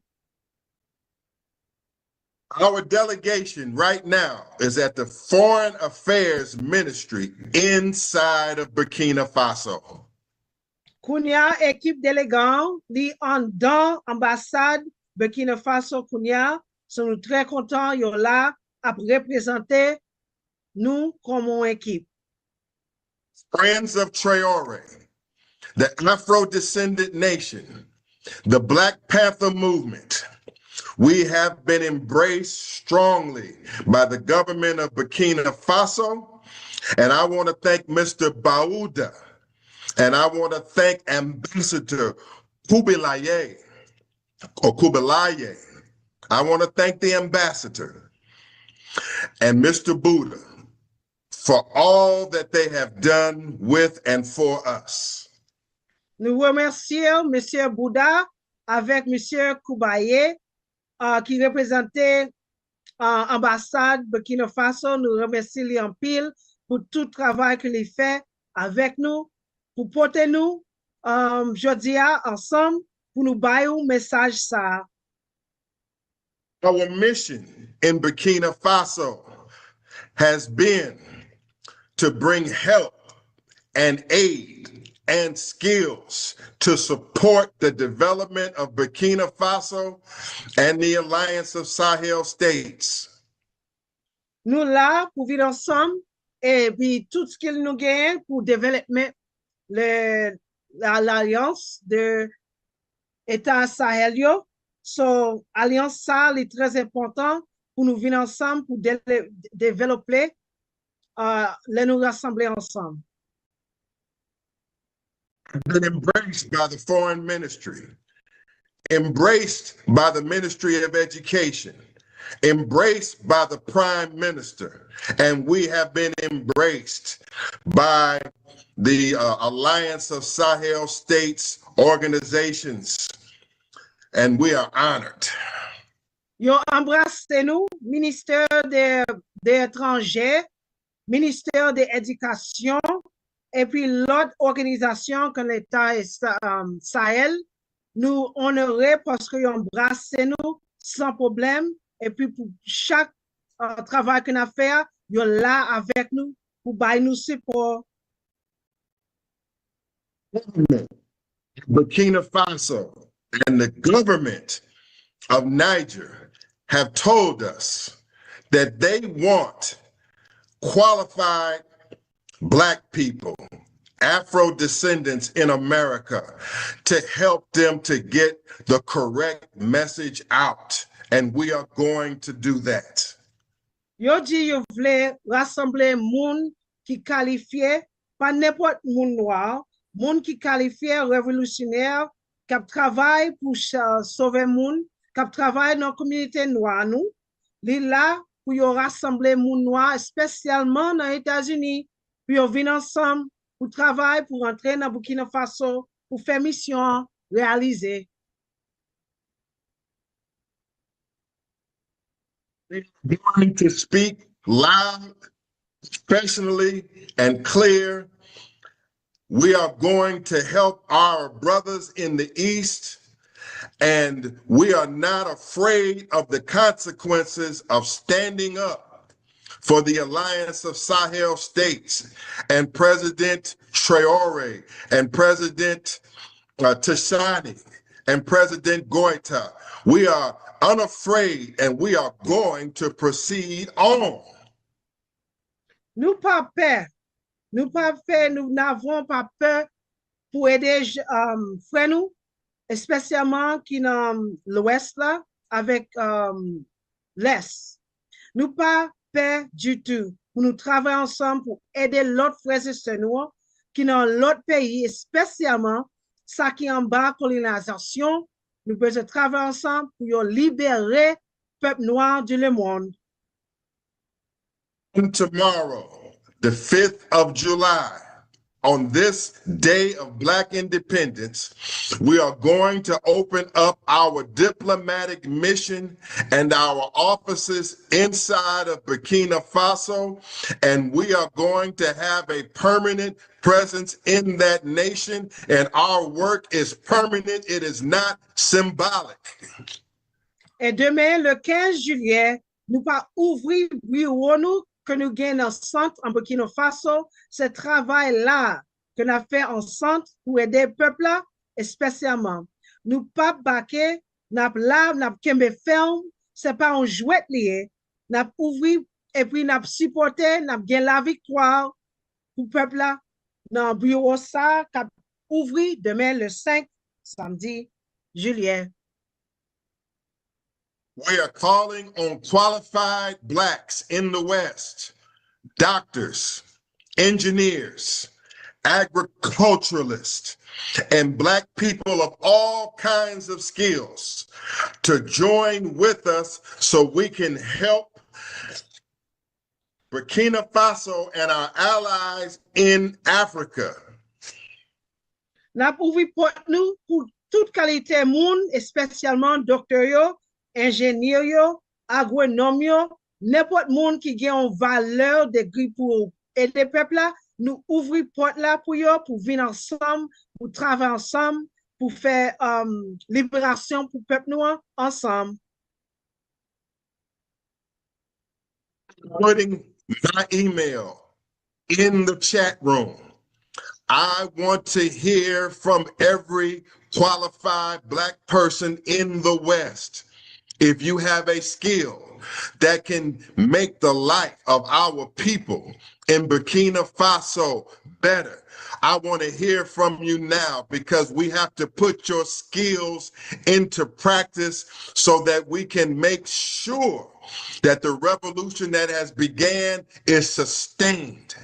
Our delegation right now is at the Foreign Affairs Ministry inside of Burkina Faso. Kounia, équipe délégant, li en dans ambassade Burkina Faso Kounia, sommes très contents, yo là, à représenter nous comme une équipe. Friends of Traore, the Afro-Descendant nation, The Black Panther movement. We have been embraced strongly by the government of Burkina Faso. And I want to thank Mr. Bauda. And I want to thank Ambassador Kubilaye. I want to thank the ambassador and Mr. Buddha for all that they have done with and for us. Nous remercions Monsieur Bouddha avec Monsieur Kubaye qui représentait ambassade Burkina Faso. Nous remercions lui en pile pour tout travail qu'il fait avec nous, pour porter nous jeudi ensemble pour nous bailler un message ça. Our mission in Burkina Faso has been to bring help and aid and skills to support the development of Burkina Faso and the Alliance of Sahel States. Nous là pour vivre ensemble et puis tout ce qu'il nous gagne pour développer l'alliance de États sahélien. So, alliance ça est très important pour nous venir ensemble pour développer, nous rassembler ensemble. Been embraced by the foreign ministry, embraced by the Ministry of Education, embraced by the Prime Minister, and we have been embraced by the Alliance of Sahel States organizations, and we are honored. Yo embrassé nous, ministère des étrangers, ministère de l'éducation, et puis l'autre organisation que l'État Sahel, nous honorer parce qu'ils embrassent nous sans problème, et puis pour chaque travail qu'on a fait, ils sont là avec nous pour bailler nous support. Burkina Faso and the government of Niger have told us that they want qualified Black people, Afro-descendants in America, to help them to get the correct message out. And we are going to do that. Yo di yo vle rassembler moun qui qualifié, pas n'importe moun noir, moun qui qualifié révolutionnaire, qui travaille pour sauver moun, qui travaille dans la communauté noire nous, li là pour yo rassembler moun noir, spécialement dans les États-Unis, puis yo vinn ensemble pour travailler, pour entrer dans Burkina Faso, pour faire mission réalisée. They're going to speak loud, professionally, and clear. We are going to help our brothers in the East, and we are not afraid of the consequences of standing up for the Alliance of Sahel States and President Traore and President Tashani and President Goita. We are unafraid and we are going to proceed on. Nous pas peur. Nous n'avons pas peur pour aider frères nous, spécialement qui dans l'Ouest là, avec l'Est. Nous pas peur du tout. Nous travaillons ensemble pour aider l'autre frères et sœurs nous qui dans l'autre pays, spécialement ça qui en bas colonisation. Nous devons travailler ensemble pour libérer le peuple noir du monde. Tomorrow, the 5th of July, on this day of Black independence, we are going to open up our diplomatic mission and our offices inside of Burkina Faso, and we are going to have a permanent presence in that nation, and our work is permanent, it is not symbolic. Et demain, le 15 juillet, nous pas ouvrir bureau nous que nous gagnons en centre en Burkina Faso, ce travail-là que nous avons fait en centre pour aider le peuple là, spécialement. Nous pas baquer, nous là, nous kembe ferme, c'est pas un jouet lié. Nous ouvrir et puis nous supporter, nous gagner la victoire pour le peuple là. Dans le bureau ça, ouvrir demain le 5, samedi. juillet. We are calling on qualified Blacks in the West, doctors, engineers, agriculturalists, and Black people of all kinds of skills to join with us so we can help Burkina Faso and our allies in Africa. N'a ouvri porte nous pour toute qualité moun, spécialement docteur yo, ingénieur yo, agronome yo, n'importe moun qui gen une valeur de gris pour aider peuple là, nous ouvrir porte là pour yo, pour venir ensemble, pour travailler ensemble, pour faire libération pour peuple noir ensemble. Putting my email in the chat room. I want to hear from every qualified Black person in the West. If you have a skill that can make the life of our people in Burkina Faso better, I want to hear from you now, because we have to put your skills into practice so that we can make sure that the revolution that has began is sustained.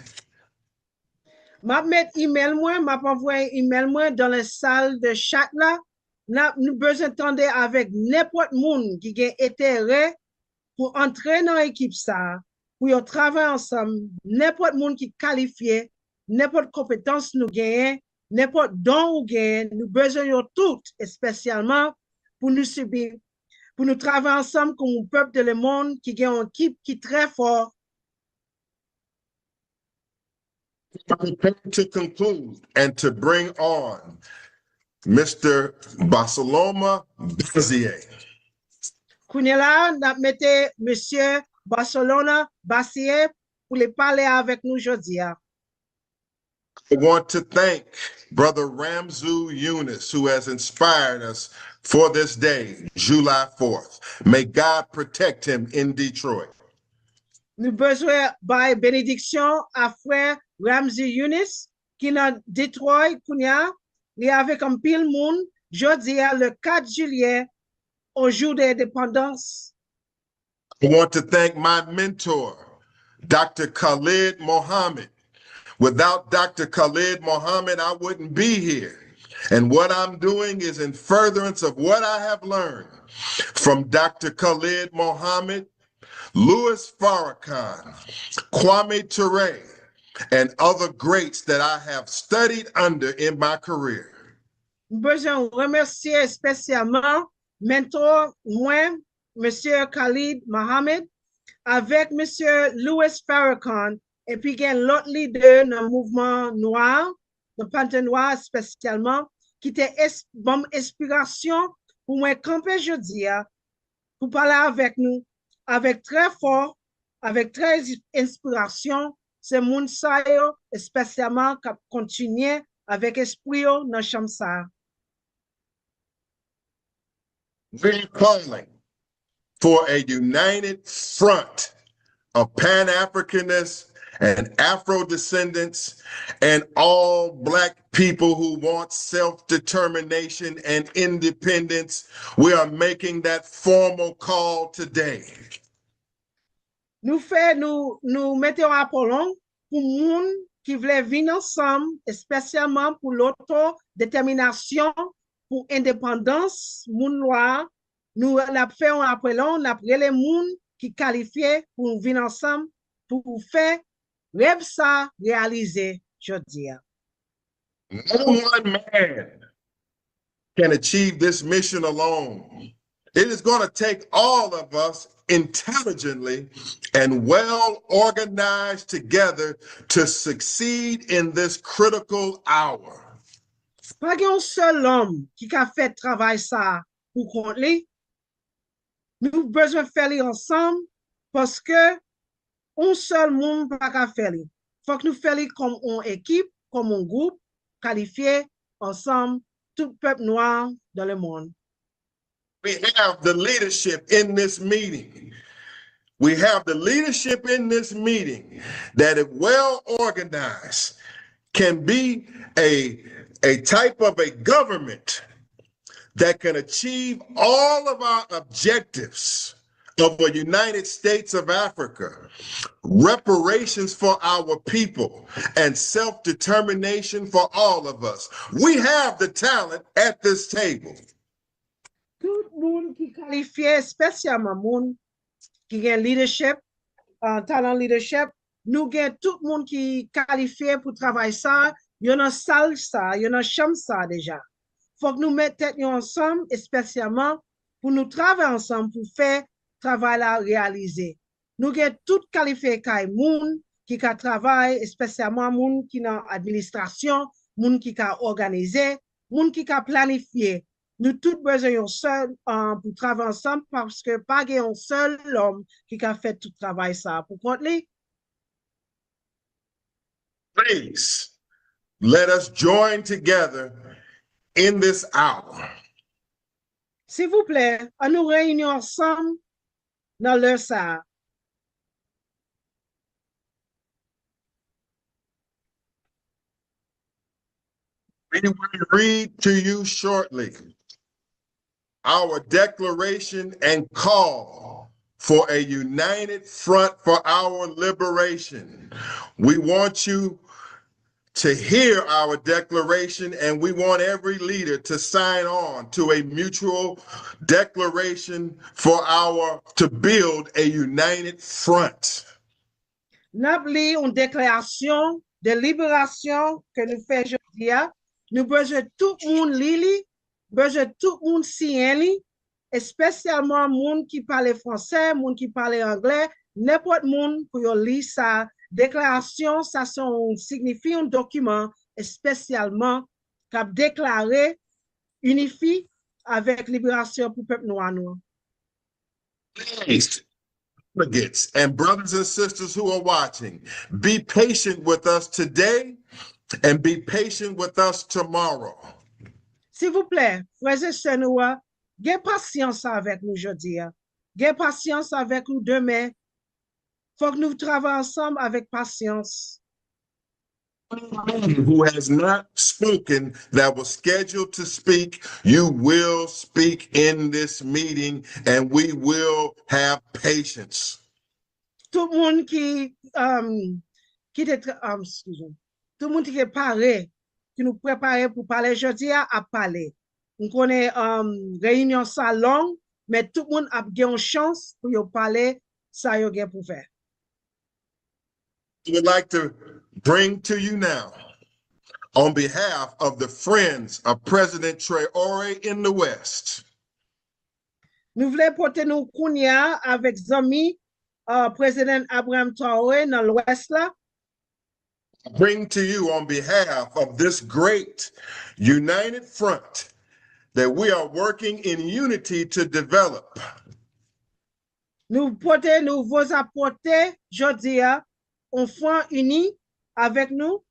M'a met email moi, m'a envoyé email moi dans la salle de chat là. Nous besoin d'entendre avec n'importe monde qui a intérêt pour entrer dans l'équipe ça, pour travailler ensemble, n'importe monde qui qualifié, n'importe compétence nous gagne, n'importe don ou gagne, nous besoin de tout, spécialement pour nous subir, pour nous travailler ensemble comme un peuple de le monde qui a une équipe qui est très fort. To conclude and to bring on Mr. Barcelona Bazier. Kounela, n'a mette Monsieur Barcelona Bazier pour les parler avec nous aujourd'hui. I want to thank Brother Ramzu Yunus, who has inspired us for this day, July 4th. May God protect him in Detroit. Nous besoin by bénédiction à frère Ramzu Yunus qui dans Detroit Kounia, li avec un pile monde jeudi le 4 juillet au jour de l'indépendance. I want to thank my mentor, Dr. Khalid Mohammed. Without Dr. Khalid Mohammed, I wouldn't be here. And what I'm doing is in furtherance of what I have learned from Dr. Khalid Mohammed, Louis Farrakhan, Kwame Ture, and other greats that I have studied under in my career. Besoin remercier spécialement mentor moi, Monsieur Khalid Mohammed, avec Monsieur Louis Farrakhan, et puis il l'autre leader dans le mouvement noir, le Panther noir spécialement, qui était bonne inspiration pour moi camper aujourd'hui, pour parler avec nous, avec très fort, avec très inspiration. C'est moun sa yo, spécialement qui continue avec esprit yo dans chambre ça. We're calling for a united front of Pan-Africanists and Afro-descendants and all Black people who want self-determination and independence. We are making that formal call today. Nous mettons un Apollon pour moun qui veulent venir ensemble, spécialement pour l'autodétermination, pour indépendance, moun noir. Nous avons fait un Apollon, nous avons les moun qui qualifiés pour venir ensemble, pour faire rêve ça réaliser, je dis. No one man can achieve this mission alone. It is going to take all of us intelligently and well organized together to succeed in this critical hour. Pas un seul homme qui a fait travail ça pour compte lui. Nous besoin faire les ensemble parce que un seul monde pas qu'à faire les. Faut que nous fassions comme une équipe, comme un groupe qualifié ensemble, tout peuple noir dans le monde. We have the leadership in this meeting. We have the leadership in this meeting that, if well organized, can be a type of a government that can achieve all of our objectives of a United States of Africa, reparations for our people, and self-determination for all of us. We have the talent at this table. Tout moun ki qualifié, spécialement moun qui gen leadership, talent leadership, nous gen tout moun qui qualifié pour travailler ça, yon nan salle ça, yon nan chambre ça déjà. Faut que nous mettions tête ensemble, spécialement pour nous travailler ensemble pour faire travail la réaliser. Nous gen tout qualifié kay moun qui ka travail, spécialement moun qui dans administration, moun qui ka organiser, moun qui ka planifier. Nous tous besoin d'un seul pour travailler ensemble parce que pas un seul homme qui a fait tout travail ça. Pour compte li. Please, let us join together in this hour. S'il vous plaît, on nous réunir ensemble dans l'heure ça. We will read to you shortly our declaration and call for a united front for our liberation. We want you to hear our declaration, and we want every leader to sign on to a mutual declaration to build a united front. N'a pli une déclaration de libération que nous faisons aujourd'hui. Nous besoin tout le monde lili, besoin tout le monde signer, spécialement monde qui parle français, monde qui parle anglais, n'importe monde pour lire ça. Déclaration, ça signifie un document spécialement qui a déclaré unifie avec libération pour le peuple noir. Delegates and brothers and sisters who are watching, be patient with us today and be patient with us tomorrow. S'il vous plaît, frères et sœurs, ayez patience avec nous aujourd'hui. Ayez patience avec nous demain. Faut que nous travaillions ensemble avec patience. Who has not spoken that was scheduled to speak, you will speak in this meeting and we will have patience. Tout le monde tout le monde qui est paré, qui nous prépare pour parler aujourd'hui à parler. On connaît réunion ça longue, mais tout le monde a une chance pour parler ça yo gen pour faire. I would like to bring to you now, on behalf of the friends of President Traore in the West. Nous voulons porter nous kounya avec zami président Ibrahim Traore dans l'Ouest là. Bring to you on behalf of this great united front that we are working in unity to develop. Nous vous apporter jodi un front uni avec nous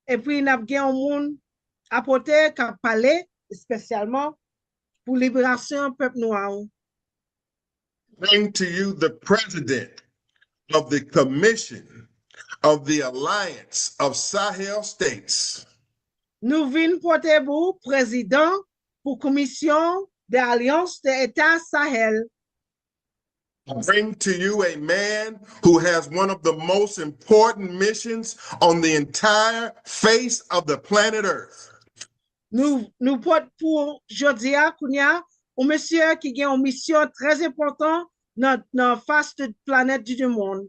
et puis nous avons un monde apporter qui parler spécialement pour libération peuple noir. Bring to you the president of the commission of the Alliance of Sahel States. Nous venons porter vous président pour commission de l'Alliance des États Sahel. Bring to you a man who has one of the most important missions on the entire face of the planet Earth. Nous portons pour Jodia Kounia, un monsieur qui a une mission très importante dans la face de la planète du monde.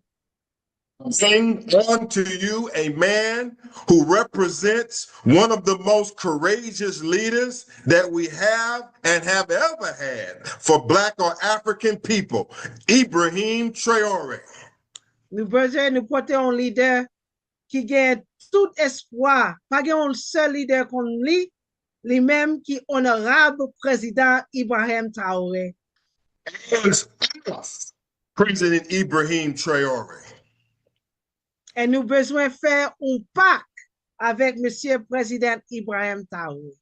Bring on to you a man who represents one of the most courageous leaders that we have and have ever had for Black or African people, Ibrahim Traore. Nous besoin nous porter un leader qui a tout espoir, pas un seul leader comme lui-même qui est honorable président Ibrahim Traore. President Ibrahim Traore. Et nous besoin faire un pacte avec Monsieur Président Ibrahim Traore.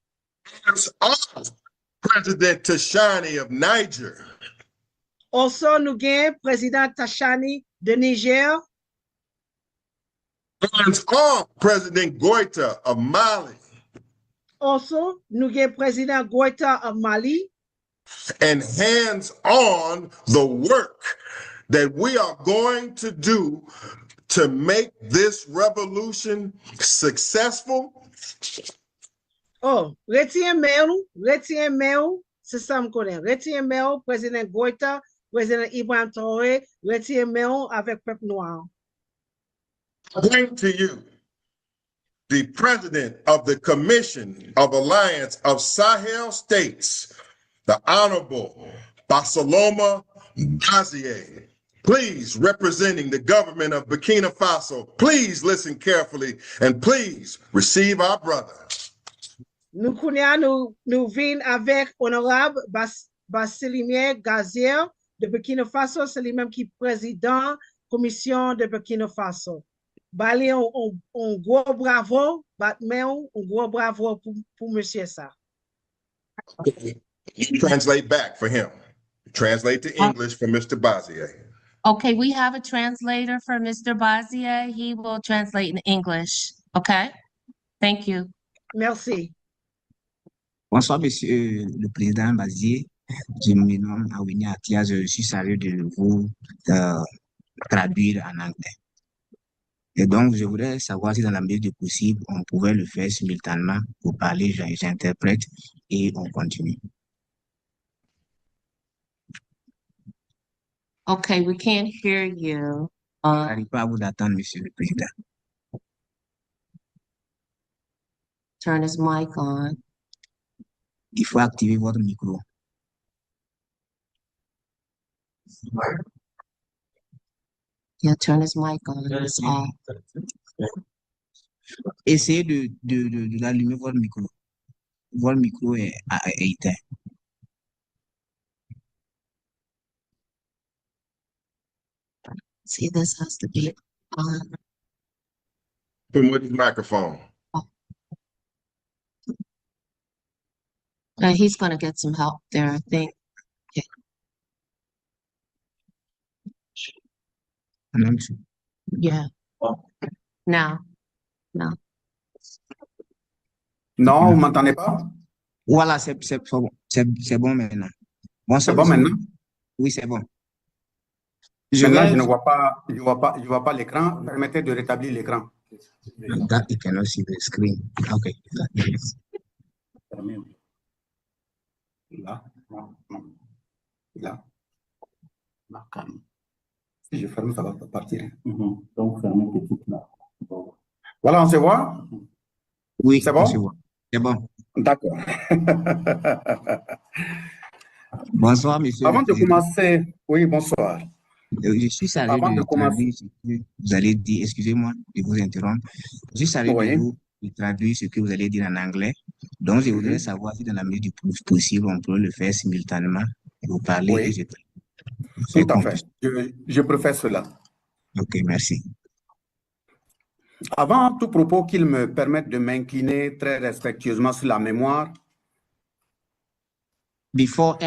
President Tashani of Niger. Also, nous avons Président Tashani de Niger. President Goita of Mali. Also, nous avons President Goïta of Mali. And hands on the work that we are going to do to make this revolution successful. Oh, retiens mail, c'est ça me connaît. Retiens mail, Président Goïta, Président Ibrahim Traore, retiens mail avec peuple noir. Bring to you the president of the Commission of Alliance of Sahel States, the Honorable Basaloma Bazier. Please, representing the government of Burkina Faso, please listen carefully and please receive our brother. Nous venons avec honorable Basilimier Gazier de Burkina Faso, c'est lui-même qui est président commission de Burkina Faso. Bali un gros bravo, Batman, un gros bravo pour monsieur ça. You translate back for him. Translate to English for Mr. Bazier. Okay, we have a translator for Mr. Bazier. He will translate in English. Okay, thank you. Merci. Bonsoir, Monsieur le Président Bazier. Je me nomme Awini Atia. Je suis chargé de vous traduire en anglais. Et donc, je voudrais savoir si dans la mesure du possible, on pouvait le faire simultanément pour parler, j'interprète et on continue. Okay, we can't hear you. Je n'arrive pas à vous attendre, Monsieur le Président. Turn his mic on. Il faut activer votre micro. Yeah, turn his mic on. It's off. Essayez d'allumer votre micro. Votre micro est éteint. See, this has to be on. Put him with his microphone. He's going to get some help there, I think. Okay. Yeah. Now. No. Non, vous ne m'entendez pas? Voilà, c'est bon maintenant. Bon, c'est bon maintenant? Oui, c'est bon. Maintenant, je ne vois pas l'écran. Permettez de rétablir l'écran. That you cannot see the screen. Okay. Là, là. Si je ferme, ça va partir. Donc, fermez petit là. Voilà, on se voit? Oui, c'est bon? C'est bon. D'accord. Bonsoir, monsieur. Avant de commencer, oui, bonsoir. Je suis chargé de traduire ce que vous allez dire. Excusez-moi de vous interrompre. Je suis chargé de traduire ce que vous allez dire en anglais. Donc, je voudrais savoir si dans la mesure du possible, on peut le faire simultanément. Vous parlez et je traduis. Tout à fait. Je préfère cela. Ok, merci. Avant tout propos qu'il me permette de m'incliner très respectueusement sur la mémoire. Before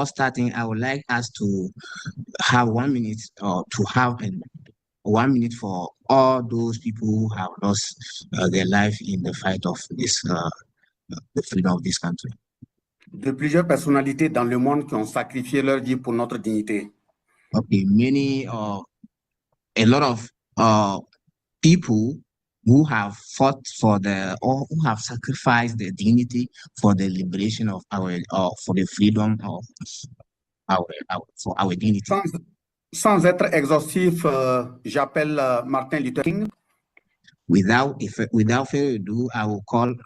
starting, I would like us to have 1 minute or to have 1 minute for all those people who have lost their life in the fight of this, the freedom of this country. De plusieurs personnalités dans le monde qui ont sacrifié leur vie pour notre dignité. Okay, a lot of people who have fought for or who have sacrificed their dignity for the liberation of for the freedom of for our dignity. Sans être exhaustif, j'appelle Martin Luther King. Without further ado, I will quote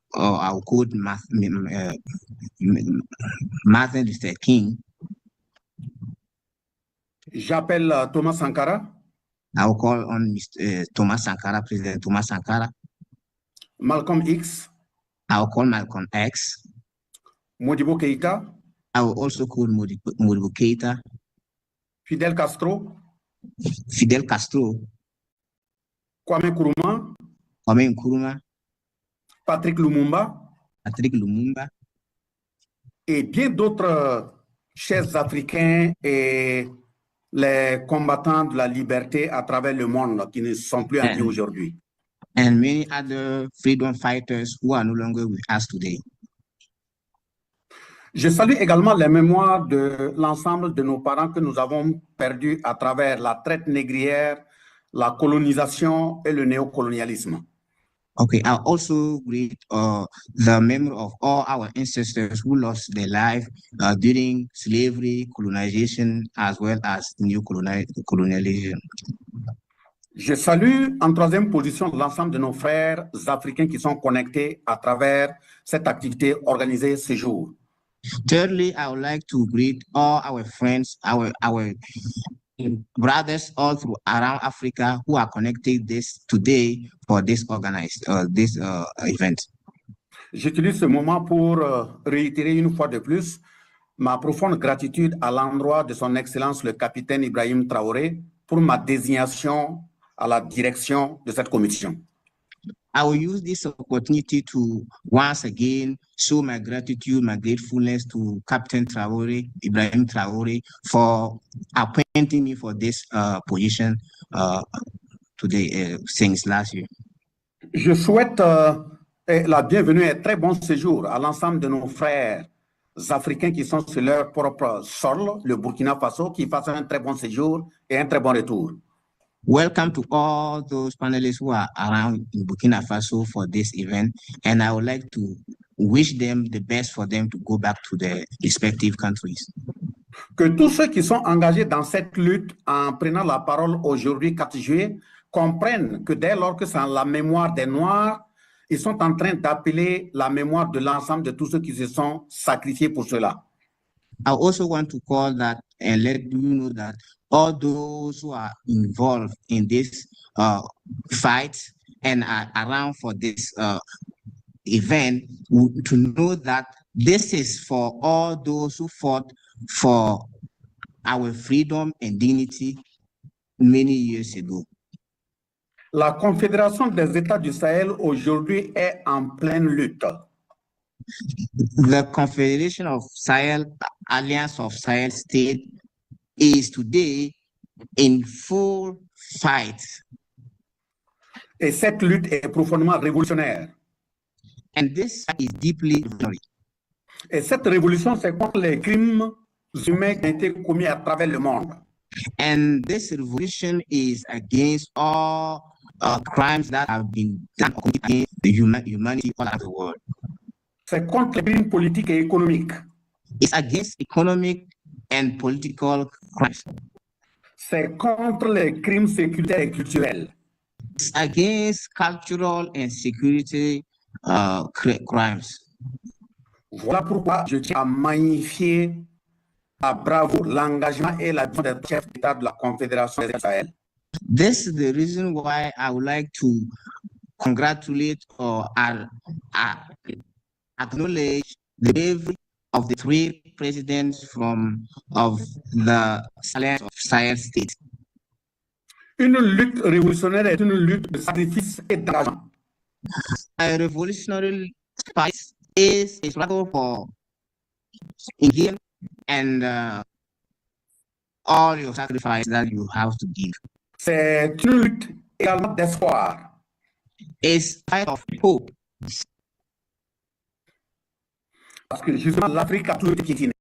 Martin Luther King. J'appelle Thomas Sankara. I will call on Thomas Sankara, President Thomas Sankara. Malcolm X. I will call Malcolm X. Modibo Keïta. I will also call Modibo Keïta. Fidel Castro. Fidel Castro. Kwame Nkrumah. Kwame Nkrumah. Patrick Lumumba. Patrick Lumumba. Et bien d'autres chefs africains et les combattants de la liberté à travers le monde qui ne sont plus en vie aujourd'hui. and many other freedom fighters who are no longer with us today. Je salue également les mémoires de l'ensemble de nos parents que nous avons perdus à travers la traite négrière, la colonisation et le néocolonialisme. Okay, I also greet the memory of all our ancestors who lost their life during slavery, colonization, as well as new colonialism. Je salue en troisième position l'ensemble de nos frères africains qui sont connectés à travers cette activité organisée ce jour. Thirdly, I would like to greet all our friends, our brothers all through around Africa who are connected today for this organized event. J'utilise ce moment pour réitérer une fois de plus ma profonde gratitude à l'endroit de son Excellence le capitaine Ibrahim Traore pour ma désignation à la direction de cette commission. I will use this opportunity to once again show my gratitude, my gratefulness to Captain Traore, Ibrahim Traore, for appointing me for this position today, since last year. Je souhaite la bienvenue et très bon séjour à l'ensemble de nos frères africains qui sont sur leur propre sol, le Burkina Faso, qui fassent un très bon séjour et un très bon retour. Welcome to all those panelists who are around in Burkina Faso for this event, and I would like to wish them the best for them to go back to their respective countries. Que tous ceux qui sont engagés dans cette lutte en prenant la parole aujourd'hui, 4 juillet, comprennent que dès lors que c'est la mémoire des Noirs, ils sont en train d'appeler la mémoire de l'ensemble de tous ceux qui se sont sacrifiés pour cela. I also want to call that and let you know that all those who are involved in this fight and are around for this event to know that this is for all those who fought for our freedom and dignity many years ago. La Confédération des États du Sahel aujourd'hui est en pleine lutte. The Confederation of Sahel, Alliance of Sahel States, is today in full fight. Et cette lutte est profondément révolutionnaire. And this is deeply revolutionary. Et cette révolution, c'est contre les crimes humains qui ont été commis à travers le monde. And this revolution is against all crimes that have been done against the humanity all over the world. C'est contre les crimes politiques et économiques. It's against economic and political crimes. C'est contre les crimes sécuritaires et culturels. It's against cultural and security crimes. Voilà pourquoi je tiens à magnifier à bravo l'engagement et la vision des chefs d'État de la Confédération des Sahel. This is the reason why I would like to congratulate or acknowledge the bravery of the 3 presidents of the Alliance of Sahel States. Une lutte révolutionnaire est une lutte de sacrifice et d'engagement. A revolutionary fight is a struggle for again and all your sacrifice that you have to give. C'est une lutte également d'espoir. It's a fight of hope. Parce que justement l'Afrique a toujours été piétinée.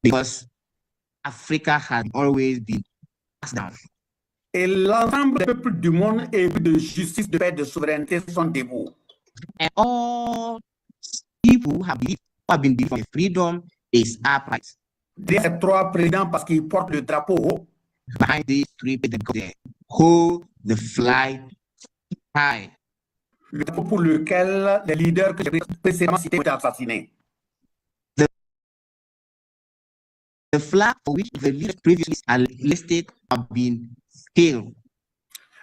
Because Africa has always been passed down. Et l'ensemble des peuples du monde épris de justice, de paix, de souveraineté sont debout. And all people who have been for freedom is upright. Ces 3 présidents parce qu'ils portent le drapeau haut. Behind these 3 presidents, they hold the flag high. Le drapeau pour lequel les leaders que j'ai précédemment cités ont été assassinés. The flag for which the leaders previously listed have been killed.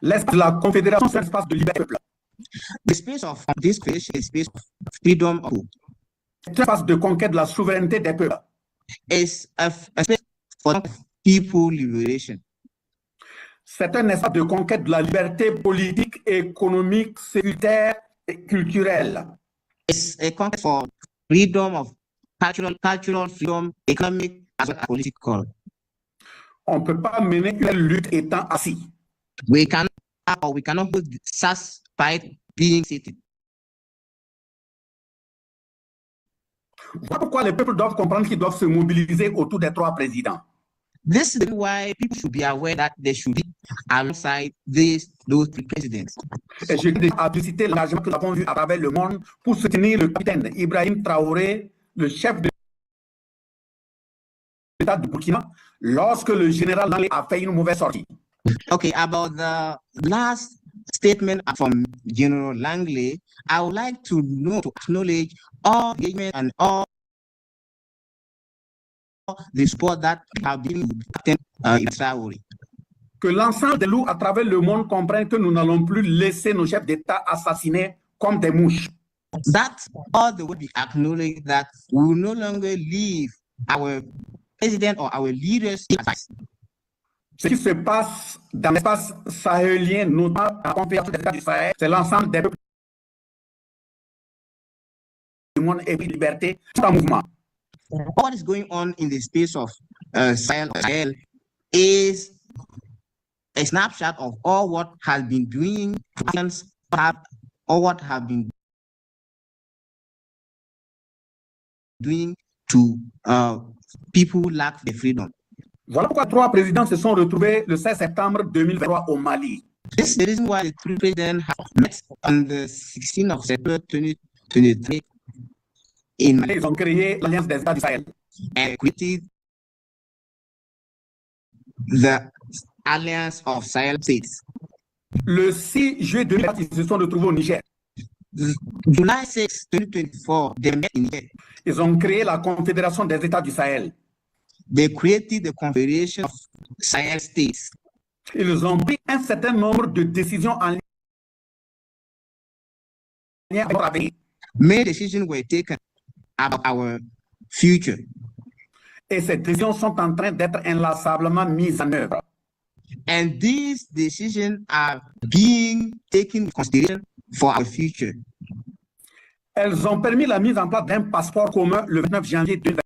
L'espace de la Confédération, c'est un espace de liberté peuple. The space of this creation is space of freedom of hope. C'est un espace de conquête de la souveraineté des peuples. It's a space for people liberation. C'est un espace de conquête de la liberté politique, économique, sécuritaire et culturelle. It's a conquest for freedom of cultural freedom, economic as well as political. On ne peut pas mener une lutte étant assis. We cannot or we cannot hold satisfied being seated. Voilà pourquoi les peuples doivent comprendre qu'ils doivent se mobiliser autour des 3 présidents. This is why people should be aware that they should be alongside those 3 presidents. Et je vais citer l'engagement que nous avons vu à travers le monde pour soutenir le capitaine Ibrahim Traore, le chef de l'État du Burkina, lorsque le général Langley a fait une mauvaise sortie. Okay, about the last statement from General Langley, I would like to acknowledge all engagement and all the support that have been Captain Traore. Que l'ensemble des loups à travers le monde comprennent que nous n'allons plus laisser nos chefs d'État assassinés comme des mouches. That all the world be acknowledged that we will no longer leave our president or our leaders in advice. Ce qui se passe dans l'espace sahélien, notamment la conférence des États du Sahel, c'est l'ensemble des peuples du monde et de liberté tout en mouvement. What is going on in the space of Sahel is a snapshot of all what has been doing, or what have been doing to people who lack the freedom. Voilà pourquoi 3 présidents se sont retrouvés le 16 septembre 2023 au Mali. This is the reason why the 3 presidents have met on the 16th of September 2023 in Mali. Ils ont créé l'Alliance des États du Sahel. And created the Alliance of Sahel States. Le 6 juillet 2024, ils se sont retrouvés au Niger. July 6, 2024, they met in Niger. Ils ont créé la Confédération des États du Sahel. They created the Confederation of Sahel States. Ils ont pris un certain nombre de décisions en lien avec notre avenir. Many decisions were taken about our future. Et ces décisions sont en train d'être inlassablement mises en œuvre. And these decisions are being taken into consideration for our future. Elles ont permis la mise en place d'un passeport commun le 29 janvier 2025.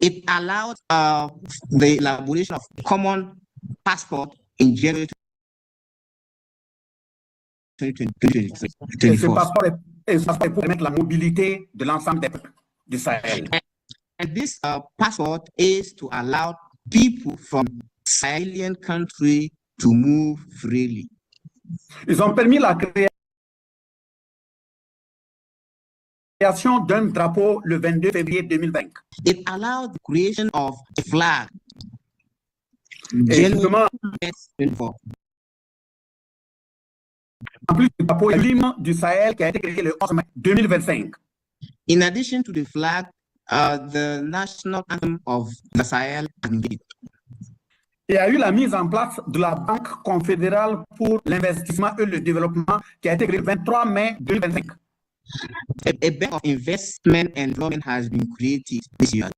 It allowed the elaboration of common passport in January 2024. Et ce passeport est pour permettre la mobilité de l'ensemble des peuples du Sahel. And this passport is to allow people from Sahelian country to move freely. Ils ont permis la création d'un drapeau le 22 février 2020. It allowed the creation of a flag. Et justement, en plus du drapeau, il y a l'hymne du Sahel qui a été créé le 11 mai 2025. In addition to the flag, the national anthem of the Sahel has been made. Il y a eu la mise en place de la Banque confédérale pour l'investissement et le développement qui a été créée le 23 mai 2025. A bank of investment and development has been created this year.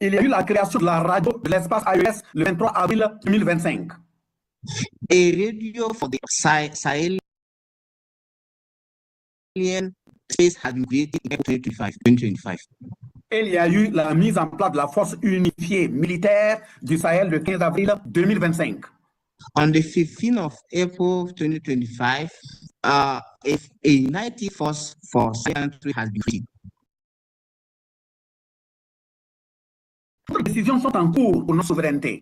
Il y a eu la création de la radio de l'espace AES le 23 avril 2025. A radio for the Sahelian space has been created in 2025. Et il y a eu la mise en place de la force unifiée militaire du Sahel le 15 avril 2025. On the 15th of April 2025, a united force for Sahel country has been created. Les décisions sont en cours pour notre souveraineté.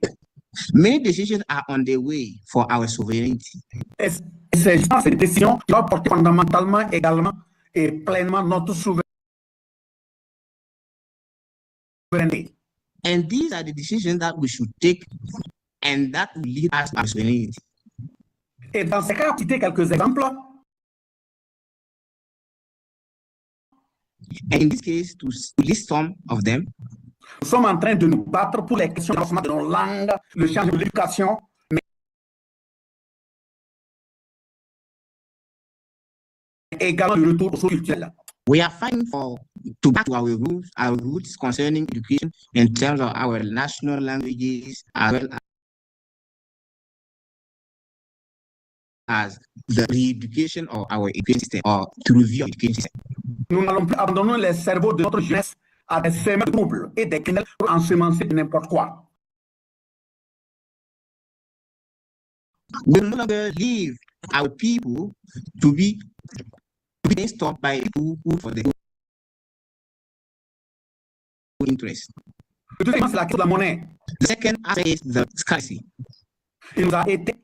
Many decisions are on the way for our sovereignty. Et ces décisions doivent porter fondamentalement également et pleinement notre souveraineté. And these are the decisions that we should take and that will lead us to our sovereignty. Et dans ces cas, citer quelques exemples. And in this case, to list some of them. Nous sommes en train de nous battre pour les questions de nos langues, le changement de l'éducation, mais également le retour aux sources culturelles. We are fighting to back to our roots concerning education in terms of our national languages as well as the re-education of our education system or to review our education system. Nous n'allons plus abandonner les cerveaux de notre jeunesse à des semeurs de troubles et des quenelles pour ensemencer n'importe quoi. We no longer leave our people to be stopped by people who for their own interest. Le deuxième, c'est la question de la monnaie. The second aspect is the scarcity. Il nous a été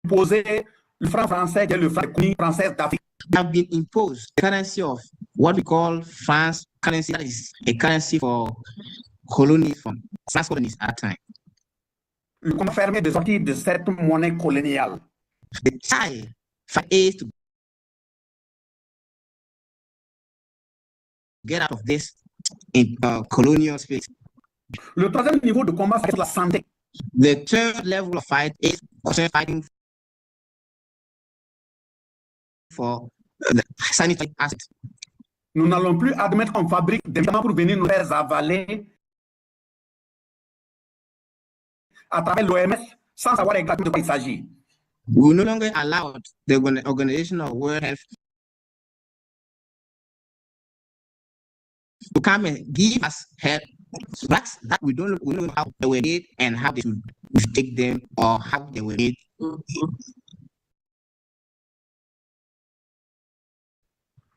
imposé le franc français, qui est le franc français d'Afrique. We have been imposed the currency of what we call France currency, that is a currency for colonies from France colonies at a time. Le combat fermé de sortir de cette monnaie coloniale. The tie is to get out of this colonial space. Le troisième niveau de combat, c'est la santé. The third level of fight is fighting for the sanitary aspect. Nous n'allons plus admettre qu'on fabrique des médicaments pour venir nous faire avaler à travers l'OMS sans savoir exactement de quoi il s'agit. We will no longer allow the Organization of World Health to come and give us help drugs that we don't know how they were made and how they should take them or how they were made.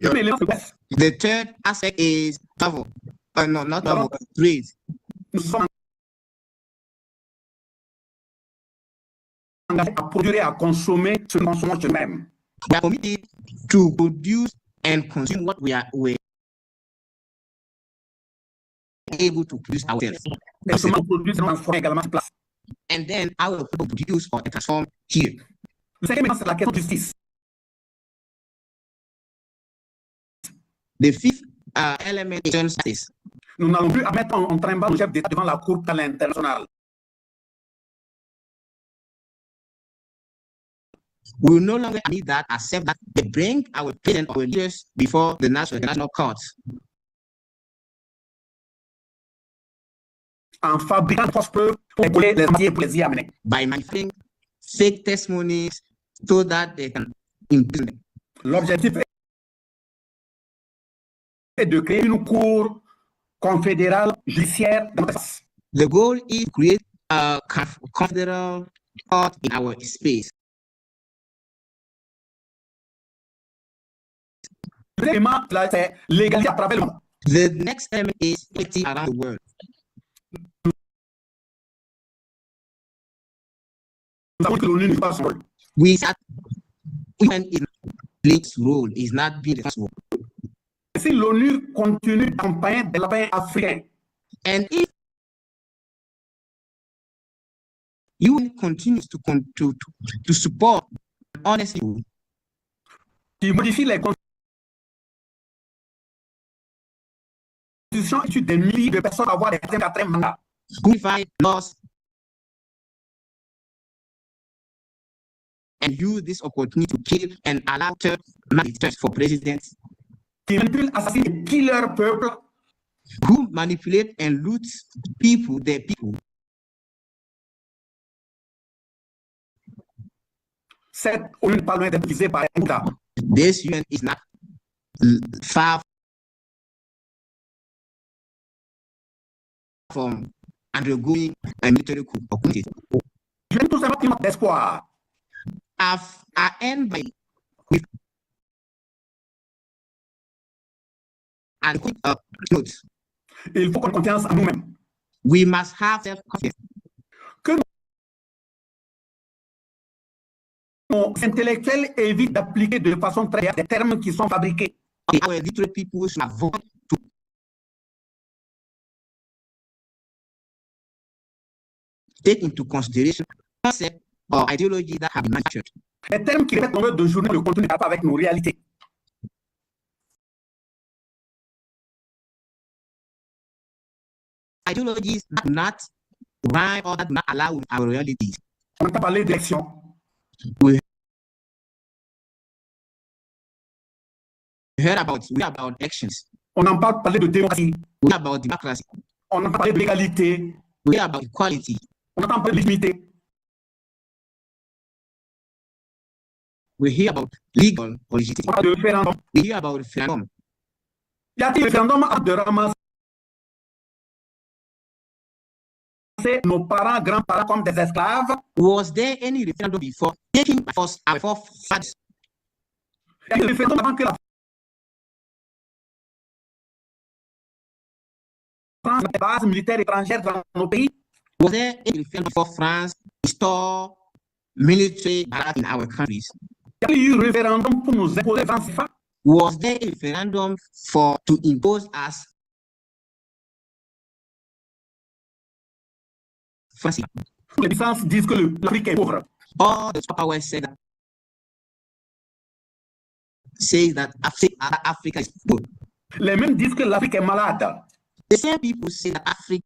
The third aspect is travel. No, not travel, trade. À produire et à consommer ce que nous consommons eux-mêmes. We are committed to produce and consume what we are able to produce ourselves. And then our people produce or transform here. The fifth element is justice. Nous n'allons plus admettre en trimballant le chef d'État devant la Cour pénale internationale. We will no longer need that, accept that they bring our president or leaders before the national courts. En fabriquant de fausses preuves pour écouler les matières pour les y amener. By manufacturing fake testimonies so that they can imprison them. L'objectif est de créer une cour confédérale judiciaire dans notre espace. The goal is to create a confederal court in our space. C'est l'égalité à travers le monde. The next element is equality around the world. We said UN is its role is not being the first role. Si l'ONU continue d'accompagner des lapins africains, and if UN continues to support honestly, qui modifie les constitutions issues des milliers de personnes à avoir des quatrième mandats, codify laws and use this opportunity to kill and allow third mandates for presidents qui manipulent, assassinent et killent leur peuple, who manipulate and loot people, their people. Cette ONU n'est pas loin d'être visée par un Bouddha. This UN is not far from undergoing a military coup. Je vais tout simplement d'espoir. I end by with and quick note. Il faut qu'on ait confiance en nous-mêmes. We must have self-confidence. Que nos intellectuels évitent d'appliquer de façon très des termes qui sont fabriqués. Our literate people should avoid to take into consideration concepts or ideologies that have been manufactured. Les termes qui répètent longueur de journée le contenu n'est pas avec nos réalités. Ideologies that do not rhyme or that do not allow our realities. On n'a pas parlé d'élection. We heard about actions. On n'a pas parlé de démocratie. We heard about democracy. On n'a pas parlé d'égalité. We heard about equality. On n'a pas parlé de légitimité. We hear about legal legitimacy. On parle de référendum. We hear about referendum. Y a-t-il un référendum de ramasser nos parents, grands-parents comme des esclaves? Was there any referendum before taking our forefathers? Y a-t-il un référendum avant que la France ait des bases militaires étrangères dans nos pays? Was there any referendum before France installed military barracks in our countries? Y a-t-il eu un référendum pour nous imposer francs CFA? Was there a referendum to impose us francs CFA? Les puissances disent que l'Afrique est pauvre. All the powers says that Africa is poor. Les mêmes disent que l'Afrique est malade. The same people say that Africa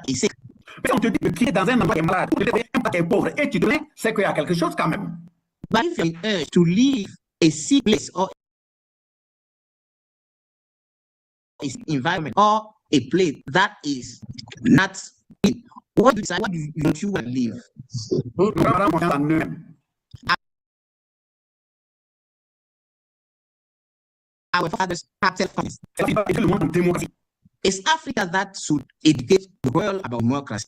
is sick. Mais on te dit que tu es dans un endroit qui est malade, tu es qui est pauvre, et tu te dis, c'est qu'il y a quelque chose quand même. But if you're urged to leave a sick place or environment or a place that is not clean, what do you decide? What do you want to leave? Our fathers have tell us it's Africa that should educate the world about democracy.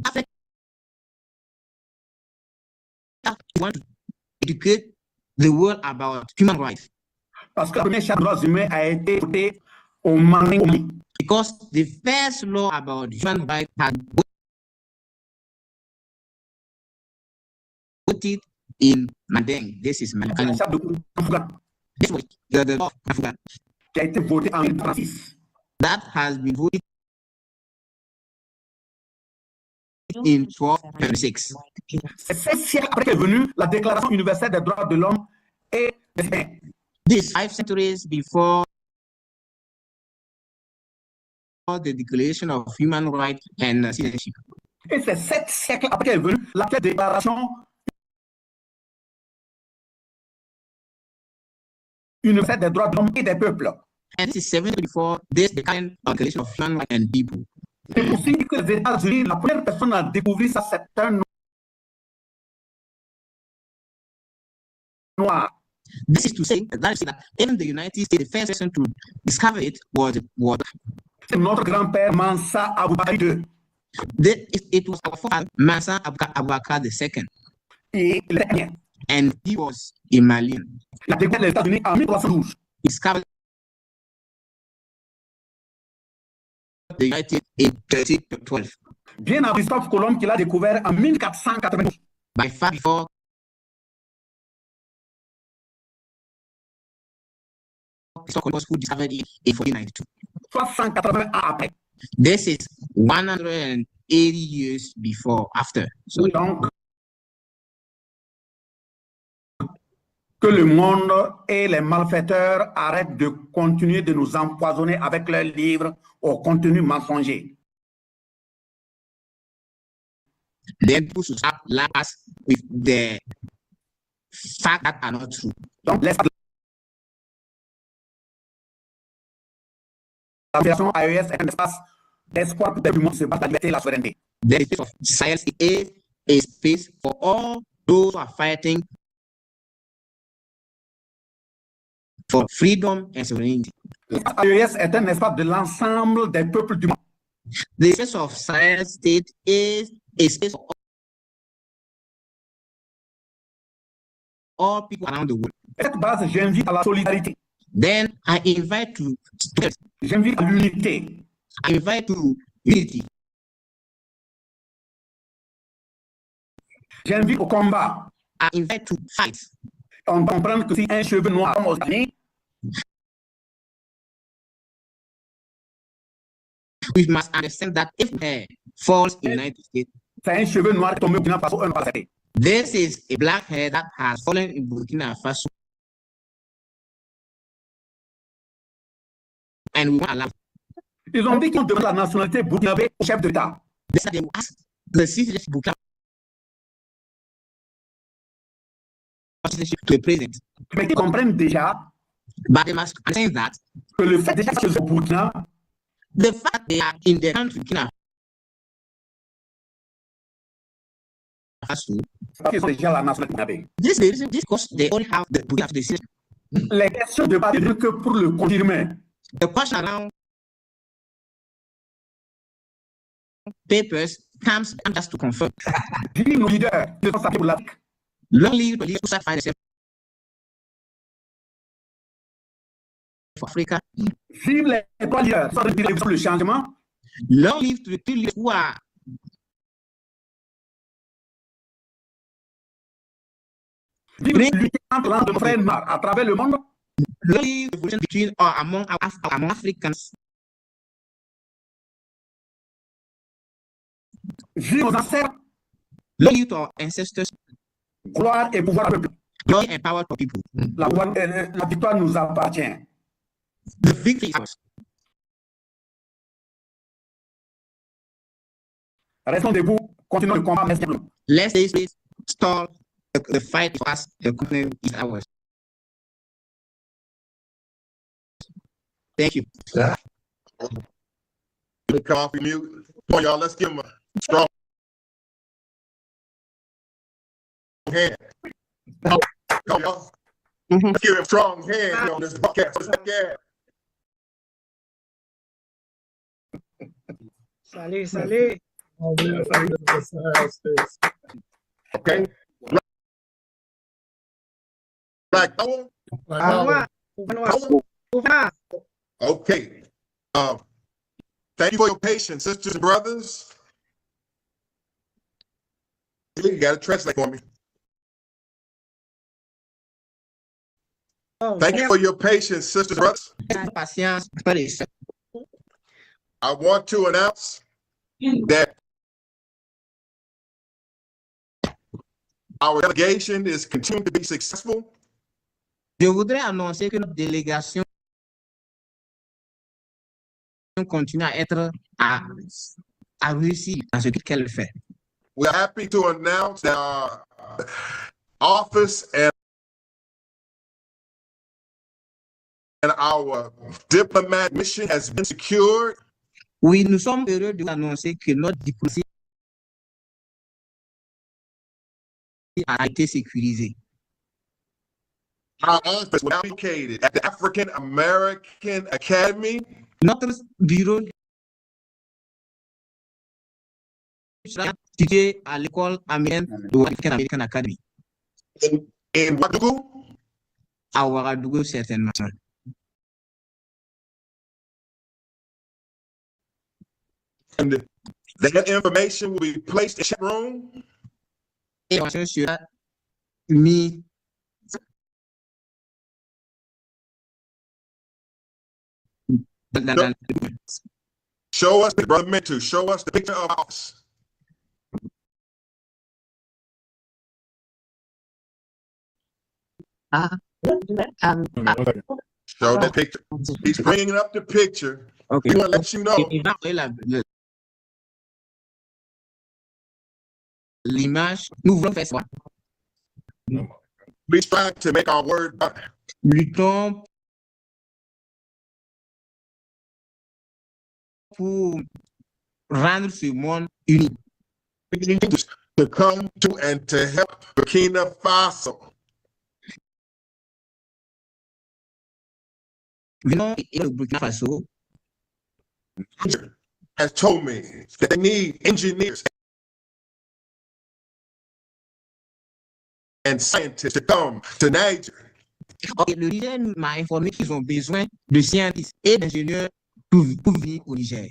Africa want to educate the world about human rights. Parce que la première charte des droits humains a été votée au Mali. Because the first law about human rights had voted in Mandeng. This is Mandeng. This was the law of Africa. Qui a été voté en 1936. That has been voted in 1236. C'est 5 siècles après qu'est venue la Déclaration universelle des droits de l'homme et des humains. This 5 centuries before the Declaration of Human Rights and Citizenship. Et c'est 7 siècles après qu'est venue la Déclaration universelle des droits de l'homme et des peuples. And this is 7 before this Declaration of Human Rights and People. C'est aussi que les États-Unis, la première personne à découvrir ça, c'est un noir. This is to say that in the United States, the first person to discover it was c'est notre grand-père Mansa Aboubakar II. It was our father Mansa Aboubakar II. And he was a Malian. Il a découvert les États-Unis en 1312. Discovered the United in 1312. Bien avant Christophe Colomb qui l'a découvert en 1492. By far before Christophe Colomb who discovered it in 1492. 180 ans après. This is 180 years after. So donc, que le monde et les malfaiteurs arrêtent de continuer de nous empoisonner avec leurs livres au contenu mensonger. Then people should stop us with the facts that are not true. Donc, la création AES est un espace d'espoir pour tout le monde se battre la liberté et la souveraineté. The space of science is a space for all those who are fighting for freedom and sovereignty. L'AES est un espace de l'ensemble des peuples du monde. The space of science state is a space for all people around the world. Cette base, j'invite à la solidarité. Then I invite to j'invite à l'unité. I invite to unity. J'invite au combat. I invite to fight. On comprend que si un cheveu noir tombe aux États-Unis, we must understand that if hair falls in the United States, c'est un cheveu noir tombé au Burkina Faso, this is a black hair that has fallen in Burkina Faso. And we won't allow. Ils ont dit qu'ils demandent la nationalité burkinabé au chef d'État. They said they will ask the citizenship Burkina to a president. Mais ils comprennent déjà but they must understand that que le fait d'être au Burkina, the fact they are in the country Burkina Faso. This because they only have the Burkina Faso. Les questions de base que pour le confirmer. The question around papers comes just to confirm. Nos leaders qui sont sacrifiés pour l'Afrique. Long live the leaders who sacrificed for Africa. Vive les trois leaders qui sont retirés pour le changement. Long live to the two leaders who are lutter contre le frère noir à travers le monde. Long live the revolution between or among Africans. Vive nos ancêtres. Long live to our ancestors. Gloire et pouvoir au peuple. Glory and power for people. La victoire nous appartient. The victory is ours. Restons debout, continuons le combat. Let's stay stall. The fight for us, the continent is ours. Thank you. Come off mute. Come on, y'all. Let's give him a strong hand. Come on, y'all. Let's give him a strong hand on this podcast. Yeah. Salut, salut. Okay. Black Power. Okay. Thank you for your patience, sisters and brothers. You got to translate for me. Thank you for your patience, sisters and brothers. I want to announce that our delegation is continuing to be successful. Je voudrais annoncer que notre délégation continue à être à réussir dans ce qu'elle fait. We're happy to announce that our office and our diplomat mission has been secured. Oui, nous sommes heureux de vous annoncer que notre diplomatie a été sécurisée. Our office was located at the African American Academy. Notre bureau sera situé à l'école américaine de l'African American Academy. In Ouagadougou? À Ouagadougou, certainement. And that information will be placed in the chat room. Et l'information sera mise Show us, Brother Mentu, show us the picture of office. Show that picture. He's bringing up the picture. Okay. We want to let you know. L'image, nous voulons faire ça. We strive to make our word better. Luttons pour rendre ce monde uni. We need to come to and to help Burkina Faso. Venons et le Burkina Faso has told me that they need engineers and scientists to come to Niger. Le Niger m'a informé qu'ils ont besoin de scientifiques et d'ingénieurs pour venir au Niger.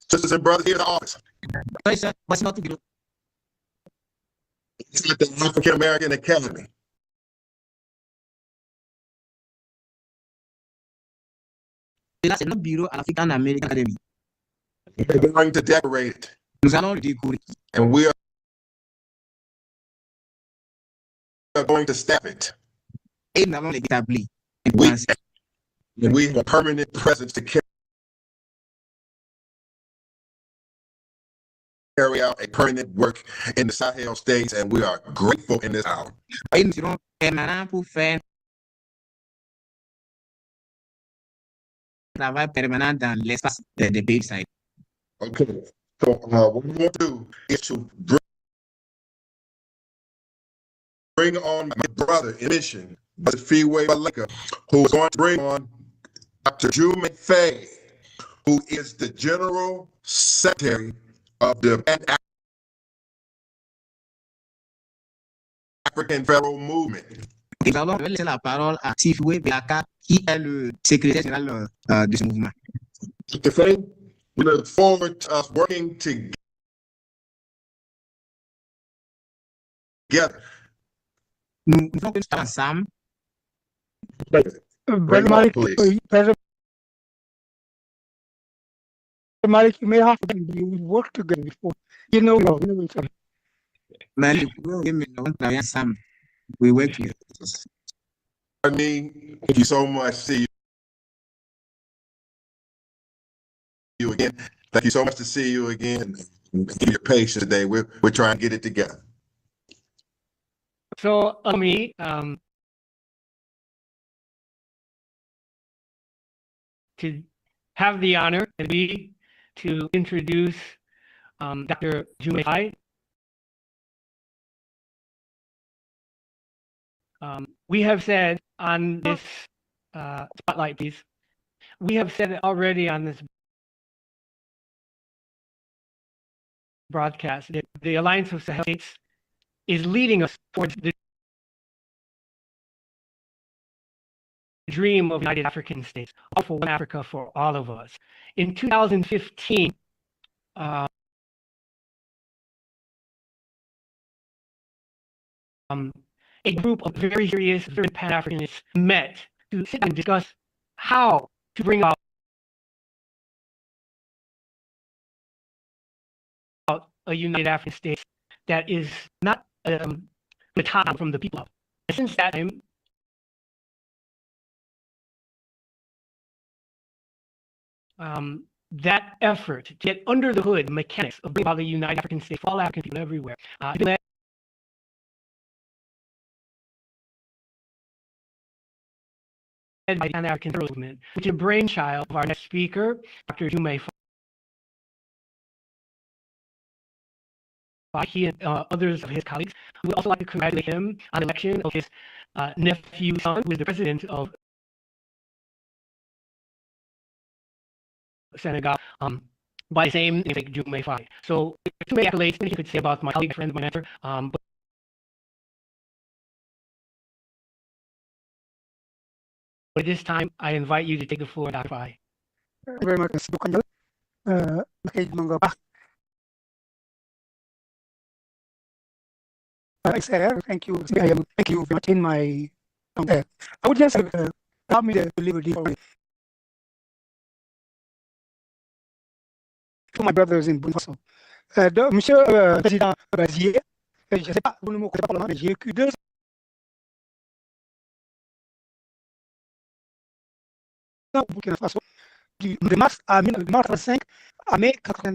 Sisters and brothers, here's the office. Voici notre bureau. It's at the African American Academy. Là, c'est notre bureau à l'African American Academy. We're going to decorate it. Nous allons le décorer. And we are going to staff it. Et nous allons l'établir. And we have a permanent presence to carry out a permanent work in the Sahel states, and we are grateful in this hour. Et nous serons permanents pour faire un travail permanent dans l'espace des pays Sahel. Okay, so what we want to do is to bring on my brother in mission, Brother Freeway Malika, who's going to bring on Dr. Jume Faye, who is the General Secretary of the Pan-African Federal Movement. Nous allons laisser la parole à Tifoué Biaka, qui est le secrétaire général de ce mouvement. Dr. Faye, we look forward to us working together. Nous voulons que nous soyons ensemble. Bring on, please. Malik, you may have to work together before. You know each other. Malik, nous travaillons ensemble. We work together. I mean, thank you so much. See you again. Thank you so much to see you again. Give your patience today. We're trying to get it together. So, me, to have the honor and be to introduce Dr. Jume Faye. We have said on this spotlight piece, we have said it already on this broadcast that the Alliance of Sahel States is leading us towards the dream of United African States, all for one Africa for all of us. In 2015, a group of very serious, very Pan-Africanists met to sit and discuss how to bring out a United African States that is not the top from the people up. And since that time, that effort to get under the hood mechanics of bringing about the United African States for all African people everywhere, led by the Pan-African movement, which is a brainchild of our next speaker, Dr. Jume Faye. He and others of his colleagues. We would also like to congratulate him on the election of his nephew son, who is the president of Senegal, by the same name, Jume Faye. So, too many accolades you could say about my colleague, friend, my mentor, but at this time, I invite you to take the floor, Dr. Faye. Very much. Thank you. Thank you very much. In my, I would just allow me to liberty to my brothers in Burkina Faso. Monsieur le Président Bazier, je ne sais pas, vous ne me connaissez pas, mais j'ai vécu 2 ans au Burkina Faso, de mars 35 à mai 80.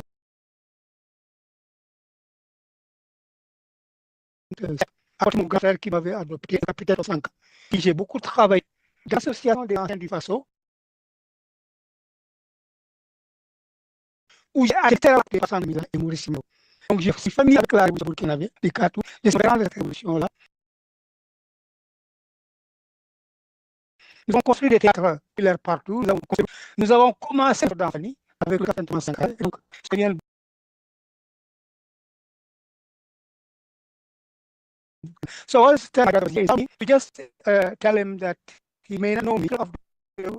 Avec mon grand frère qui m'avait adopté, peut-être 5 ans. Et j'ai beaucoup travaillé dans l'association des anciens du Faso, où j'ai arrêté les personnes de Maurice. Donc, je suis familier avec la révolution burkinabé, les cartouches, les espérances de cette révolution-là. Nous avons construit des théâtres partout. Nous avons commencé dans famille avec le 85 ans. Donc, c'est bien. So I was telling my brother, to just tell him that he may not know me of the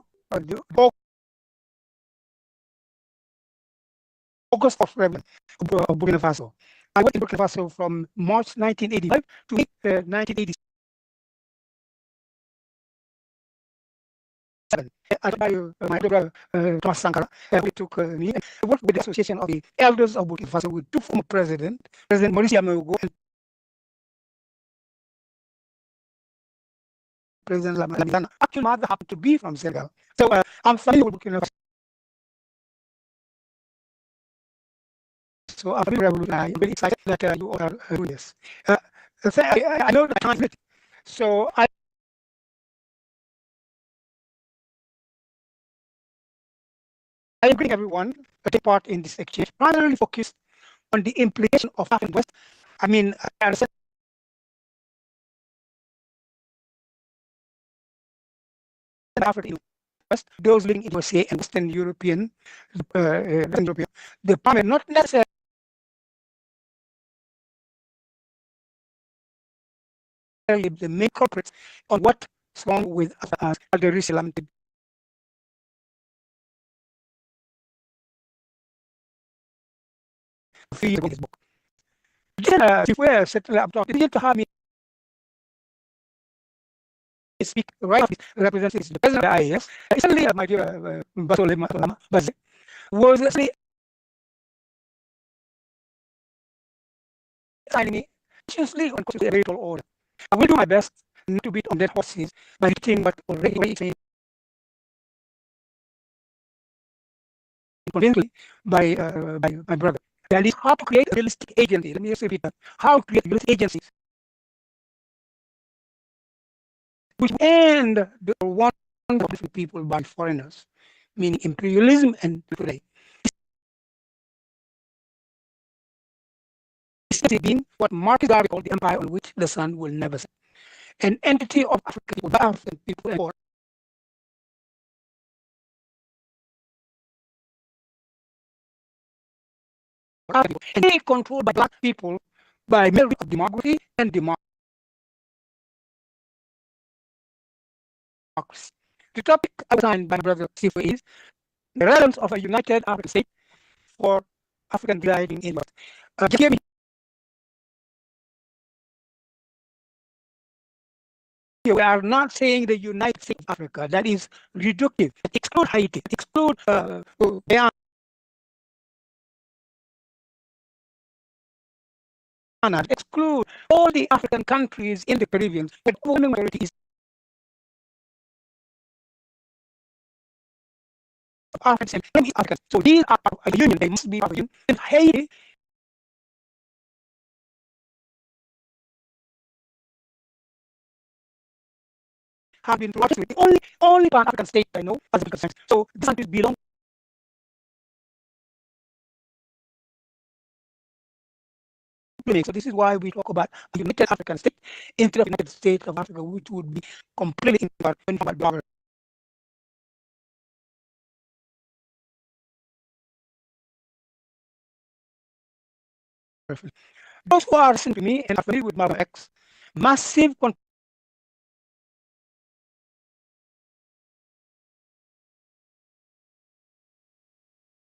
August of Burkina Faso. I went to Burkina Faso from March 1985 to 1987. My brother Thomas Sankara took me and worked with the Association of the Elders of Burkina Faso with 2 former presidents, President Maurice Yamogo and President Lamidana. Actually, my mother happened to be from Senegal. So I'm familiar with Burkina Faso. So I'm very excited that you all are doing this. I know that time is limited. So I I encourage everyone to take part in this exchange, primarily focused on the implication of African West. I mean, I understand African West, those living in USA and Western European, the primary, not necessarily the main culprits on what's wrong with us, the Islam. This book. Then, if we're settled up, to have me speak right of representatives, the president of the IAS, essentially, my dear Basse, was actually signing me consciously on the electoral order. I will do my best not to beat on dead horses by repeating what already said convincingly by my brother. That is how to create a realistic agency. Let me just repeat that. How to create realistic agencies which end the one of people by foreigners, meaning imperialism and today. Being what Marcus Garvey called the empire on which the sun will never set. An entity of African people, by African people, and they controlled by black people by merit of demography and democracy. The topic assigned by my brother Sifa is the relevance of a united African state for African gliding inward. We are not saying the United States of Africa. That is reductive. It excludes Haiti. It excludes Guyana. Exclude all the African countries in the Caribbean, but overwhelming majority is African. So these are a union. They must be part of a union. In Haiti, have been the only Pan-African state I know as a consent. So these countries belong. So this is why we talk about a united African state instead of United States of Africa, which would be completely invalid. Those who are listening to me and are familiar with Malcolm X, massive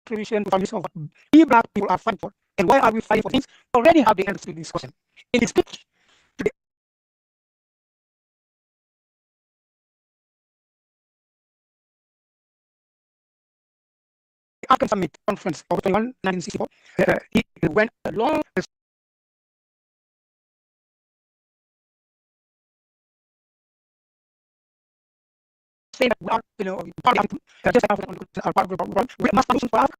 contribution to what we black people are fighting for, and why are we fighting for things already have the answer to this question. In his speech to the African Summit Conference of 1964, he went along saying that we are, just like Africa, are part of the problem. We must solution for Africa.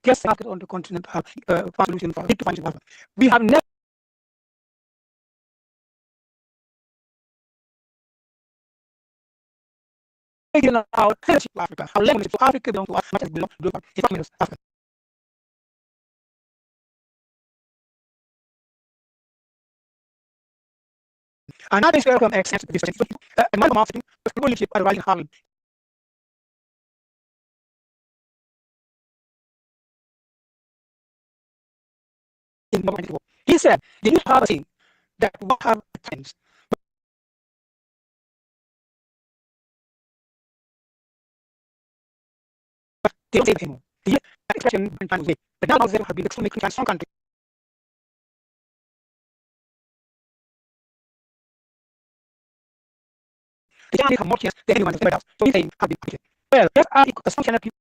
Just like on the continent have solution for it. We have never figured out Africa. How language to Africa belong to us, much as belong to Africa. Another is welcome access to this Malcolm marketing leadership at Rising Harlem. He said they need to have a thing that will have times. But they don't say it anymore. The expression but now there have been extremely Christian some countries. They can't have more chance than anyone else. So he's saying, have been created. Well, there are dysfunctional people.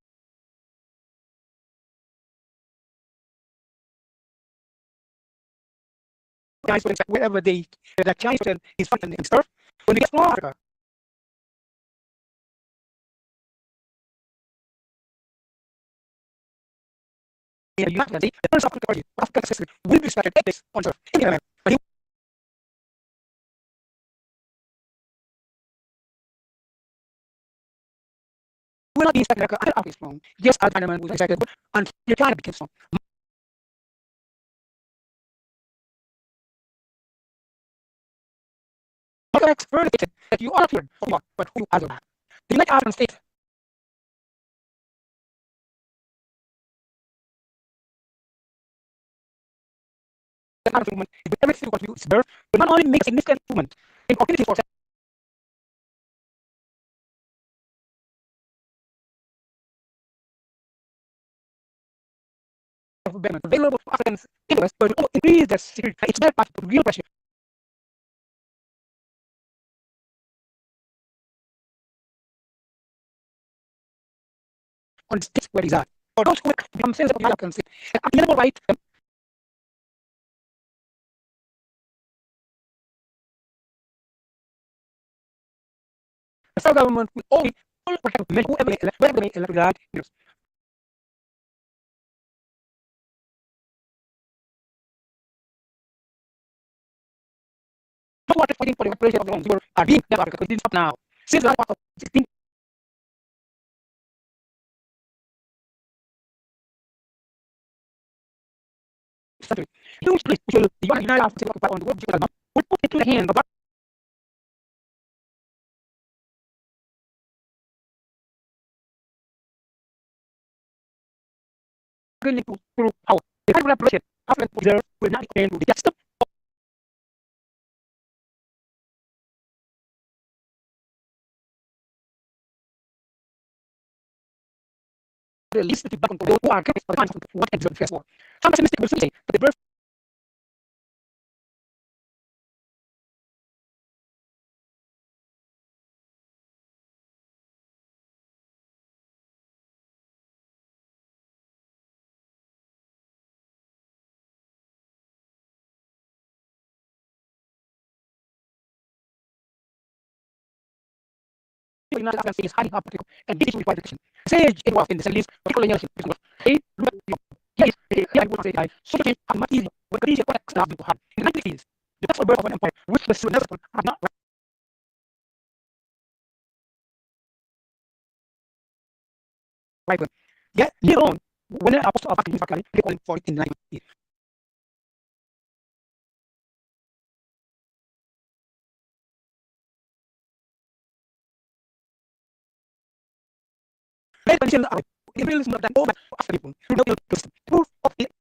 Wherever the Chinese person is functioning and stuff, when they get from Africa. In the United States, the first African system will be started at this on Earth. But will not be expected until Africa is strong. Yes, our China was expected, but until China became strong. Malcolm X further stated that you are not here for what, but who you are. The United African States the African movement is every single contribute its birth, but not only make a significant improvement in opportunities for available to Africans in the West, but also increase their security. It's their part to real pressure on the states where these are. For those who become citizens of the African state, an unalienable right. The federal government will only protect whoever they elect regard. Those who are fighting for the reparation of the wrongdoer are being left Africa. It didn't stop now. Since the part of 16 century, huge place which the United States occupy on the world would put into the hands of through power. The kind of reparation African reserve will not be open to the justice. The least back on those who are capable of the time what ends the first war. Some pessimistic will say that the birth the United African States is highly political and this requires protection. Sage it was in the 70s, particularly in the social change are much easier when conditions were established to have. In the 1960s, the peaceful birth of an empire, which the civil are not rival. Yet, later on, when the apostle of African Factory, they called for it in the 1980s. Many conditions are imperialism of the over after people who know the proof of it.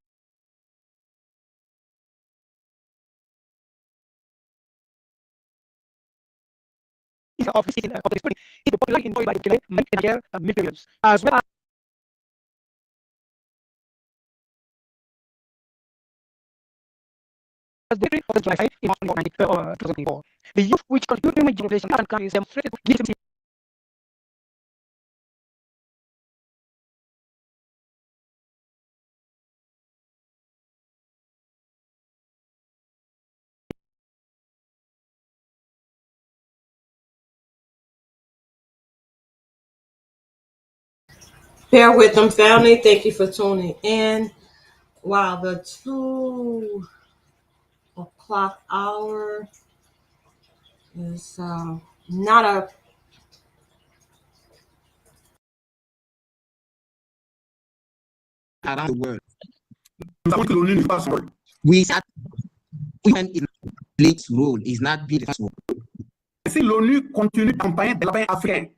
Of the city of the spring, it was popularly enjoyed by the Chilean materials, as well as the victory of the July 5 in 2004. The youth which contributed to the generation of countries demonstrated legitimacy. Bear with them, family. Thank you for tuning in. Wow, the 2 o'clock hour is not a around the world. We said women in its role is not being responsible. Si l'ONU continue d'accompagner des labels africains.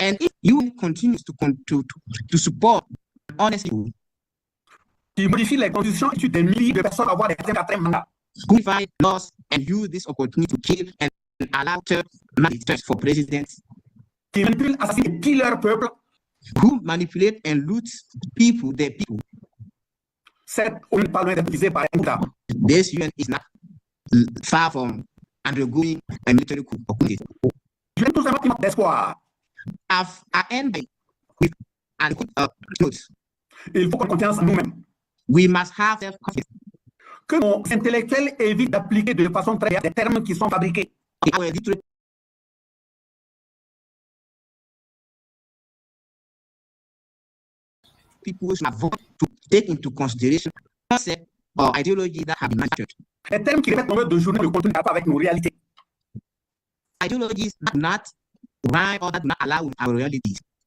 And if you continue to support honestly, qui modifie les constitutions et tue des milliers de personnes à avoir des quatrième mandats. Qualify laws and use this opportunity to kill and allow third mandates for presidents. Qui manipule, assassine et pille leur peuple. Who manipulate and loot people, their people. Cette ONU pas loin d'être utilisée par un État. This UN is not far from undergoing a military coup. Je viens tout simplement d'espoir. I end with a note. Il faut qu'on ait confiance en nous-mêmes. We must have self-confidence. Que nos intellectuels évitent d'appliquer de façon très des termes qui sont fabriqués. People should avoid to take into consideration concepts or ideology that have been manufactured. Les termes qui répètent longueur de journée ne continuent pas avec nos réalités. Ideologies that do not rhyme or that do not allow our realities.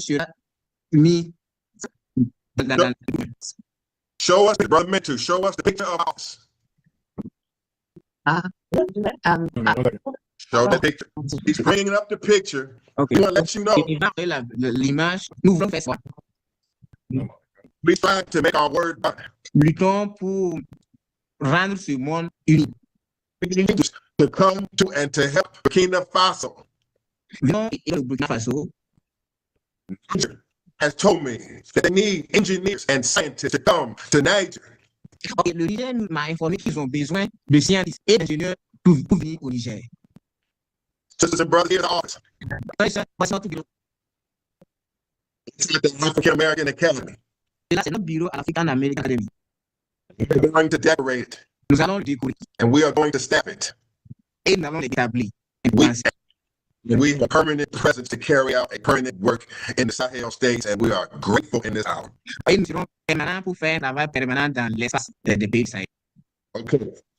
sera mis dans Show us, Brother Mentu, show us the picture of us. Show the picture. He's bringing up the picture. Okay. We want to let you know. L'image, nous voulons faire ça. We trying to make our word. Luttons pour rendre ce monde uni. To come to and to help Burkina Faso. Burkina Faso has told me that they need engineers and scientists to come to Niger. Le Niger m'a informé qu'ils ont besoin de scientifiques et d'ingénieurs pour venir au Niger. Sisters and brothers, here's the office. It's at the African American Academy. Là, c'est notre bureau à l'African American Academy. We're going to decorate it. Nous allons le décorer. And we are going to stamp it. Et nous allons l'établir. We have a permanent presence to carry out a permanent work in the Sahel states, and we are grateful in this hour. Et nous serons permanents pour faire un travail permanent dans l'espace des pays Sahel. Okay.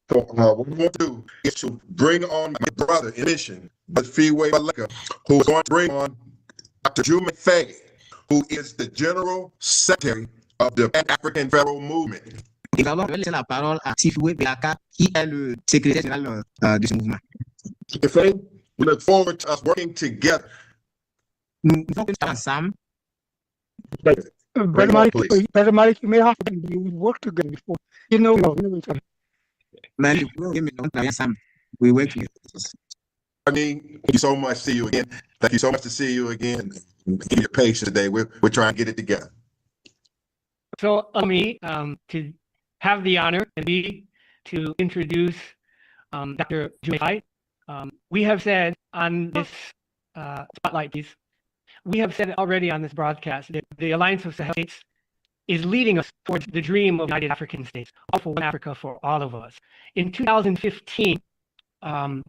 So what we want to do is to bring on my brother in mission, the Freeway Malika, who is going to bring on Dr. Jume Faye, who is the General Secretary of the Pan-African Federal Movement. Et nous allons laisser la parole à Sifiwe Belaka, qui est le secrétaire général de ce mouvement. We look forward to us working together. Nous voulons que nous soyons ensemble. Brother Malik, you may have to work together before. You know each other. We work together. Thank you so much. See you again. Thank you so much to see you again. Give your patience today. We're trying to get it together. So allow me to have the honor and to introduce Dr. Jume Faye. We have said on this spotlight piece, we have said already on this broadcast that the Alliance of Sahel States is leading us towards the dream of United African States, all for one Africa for all of us. In 2015, a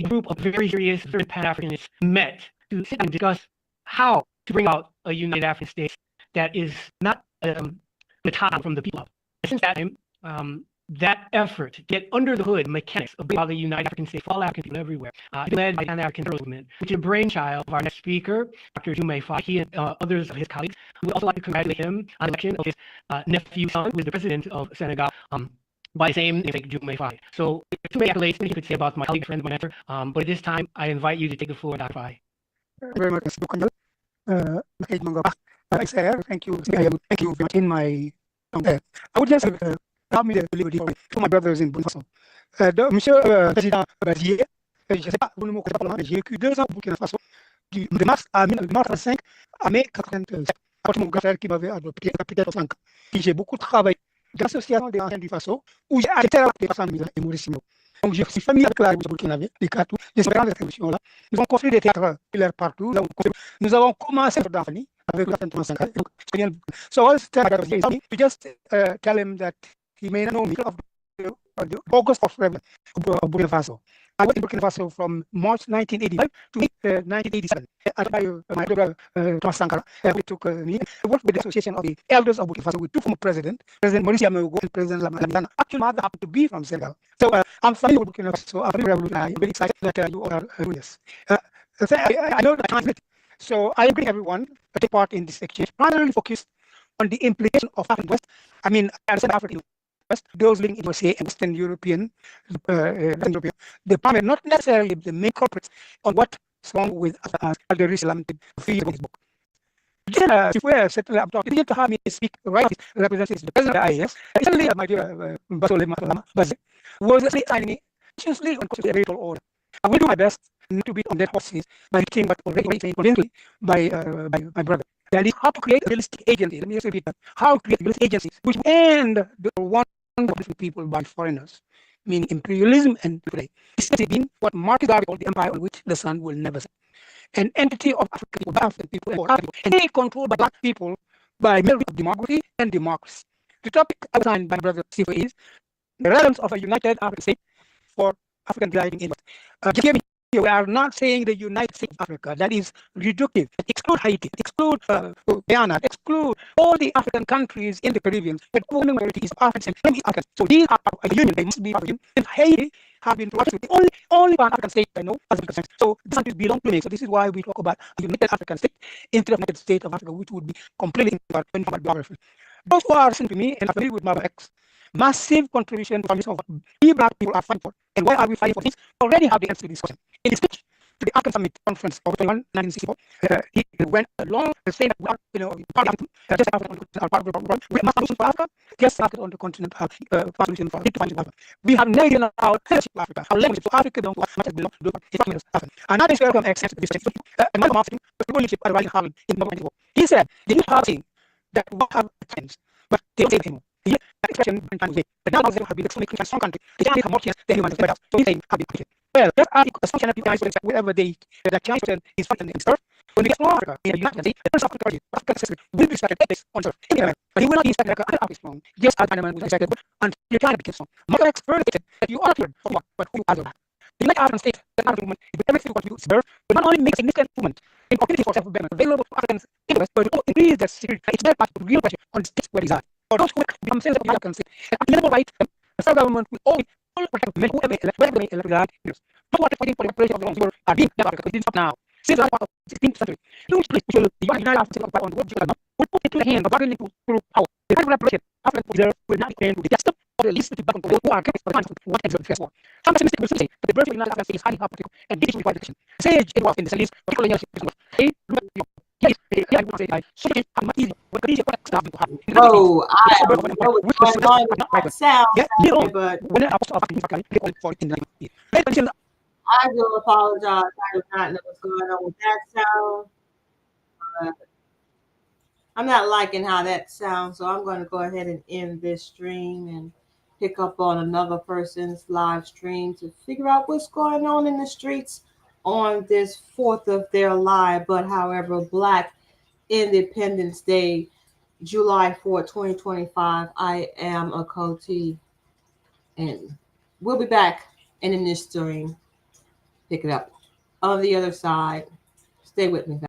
group of very serious Pan-Africanists met to sit and discuss how to bring out a United African States that is not the top from the people. Since that time, that effort to get under the hood mechanics of bringing out the United African States for all African people everywhere, led by the Pan-African Movement, which is a brainchild of our next speaker, Dr. Jume Faye. He and others of his colleagues. We would also like to congratulate him on the election of his nephew son, who is the president of Senegal, by the same name, Jume Faye. So, too many accolades you could say about my colleague, friend, my mentor. But at this time, I invite you to take the floor, Dr. Faye. Very much. Thank you. Thank you for in my. I would just allow me to deliver to my brothers in Burkina Faso. Monsieur le Président Bazier, je ne sais pas, vous ne me connaissez pas, j'ai vécu 2 ans au Burkina Faso, de mars 35 à mai 87. C'est mon grand frère qui m'avait adopté, peut-être 5 ans. J'ai beaucoup travaillé dans l'association des anciens du Faso, où j'ai arrêté les personnes et Maurice Simon. Donc, je suis familier avec la Burkinabé, les Katou, les différentes révolutions-là. Nous avons construit des théâtres partout. Nous avons commencé dans la avec la 35 ans. So I was telling him to just tell him that he may not know me of the August of Burkina Faso. I was in Burkina Faso from March 1985 to 1987. My brother Thomas Sankara took me. I worked with the Association of the Elders of Burkina Faso with 2 former presidents, President Maurice Yamerugo and President Lamidana. Actually, my mother happened to be from Senegal. So I'm familiar with Burkina Faso. I'm very excited that you all are doing this. I know the time, so I agree everyone to take part in this exchange, primarily focused on the implication of African West. I mean, African West, those living in USA and Western European, the primary, not necessarily the main culprits on what's wrong with the Islam in his book. Then, if we are settled up talking, to have me speak right, represents the president of the IAS. Recently, my dear Basil was signing me seriously on the electoral order. I will do my best not to beat on dead horses by saying what already convincingly by my brother. That is how to create a realistic agency. Let me just repeat that. How to create realistic agencies which end the one of different people by foreigners, meaning imperialism and today. This has been what Marcus Garvey called the empire on which the sun will never set. An entity of African people, and they controlled by black people by merit of demography and democracy. The topic outlined by my brother Sifa is the relevance of a united African state for African gliding inward. We are not saying the United States of Africa. That is reductive. Exclude Haiti, exclude Guyana, exclude all the African countries in the Caribbean, but overwhelming majority is African. So these are a union. They must be a union. And Haiti have been the only Pan-African state I know as a So these countries belong to me. So this is why we talk about a United African State instead of United States of Africa, which would be completely invalid biography. Those who are listening to me and are familiar with Malcolm X, massive contribution to what we black people are fighting for. And why are we fighting for this? We already have the answer to this question. In his speech to the African Summit Conference of 1964, he went along the same, just we must solution for Africa, just like on the continent, solution for Africa. We have never given out leadership to Africa. Our leadership to Africa don't much as belong to Africa. And that is where Malcolm X answered this question. Malcolm X, the leadership at Rising Harlem in 1994. He said, they used to have a saying that we have friends, but they don't say it anymore. That expression but now they have been extremely in some country. They can't have more chance than anyone else. So he's saying, have been Christian. Well, just assumption that people guys wherever the Chinese person is fighting in earth, when we get to Africa, in the United States, the first African system will be respected this on earth. But he will not be respected like other strong, just as China was respected until China became strong. Malcolm X further stated that you are here for what, but who are you? The United African States, the African movement, with everything contributes to birth, will not only make a significant movement in opportunity for self-government available to Africans in the West, but will increase their security. It's very much real pressure on the states where they are. For those who become sensitive to African states, and minimal right, the federal government will always protect men whoever they elect leaders. Not what fighting for the operation of the wrong are being never because it didn't stop now. Since the part of the 16th century, huge place which the United States on the world will put into the hands of bargaining through power. The federal reparation African reserve will not depend to the justice of the least back on those who are against the times of what ends the first war. Some pessimistic will say that the birth of the United African States is highly hypothetical and this will require decision. Sage it was in the Silis Muhammad. Oh, I don't know what's going on with my sound, but I do apologize. I do not know what's going on with that sound. I'm not liking how that sounds, so I'm going to go ahead and end this stream and pick up on another person's live stream to figure out what's going on in the streets on this 4th of their life, but however, Black Independence Day, July 4, 2025. I am a Coty, and we'll be back and in this stream, pick it up on the other side. Stay with me, guys.